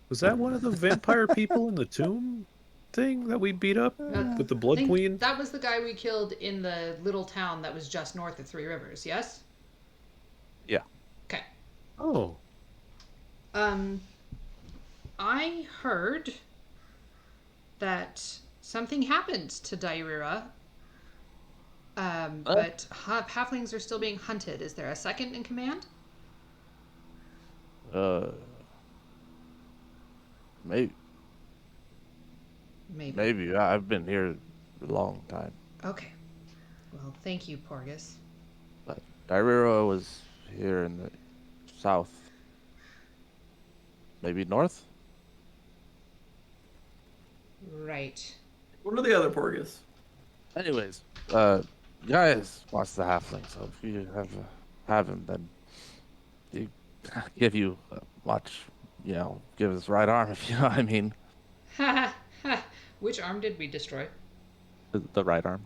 Was that one of the vampire people in the tomb thing that we beat up with the I Blood think Queen? that was the guy we killed in the little town that was just north of Three Rivers. Yes. Yeah. Okay. Oh, I heard that something happened to Dairira. But halflings are still being hunted. Is there a second in command? Maybe. Maybe. Maybe. I've been here a long time. Okay. Well, thank you, Porgus. But Dairira was here in the south. Maybe north? Right. What are the other Porgus? Anyways, guys wants the halfling, so if you have him, then he give you much, give his right arm, if you know what I mean. Ha ha. Which arm did we destroy? The right arm.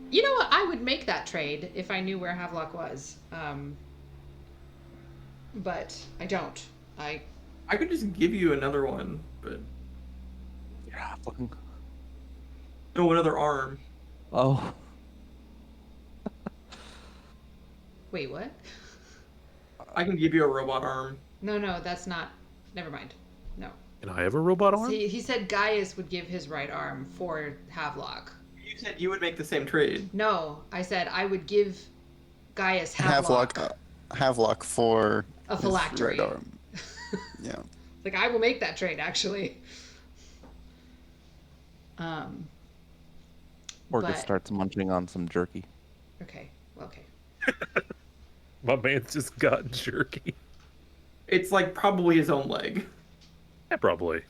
You know what? I would make that trade if I knew where Havelock was. But I don't. I could just give you another one, but You're halfling. no, another arm. Oh, Wait, what? I can give you a robot arm. No, that's not. Never mind. No. can I have a robot arm? See, he said Gaius would give his right arm for Havelock. You said you would make the same trade. No, I said I would give Gaius Havelock Havelock for a his phylactery. right arm. Yeah. Like, I will make that trade, actually. Porgus But- starts munching on some jerky. Okay. Okay. My man's just got jerky. It's like probably his own leg. Yeah, probably.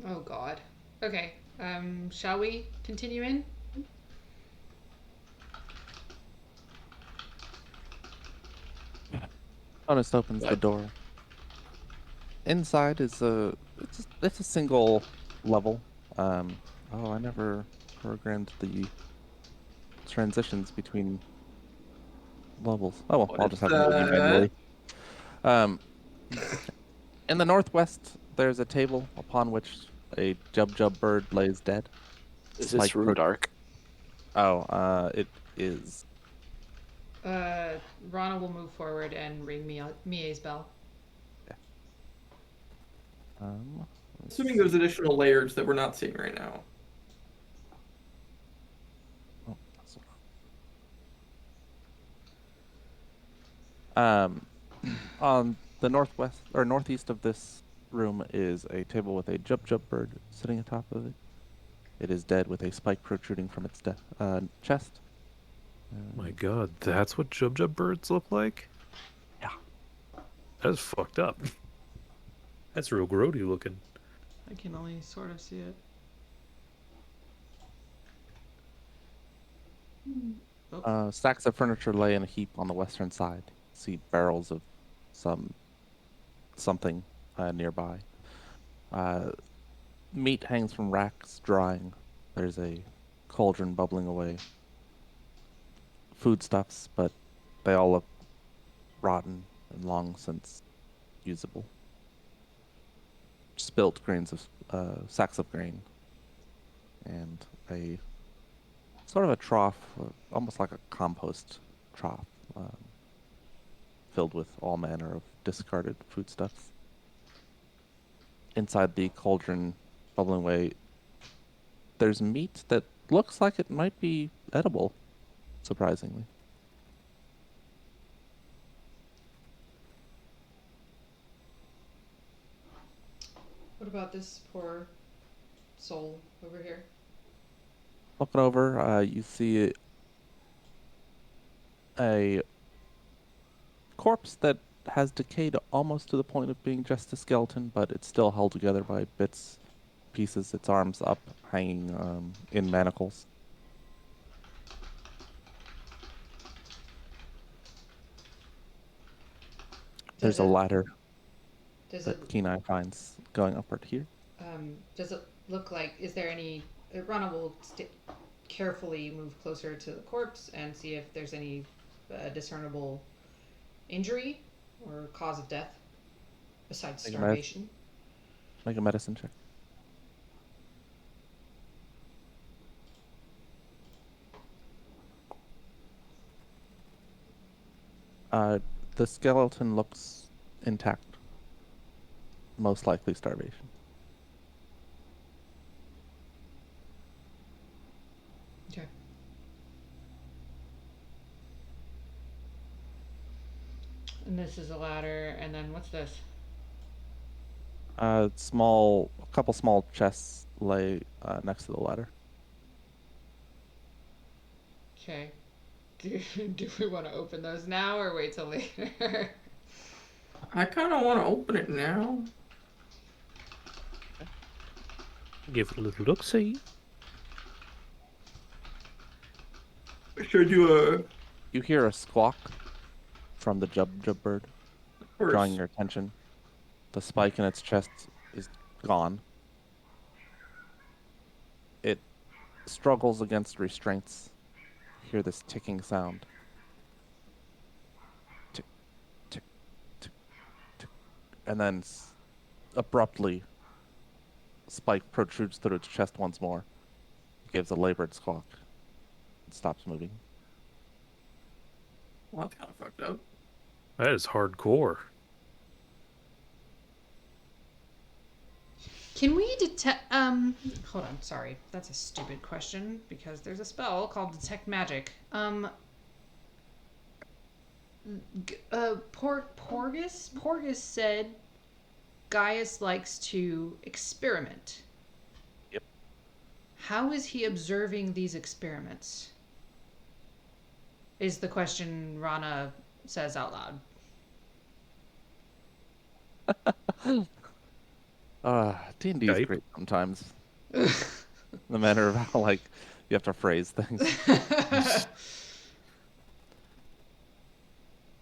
Oh, God. Okay. Shall we continue in? Honest opens the door. Inside is it's a single level. I never programmed the transitions between levels. Oh well, I'll just have to do it manually. In the northwest, there's a table upon which a Jub bird lays dead. Is Like this room pro- dark? Oh, it is. Rana will move forward and ring Mie's bell. Assuming there's additional layers that we're not seeing right now. Oh, that's wrong. On the northwest or northeast of this room is a table with a Jub bird sitting atop of it. It is dead with a spike protruding from its chest. My god, that's what Jub birds look like? Yeah. That's fucked up. That's real grody looking. I can only sort of see it. Stacks of furniture lay in a heap on the western side. See barrels of something nearby. Meat hangs from racks, drying. There's a cauldron bubbling away. Foodstuffs, but they all look rotten and long since usable. Spilt grains of sacks of grain, and a sort of a trough, almost like a compost trough, filled with all manner of discarded foodstuffs. Inside the cauldron, bubbling away, there's meat that looks like it might be edible, surprisingly. What about this poor soul over here? Looking over, you see a corpse that has decayed almost to the point of being just a skeleton, but it's still held together by bits, pieces, its arms up, hanging in manacles. There's a ladder. Does that it Kenai finds going upward here. does it look like? Is there any? Rana will carefully move closer to the corpse and see if there's any discernible injury or cause of death besides Make a starvation. Make a medicine check. The skeleton looks intact. Most likely starvation. Okay. And this is a ladder, and then what's this? A couple small chests lay next to the ladder. Okay. Do we want to open those now or wait till later? I kind of want to open it now. Give it a little look, see. Should I do a You hear a squawk from the Jub bird, first? drawing your attention. The spike in its chest is gone. It struggles against restraints. You hear this ticking sound. Tick, tick, tick, tick. And then abruptly, Spike protrudes through its chest once more. It gives a labored squawk. It stops moving. Well, that's kind of fucked up. That is hardcore. Can we detect hold on, sorry. That's a stupid question because there's a spell called detect magic. Porgus said Gaius likes to experiment. Yep. How is he observing these experiments? Is the question Rana says out loud. D&D is Skype. great sometimes. The manner of how, like, you have to phrase things.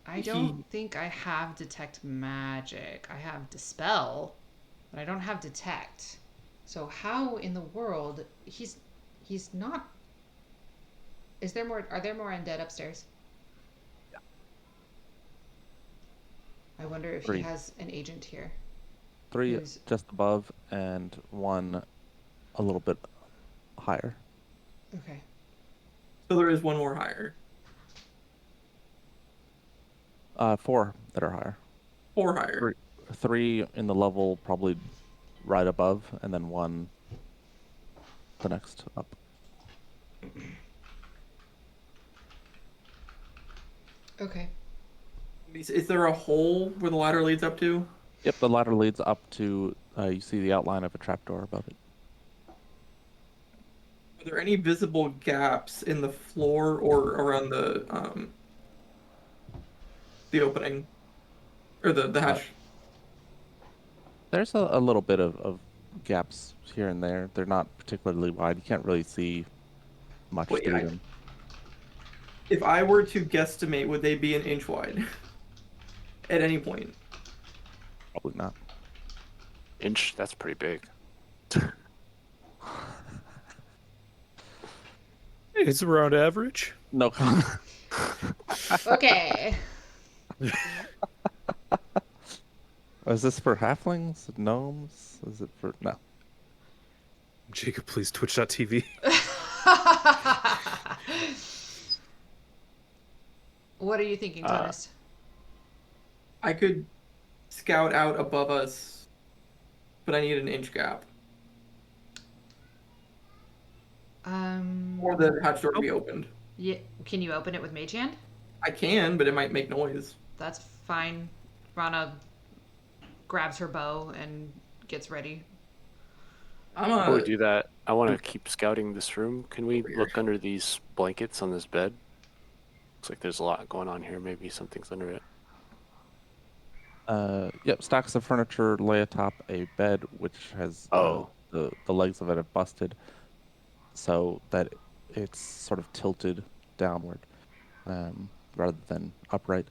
I don't think I have detect magic. I have dispel, but I don't have detect. So how in the world he's not? Is there more? Are there more undead upstairs? Yeah. I wonder if 3. he has an agent here. 3 Who's- just above, and 1 a little bit higher. Okay. So there is one more higher. 4 that are higher. 4 higher. 3 in the level probably right above, and then 1 the next up. Okay. Is there a hole where the ladder leads up to? Yep, the ladder leads up to, you see the outline of a trapdoor above it. Are there any visible gaps in the floor or around the opening? Or the hatch? There's a little bit of gaps here and there. They're not particularly wide. You can't really see much Wait, through them. If I were to guesstimate, would they be an inch wide? At any point? Probably not. Inch, that's pretty big. It's around average. No comment. Okay. Is this for halflings? Gnomes? Is it for... No. Jacob, please, twitch.tv. What are you thinking, Tunis? I could scout out above us, but I need an inch gap. Or the hatch door to be opened. Yeah. Can you open it with Mage Hand? I can, but it might make noise. That's fine. Rana grabs her bow and gets ready. Before we do that, I want to keep scouting this room. Can we Over here. look under these blankets on this bed? Looks like there's a lot going on here. Maybe something's under it. Yep, stacks of furniture lay atop a bed which has the legs of it have busted, so that it's sort of tilted downward rather than upright.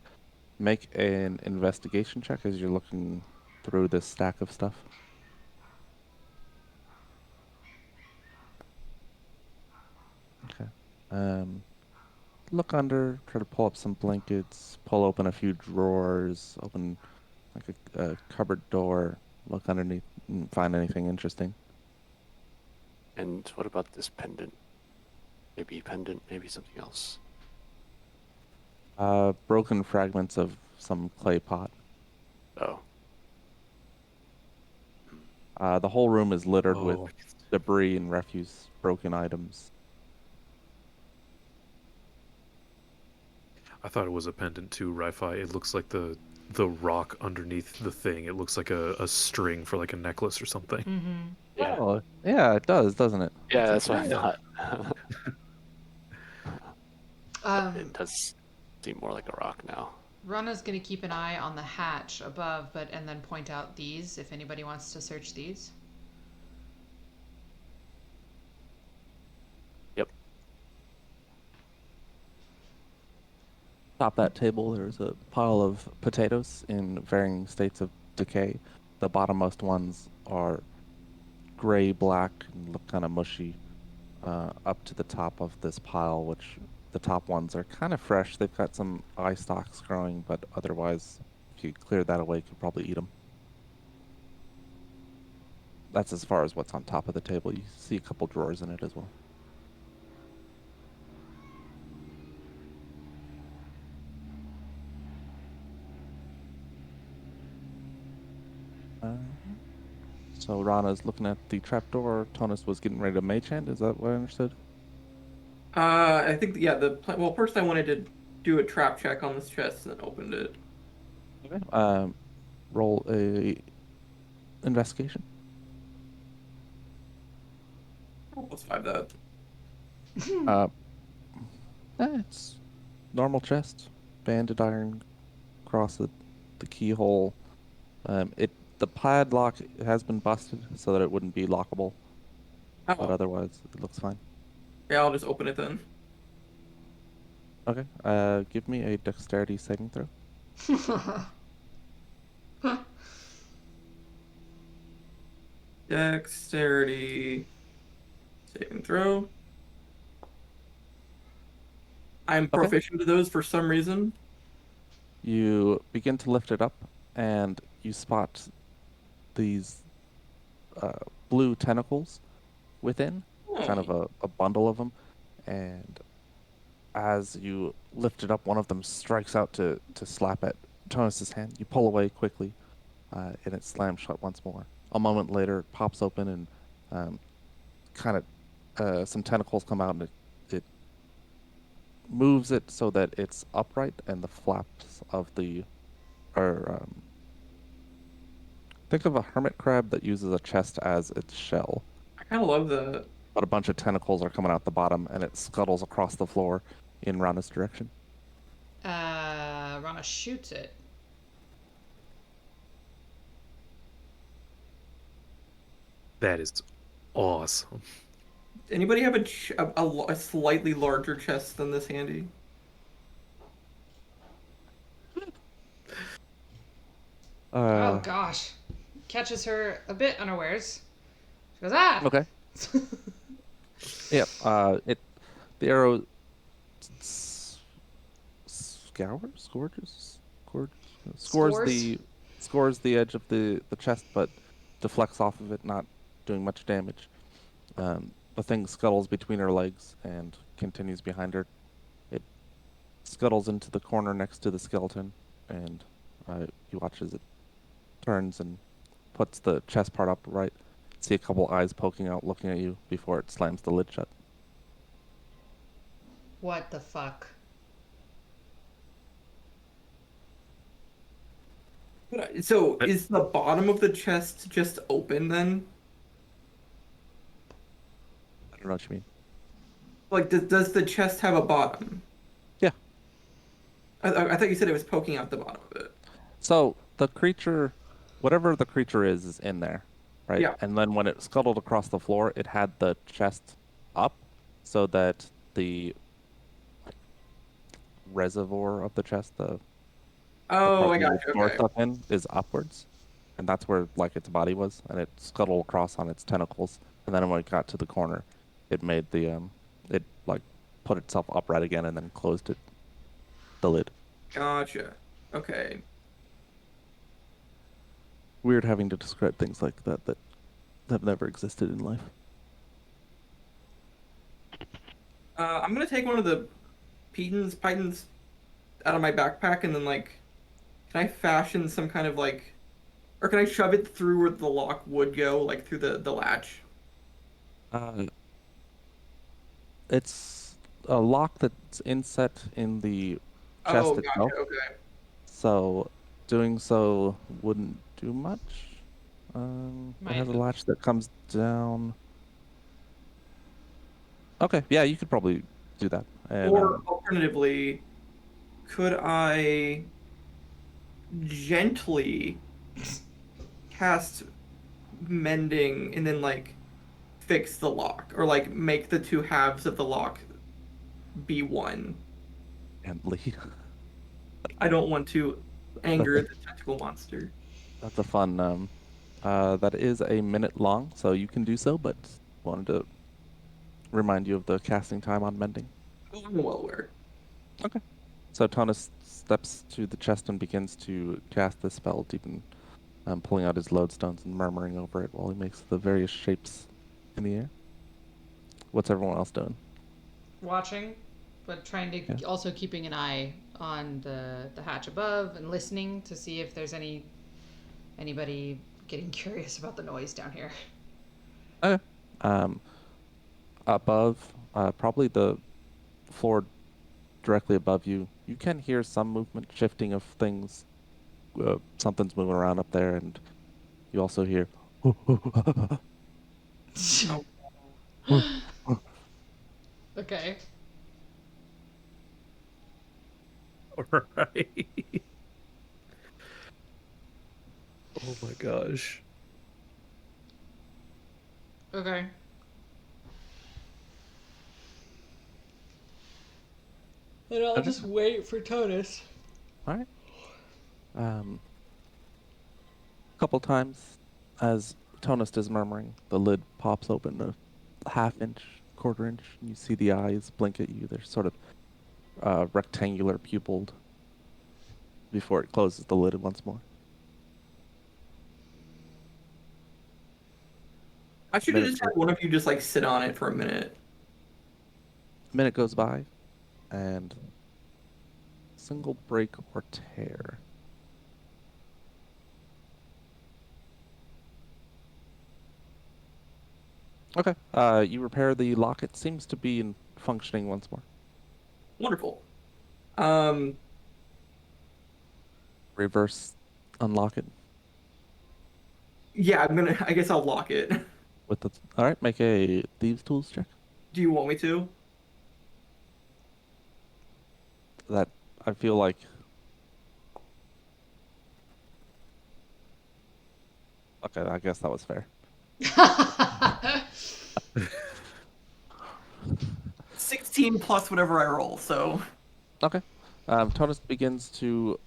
Make an investigation check as you're looking through this stack of stuff. Okay. Look under, try to pull up some blankets, pull open a few drawers, open like a cupboard door, look underneath and find anything interesting. And what about this pendant? Maybe pendant, maybe something else. Broken fragments of some clay pot. Oh, The whole room is littered with Oh, debris and refuse, broken items. I thought it was a pendant too, Ri-Fi. It looks like the rock underneath the thing. It looks like a string for like a necklace or something. Mm-hmm. yeah. Oh, yeah, it does, doesn't it? Yeah, that's what I Yeah. thought. Um, It does seem more like a rock now. Rana's gonna keep an eye on the hatch above, and then point out these if anybody wants to search these. Yep. Top that table, there's a pile of potatoes in varying states of decay. The bottommost ones are gray black and look kind of mushy. Up to the top of this pile, which the top ones are kind of fresh. They've got some eye stalks growing, but otherwise, if you clear that away, you could probably eat them. That's as far as what's on top of the table. You see a couple drawers in it as well. So Rana's looking at the trapdoor. Tonus was getting ready to mage hand. Is that what I understood? I think yeah. Well, first I wanted to do a trap check on this chest and then opened it. Okay. Roll a investigation. Oh, let's five that. It's normal chest, banded iron across the keyhole. The padlock has been busted so that it wouldn't be lockable, but Oh, otherwise it looks fine. yeah. I'll just open it then. Okay. Give me a dexterity saving throw. Dexterity saving throw. I'm proficient to those for some reason. You begin to lift it up, and you spot these blue tentacles within, kind of a bundle of them. And as you lift it up, one of them strikes out to slap at Tonus's hand. You pull away quickly, and it slams shut once more. A moment later, it pops open, and kind of some tentacles come out, and it moves it so that it's upright, and the flaps of the are think of a hermit crab that uses a chest as its shell, I kind of love that. but a bunch of tentacles are coming out the bottom, and it scuttles across the floor in Rana's direction. Rana shoots it. That is awesome. Anybody have a slightly larger chest than this handy? Oh gosh. Catches her a bit unawares. She goes, ah! Okay. Yep. The arrow scores the edge of the chest, but deflects off of it, not doing much damage. The thing scuttles between her legs and continues behind her. It scuttles into the corner next to the skeleton, and you watch as it turns and puts the chest part upright. See a couple eyes poking out, looking at you before it slams the lid shut. What the fuck? So is the bottom of the chest just open then? I don't know what you mean. Like, does the chest have a bottom? Yeah. I thought you said it was poking out the bottom of it. So the creature, whatever the creature is in there, right? Yeah. And then when it scuttled across the floor, it had the chest up so that the reservoir of the chest, the Oh, part I you got would you. store Okay. stuff in, is upwards. and that's where like its body was, and it scuttled across on its tentacles, and then when it got to the corner, it made the it like put itself upright again and then closed the lid. Gotcha. Okay. Weird having to describe things like that have never existed in life. I'm gonna take one of the pythons out of my backpack and then like, can I fashion some kind of like, or can I shove it through where the lock would go, like through the latch? It's a lock that's inset in the chest Oh, itself, gotcha. Okay. so doing so wouldn't do much. It has a Might. latch that comes down. Okay, yeah, you could probably do that. And, Or alternatively, could I gently cast mending and then like fix the lock, or like make the two halves of the lock be one? gently. I don't want to anger the tentacle monster. That's a fun. That is a minute long, so you can do so. But wanted to remind you of the casting time on mending. I'm well aware. Okay. So Tonus steps to the chest and begins to cast the spell, deepen, pulling out his lodestones and murmuring over it while he makes the various shapes in the air. What's everyone else doing? Watching, but trying to Yeah. also keeping an eye on the hatch above and listening to see if there's anybody getting curious about the noise down here. Okay. Above, probably the floor directly above you, you can hear some movement, shifting of things. Something's moving around up there, and you also hear. Okay. Alright. Oh my gosh. Okay. And I'll Okay. just wait for Tonus. All right. A couple times, as Tonus is murmuring, the lid pops open a half inch, quarter inch, and you see the eyes blink at you. They're sort of rectangular pupilled before it closes the lid once more. I should have Minute just had one of you just like sit on it for a minute. A minute goes by, and single break or tear. Okay. You repair the lock. It seems to be in functioning once more. Wonderful. Reverse unlock it Yeah, I guess I'll lock it. with the. All right. Make a thieves tools check. Do you want me to? That I feel like. Okay, I guess that was fair. 16 plus whatever I roll, so. Okay. Tonus begins to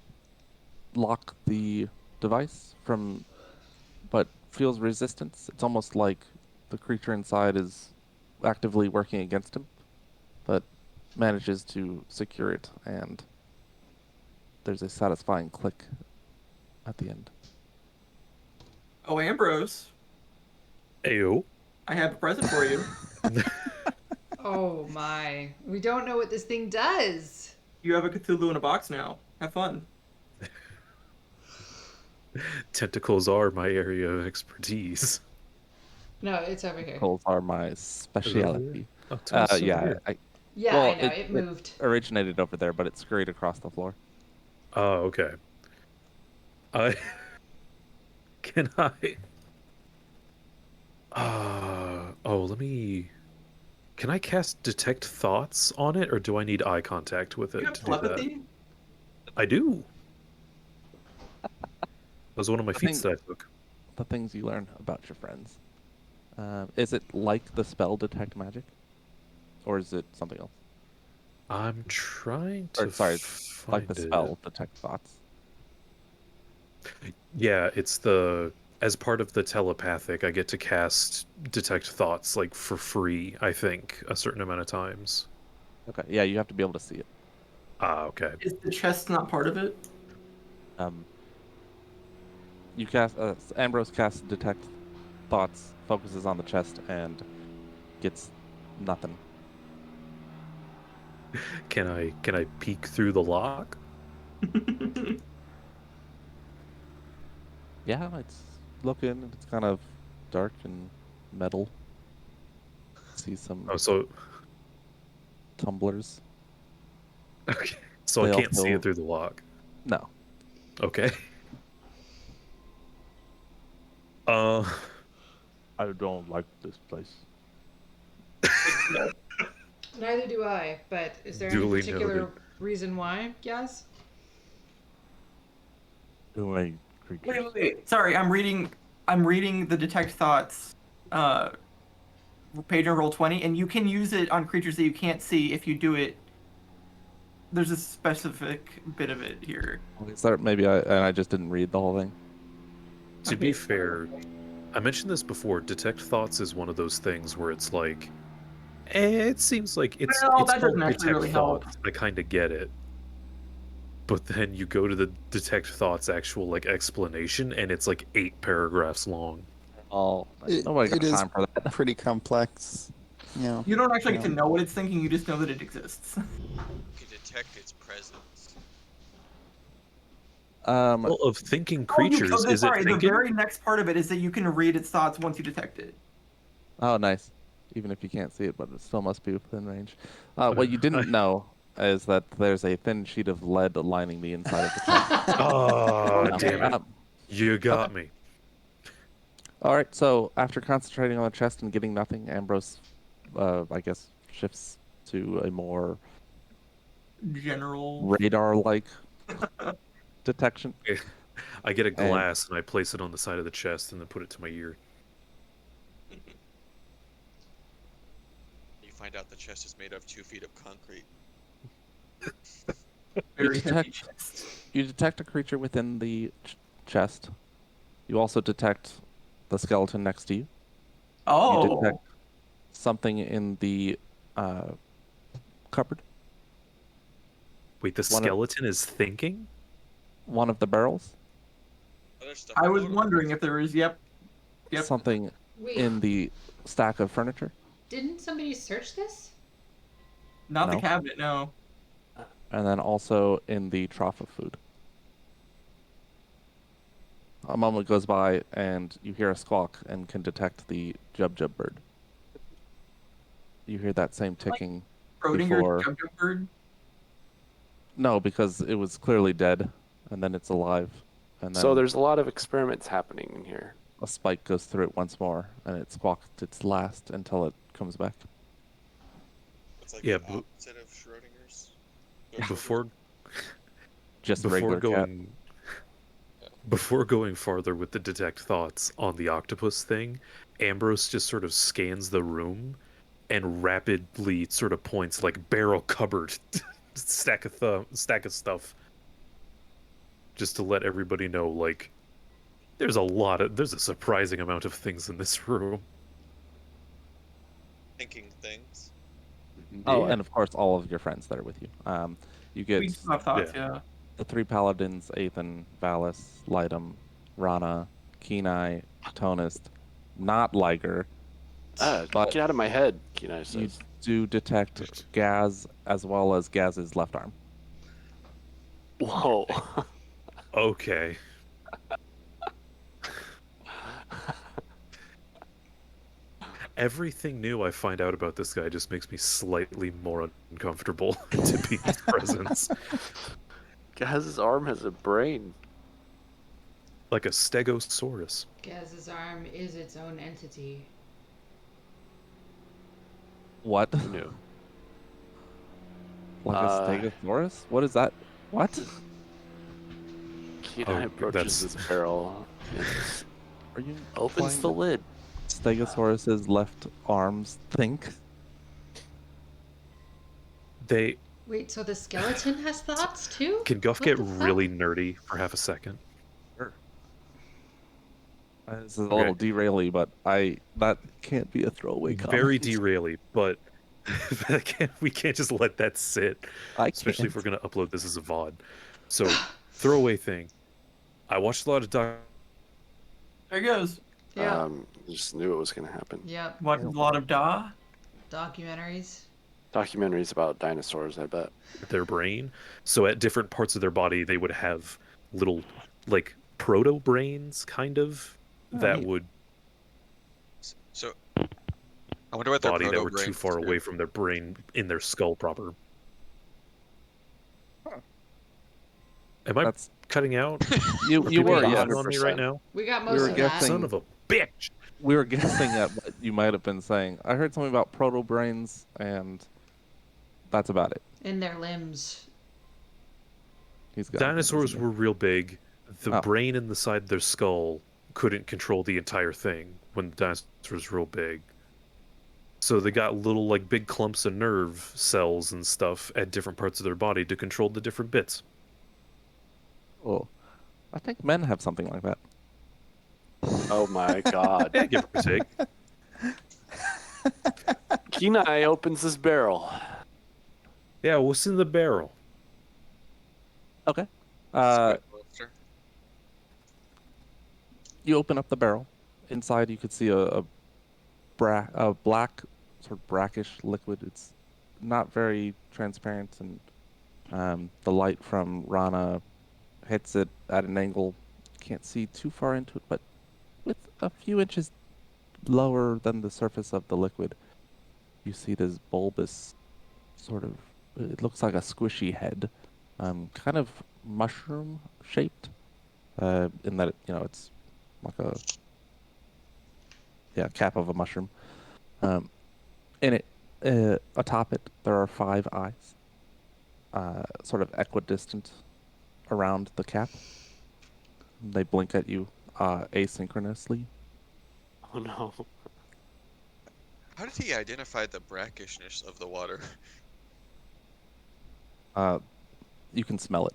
lock the device but feels resistance. It's almost like the creature inside is actively working against him, but manages to secure it, and there's a satisfying click at the end. Oh, Ambrose, Ayo. I have a present for you. Oh my. We don't know what this thing does. You have a Cthulhu in a box now. Have fun. Tentacles are my area of expertise. No, it's over here. Tentacles are my specialty. Oh, Tony's over Yeah, here. Yeah, Well, I know. It moved. originated over there, but it scurried across the floor. Oh, okay. I can I. Let me. Can I cast detect thoughts on it, or do I need eye contact with it You have to do that? telepathy? I do. That was one of my I feats think- that I took. The things you learn about your friends. Is it like the spell detect magic, or is it something else? I'm trying Or to sorry, like find the it. spell detect thoughts. Yeah, it's as part of the telepathic, I get to cast detect thoughts like for free, I think, a certain amount of times. Okay, yeah, you have to be able to see it. Ah, okay. Is the chest not part of it? You cast Ambrose casts detect thoughts, focuses on the chest, and gets nothing. Can I peek through the lock? Yeah, it's looking. It's kind of dark and metal. See some Oh, so tumblers. okay. So I They can't see also it through the lock. no. Okay. Uh, I don't like this place. Neither do I, but is there any Duly particular noted. reason why, Gaz? Too many creatures. Wait. Sorry, I'm reading the detect thoughts page on Roll20, and you can use it on creatures that you can't see if you do it. There's a specific bit of it here. Is there, maybe I just didn't read the whole thing. to be fair, I mentioned this before. Detect thoughts is one of those things where it's like, it seems like it's Well, it's that called doesn't actually detect really help. thoughts. I kind of get it, but then you go to the detect thoughts actual like explanation, and it's like 8 paragraphs long. Oh, It, nobody got it is time for that. pretty complex. You know, You don't actually get to Yeah. know what it's thinking, you just know that it exists. You can detect its presence. Well, of thinking creatures, is it Sorry, the thinking? very next part of it is that you can read its thoughts once you detect it. Oh, nice. Even if you can't see it, but it still must be within range. What you didn't know is that there's a thin sheet of lead lining the inside of the chest. Oh, No. damn it! You got me. All right, so after concentrating on the chest and getting nothing, Ambrose, I guess, shifts to a more General. radar-like detection. I get a And- glass and I place it on the side of the chest and then put it to my ear. You find out the chest is made of 2 feet of concrete. Very heavy detect- chest. You detect a creature within the chest. You also detect the skeleton next to you. You Oh, detect something in the cupboard. Wait, the One of- skeleton is thinking? One of the barrels. Other stuff I was floated. wondering if there was. Yep. Something Wait, in the stack of furniture. didn't somebody search this? Not the No. cabinet, no. And then also in the trough of food. A moment goes by and you hear a squawk and can detect the Jub bird. You hear that same ticking. Schrodinger Before- Jub bird. No, because it was clearly dead and then it's alive. And then So there's a lot of experiments happening in here. a spike goes through it once more and it squawked its last until it comes back. It's like Yeah, the but- opposite of Schrodinger's. Before Just a before regular cat. going before going farther with the detect thoughts on the octopus thing, Ambrose just sort of scans the room and rapidly sort of points like barrel cupboard stack of stuff just to let everybody know like there's a surprising amount of things in this room. Thinking things. Oh, Yeah. and of course all of your friends that are with you. You get We still have thoughts, yeah. the 3 paladins, Athan, Valis, Lightum, Rana, Kenai, Tonist, not Liger. But Get out of my head, Kenai you says. do detect Gaz as well as Gaz's left arm. Whoa. Okay. Everything new I find out about this guy just makes me slightly more uncomfortable to be in his presence. Gaz's arm has a brain. Like a stegosaurus. Gaz's arm is its own entity. What? Who knew? Like a Stegosaurus? What is that? What? Kenai Oh, approaches that's- this barrel and Are you opens the implying lid. that Stegosaurus's left arms think? They Wait, so the skeleton has thoughts too? can Guff What get the fuck? really nerdy for half a second? Sure. This is a little Okay. derailing, but that can't be a throwaway comment. Very deraily, but we can't just let that sit, I especially if we're can't. gonna upload this as a VOD. So, throwaway thing. I watched a lot of There he goes. Yeah. Just knew it was going to happen. Yep. Watched a lot of Da. Documentaries. Documentaries about dinosaurs, I bet. their brain. So at different parts of their body, they would have little, like, proto brains, kind of, that neat. would So I wonder what their body that proto were too brains far do. away from their brain in their skull proper. Am I That's cutting out? you. Are You people were, yes. laughing yes. on me right 100%. now? We got We most were of guessing- Son of a bitch! We were guessing at what you might have been saying. I heard something about proto brains, and that's about it. that in their limbs. He's got Dinosaurs were real big. The Oh. brain in the side of their skull couldn't control the entire thing when the dinosaurs were real big. So they got little, like, big clumps of nerve cells and stuff at different parts of their body to control the different bits. Oh, I think men have something like that. Oh my god. Yeah, give or take. Kenai opens his barrel. Yeah, what's in the barrel? Okay. Squid monster. You open up the barrel. Inside, you could see a black, sort of brackish liquid. It's not very transparent, and the light from Rana hits it at an angle. Can't see too far into it, but with a few inches lower than the surface of the liquid, you see this bulbous, sort of. It looks like a squishy head, kind of mushroom shaped, in that it's like a cap of a mushroom. In it, atop it, there are 5 eyes, sort of equidistant around the cap. They blink at you asynchronously. Oh no. How did he identify the brackishness of the water? You can smell it.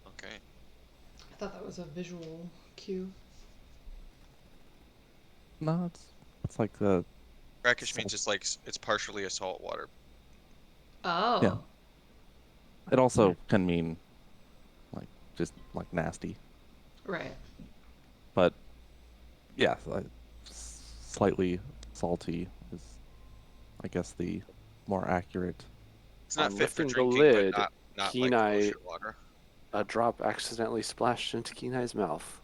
Okay. I thought that was a visual cue. No, it's like the Brackish means it's like it's partially a salt water. Oh. Yeah. It also can mean like just like nasty, Right. but yeah, slightly salty is, I guess, the more accurate. It's not On fit for lifting the drinking, lid, but not like Kenai- ocean water. A drop accidentally splashed into Kenai's mouth.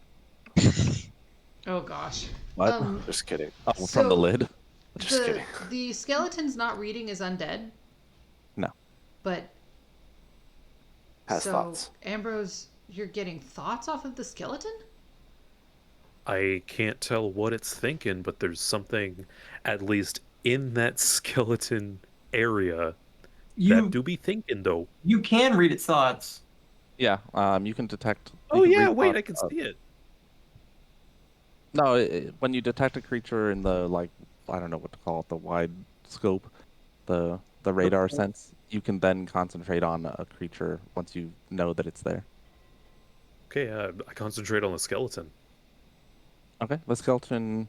Oh gosh. What? Just kidding. Oh, from the so- lid? Just kidding. The skeleton's not reading is undead. No. But Has so thoughts. Ambrose, you're getting thoughts off of the skeleton? I can't tell what it's thinking, but there's something, at least in that skeleton area, You that do be thinking, though. you can read its thoughts. Yeah. You can detect. you Oh can yeah, read wait, thoughts, I can see it. No, when you detect a creature in the, like, I don't know what to call it, the wide scope, the radar sense, you can then concentrate on a creature once you know that it's there. Okay, I concentrate on the skeleton. Okay, the skeleton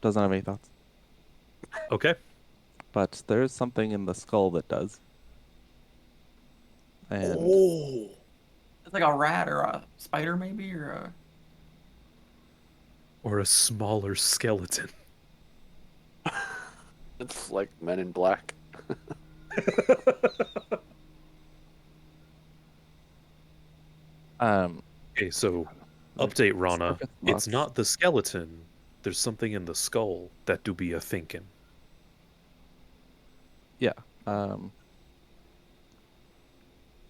doesn't have any thoughts, Okay. but there is something in the skull that does. And Oh. It's like a rat or a spider, maybe, or a. Or a smaller skeleton. It's like Men in Black. Okay, so update Rana. Circus It's box. not the skeleton. There's something in the skull that do be a thinking. Yeah.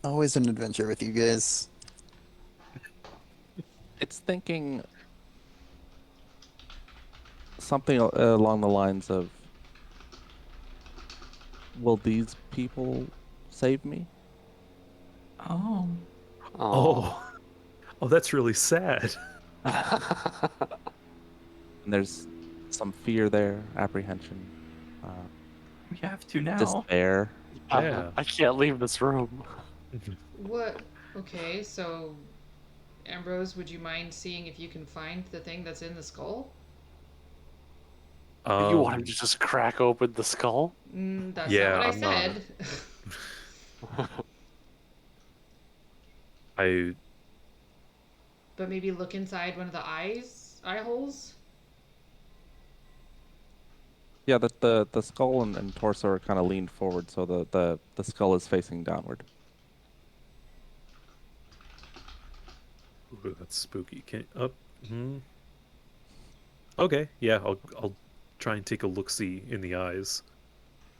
Always an adventure with you guys. It's thinking something along the lines of, will these people save me? Oh. Oh. Oh, that's really sad. And there's some fear there, apprehension, We have to now. despair. Yeah. I can't leave this room. What? Okay, so Ambrose, would you mind seeing if you can find the thing that's in the skull? You want him to just crack open the skull? That's Yeah, not what I I'm not- said. I But maybe look inside one of the eye holes. Yeah, the skull and torso are kind of leaned forward, so the skull is facing downward. Ooh, that's spooky. Can up? Okay, yeah, I'll try and take a look see in the eyes.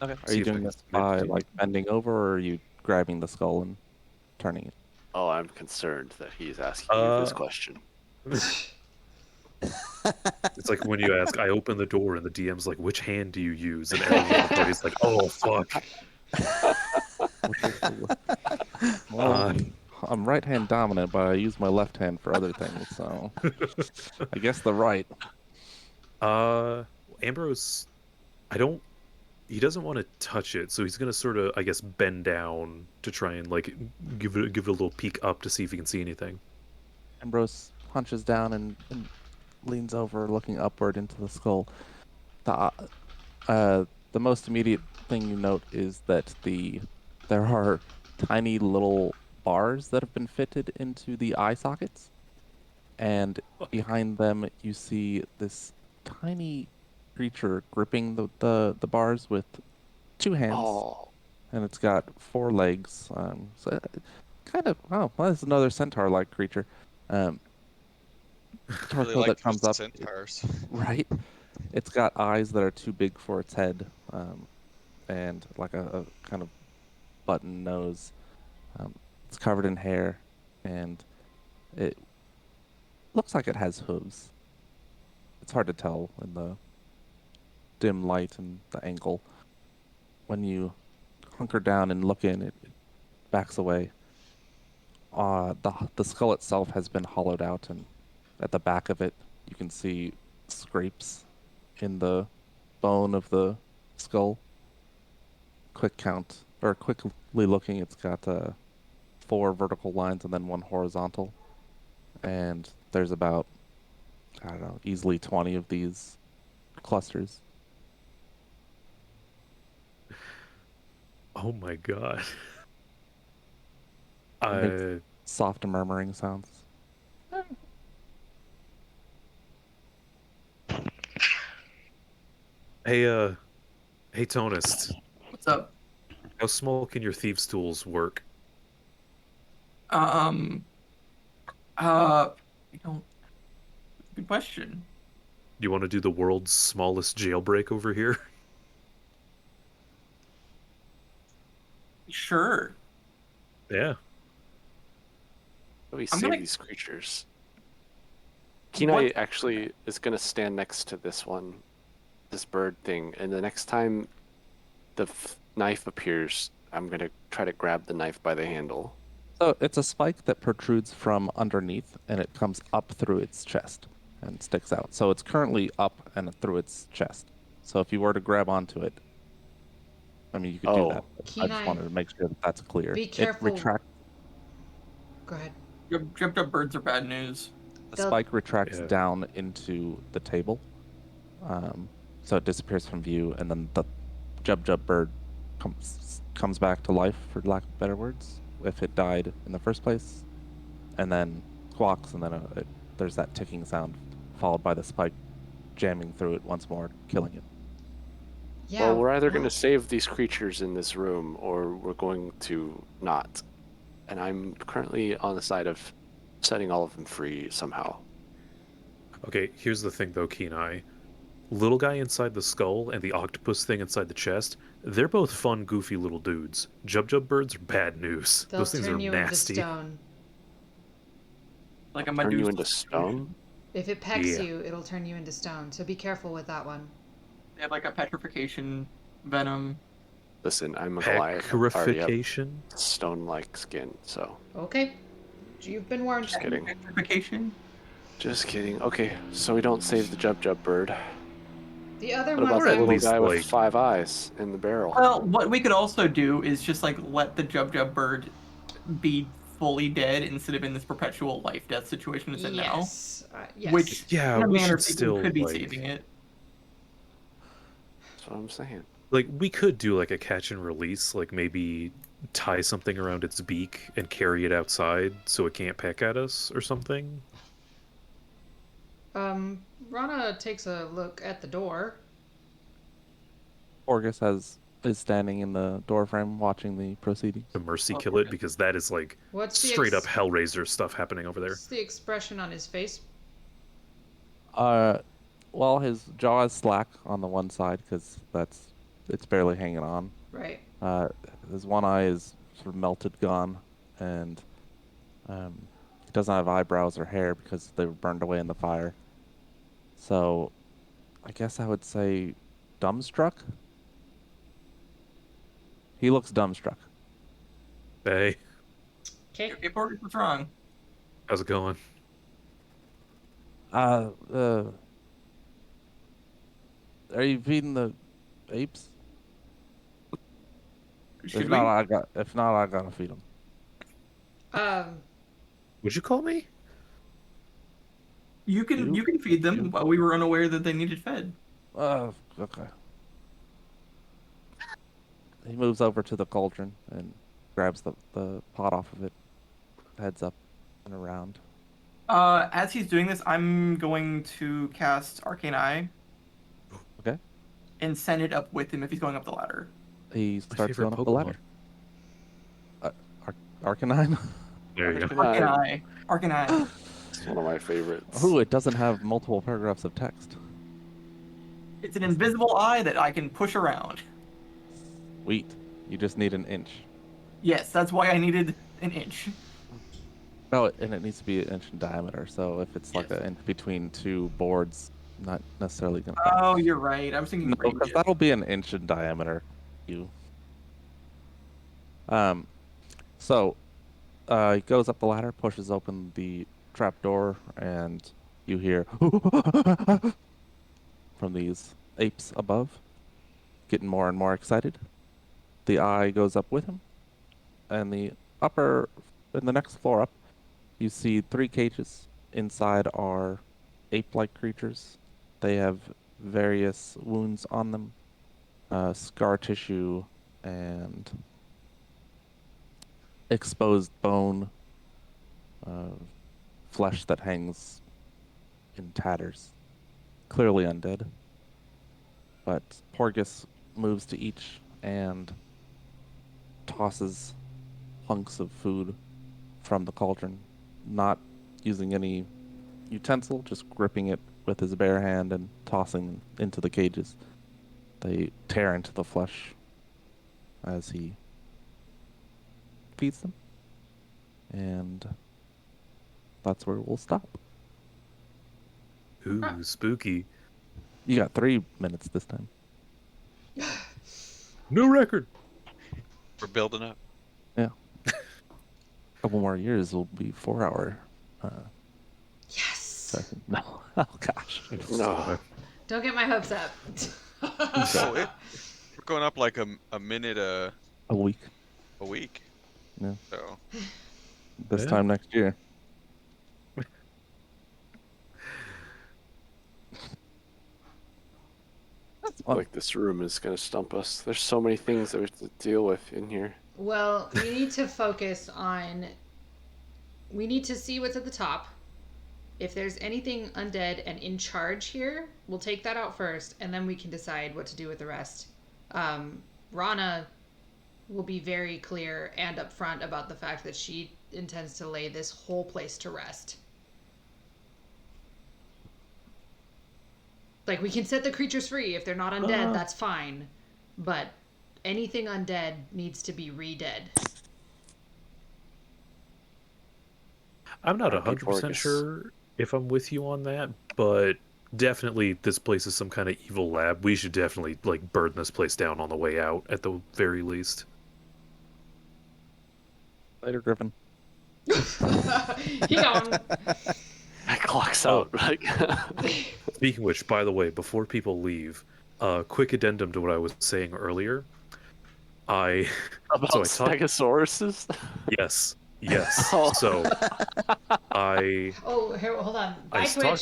Okay. Are See you if I doing can this by maybe- like bending over, or are you grabbing the skull and turning it? Oh, I'm concerned that he's asking you this Uh, question. It's like when you ask, I open the door and the DM's like, which hand do you use? And everyone in the party's like, oh fuck. Well, I'm right hand dominant, but I use my left hand for other things, so I guess the right. Ambrose, he doesn't want to touch it, so he's gonna sort of, I guess, bend down to try and like give it a little peek up to see if he can see anything. Ambrose hunches down and leans over, looking upward into the skull. The most immediate thing you note is that there are tiny little bars that have been fitted into the eye sockets, and behind them you see this tiny creature gripping the bars with two hands, Oh, and it's got 4 legs. So kind of, well, that's another centaur-like creature. Really Torso like that comes up, centaurs. right? It's got eyes that are too big for its head, and like a kind of button nose. It's covered in hair, and it looks like it has hooves. It's hard to tell in the dim light and the angle. When you hunker down and look in, it backs away. The skull itself has been hollowed out, and at the back of it, you can see scrapes in the bone of the skull. Quickly looking, it's got 4 vertical lines and then 1 horizontal. And there's about, I don't know, easily 20 of these clusters. Oh my god. It soft murmuring sounds. Hey, Tonist, What's up? how small can your thieves' tools work? I don't. Good question. You want to do the world's smallest jailbreak over here? Sure. Yeah. how do we I'm save gonna- these creatures? Kenai actually is going to stand next to this bird thing, and the next time the knife appears, I'm going to try to grab the knife by the handle. So it's a spike that protrudes from underneath, and it comes up through its chest and sticks out. So it's currently up and through its chest. So if you were to grab onto it, I mean, you could do that. but I Kenai, just wanted to make sure that that's clear. be It careful. Go ahead. Jumped up birds are bad news. The They'll- spike retracts Yeah. down into the table, so it disappears from view, and then the Jub bird comes back to life, for lack of better words, if it died in the first place, and then squawks, and then there's that ticking sound, followed by the spike jamming through it once more, killing it. Yeah. Well, we're either going to save these creatures in this room, or we're going to not. And I'm currently on the side of setting all of them free somehow. Okay, here's the thing though, Kenai. Little guy inside the skull and the octopus thing inside the chest, they're both fun, goofy little dudes. Jub birds are bad news. They'll Those things turn are you nasty. into stone. Like a Turn you Medusa into stone? If it pecks Yeah. you, it'll turn you into stone. So be careful with that one. They have like a petrification venom. Listen, I'm a Goliath. I already have Petrification? stone-like skin, so Okay. You've been warned. just kidding. Petrification. Just kidding. Okay, so we don't save the Jub bird. The other What about ones the at little least, guy with like- 5 eyes in the barrel? Well, what we could also do is just like let the Jub bird be fully dead instead of in this perpetual life-death situation it's in now. Yes. Yes. Which, Yeah, in a we manner, should people still, could be like- saving it. That's what I'm saying. Like, we could do like a catch and release, like maybe tie something around its beak and carry it outside so it can't peck at us or something. Rana takes a look at the door. Porgus is standing in the doorframe watching the proceedings. To mercy Oh, kill it okay. because that is like What's the straight up Hellraiser stuff happening over there. What's the expression on his face? Well, his jaw is slack on the one side because it's barely hanging on. Right. His one eye is sort of melted, gone, and he doesn't have eyebrows or hair because they were burned away in the fire. So, I guess I would say dumbstruck. He looks dumbstruck. Hey, Okay. Okay, Porgus, what's wrong? how's it going? Are you feeding the apes? Should If we? not, I gotta feed them. Would you call me? You can feed them while we were unaware that they needed fed. Okay. He moves over to the cauldron and grabs the pot off of it, heads up and around. As he's doing this, I'm going to cast Arcane Eye. Okay. And send it up with him if he's going up the ladder. He starts favorite going up the Pokemon. ladder. Arcanine? There you go. Arcane Eye. Arcane Eye. It's one of my favorites. Ooh, it doesn't have multiple paragraphs of text. It's an invisible eye that I can push around. Sweet. You just need an inch. Yes, that's why I needed an inch. Oh, and it needs to be an inch in diameter, so if it's like Yes. an inch between two boards, not necessarily gonna. Oh, you're right. I was thinking No, because radius. that'll be an inch in diameter. You. So, he goes up the ladder, pushes open the trap door, and you hear from these apes above, getting more and more excited. The eye goes up with him, and in the next floor up, you see 3 cages. Inside are ape-like creatures. They have various wounds on them, scar tissue, and exposed bone, flesh that hangs in tatters. Clearly undead. But Porgus moves to each and tosses hunks of food from the cauldron, not using any utensil, just gripping it with his bare hand and tossing into the cages. They tear into the flesh as he feeds them. And that's where we'll stop. Ooh, spooky. You got 3 minutes this time. New record. We're building up. Couple more years will be 4-hour. Yes. Session. No. Oh gosh. No. Don't get my hopes up. So we're going up like a minute A week. a week. Yeah. So This Yeah. time next year. That's fun. Like this room is gonna stump us. There's so many things that we have to deal with in here. Well, we need to focus on. We need to see what's at the top. If there's anything undead and in charge here, we'll take that out first, and then we can decide what to do with the rest. Rana will be very clear and upfront about the fact that she intends to lay this whole place to rest. Like, we can set the creatures free. If they're not undead, that's fine. But anything undead needs to be re-dead. I'm not Happy 100% Porgus. sure if I'm with you on that, but definitely this place is some kind of evil lab. We should definitely like burn this place down on the way out at the very least. Later, Griffin. Yeah. That clock's out. Like, Speaking of which, by the way, before people leave, quick addendum to what I was saying earlier. about So I talked- Stegosauruses. Yes. Yes. Oh. So I Oh, here, hold on. I Bye, stalked Twitch.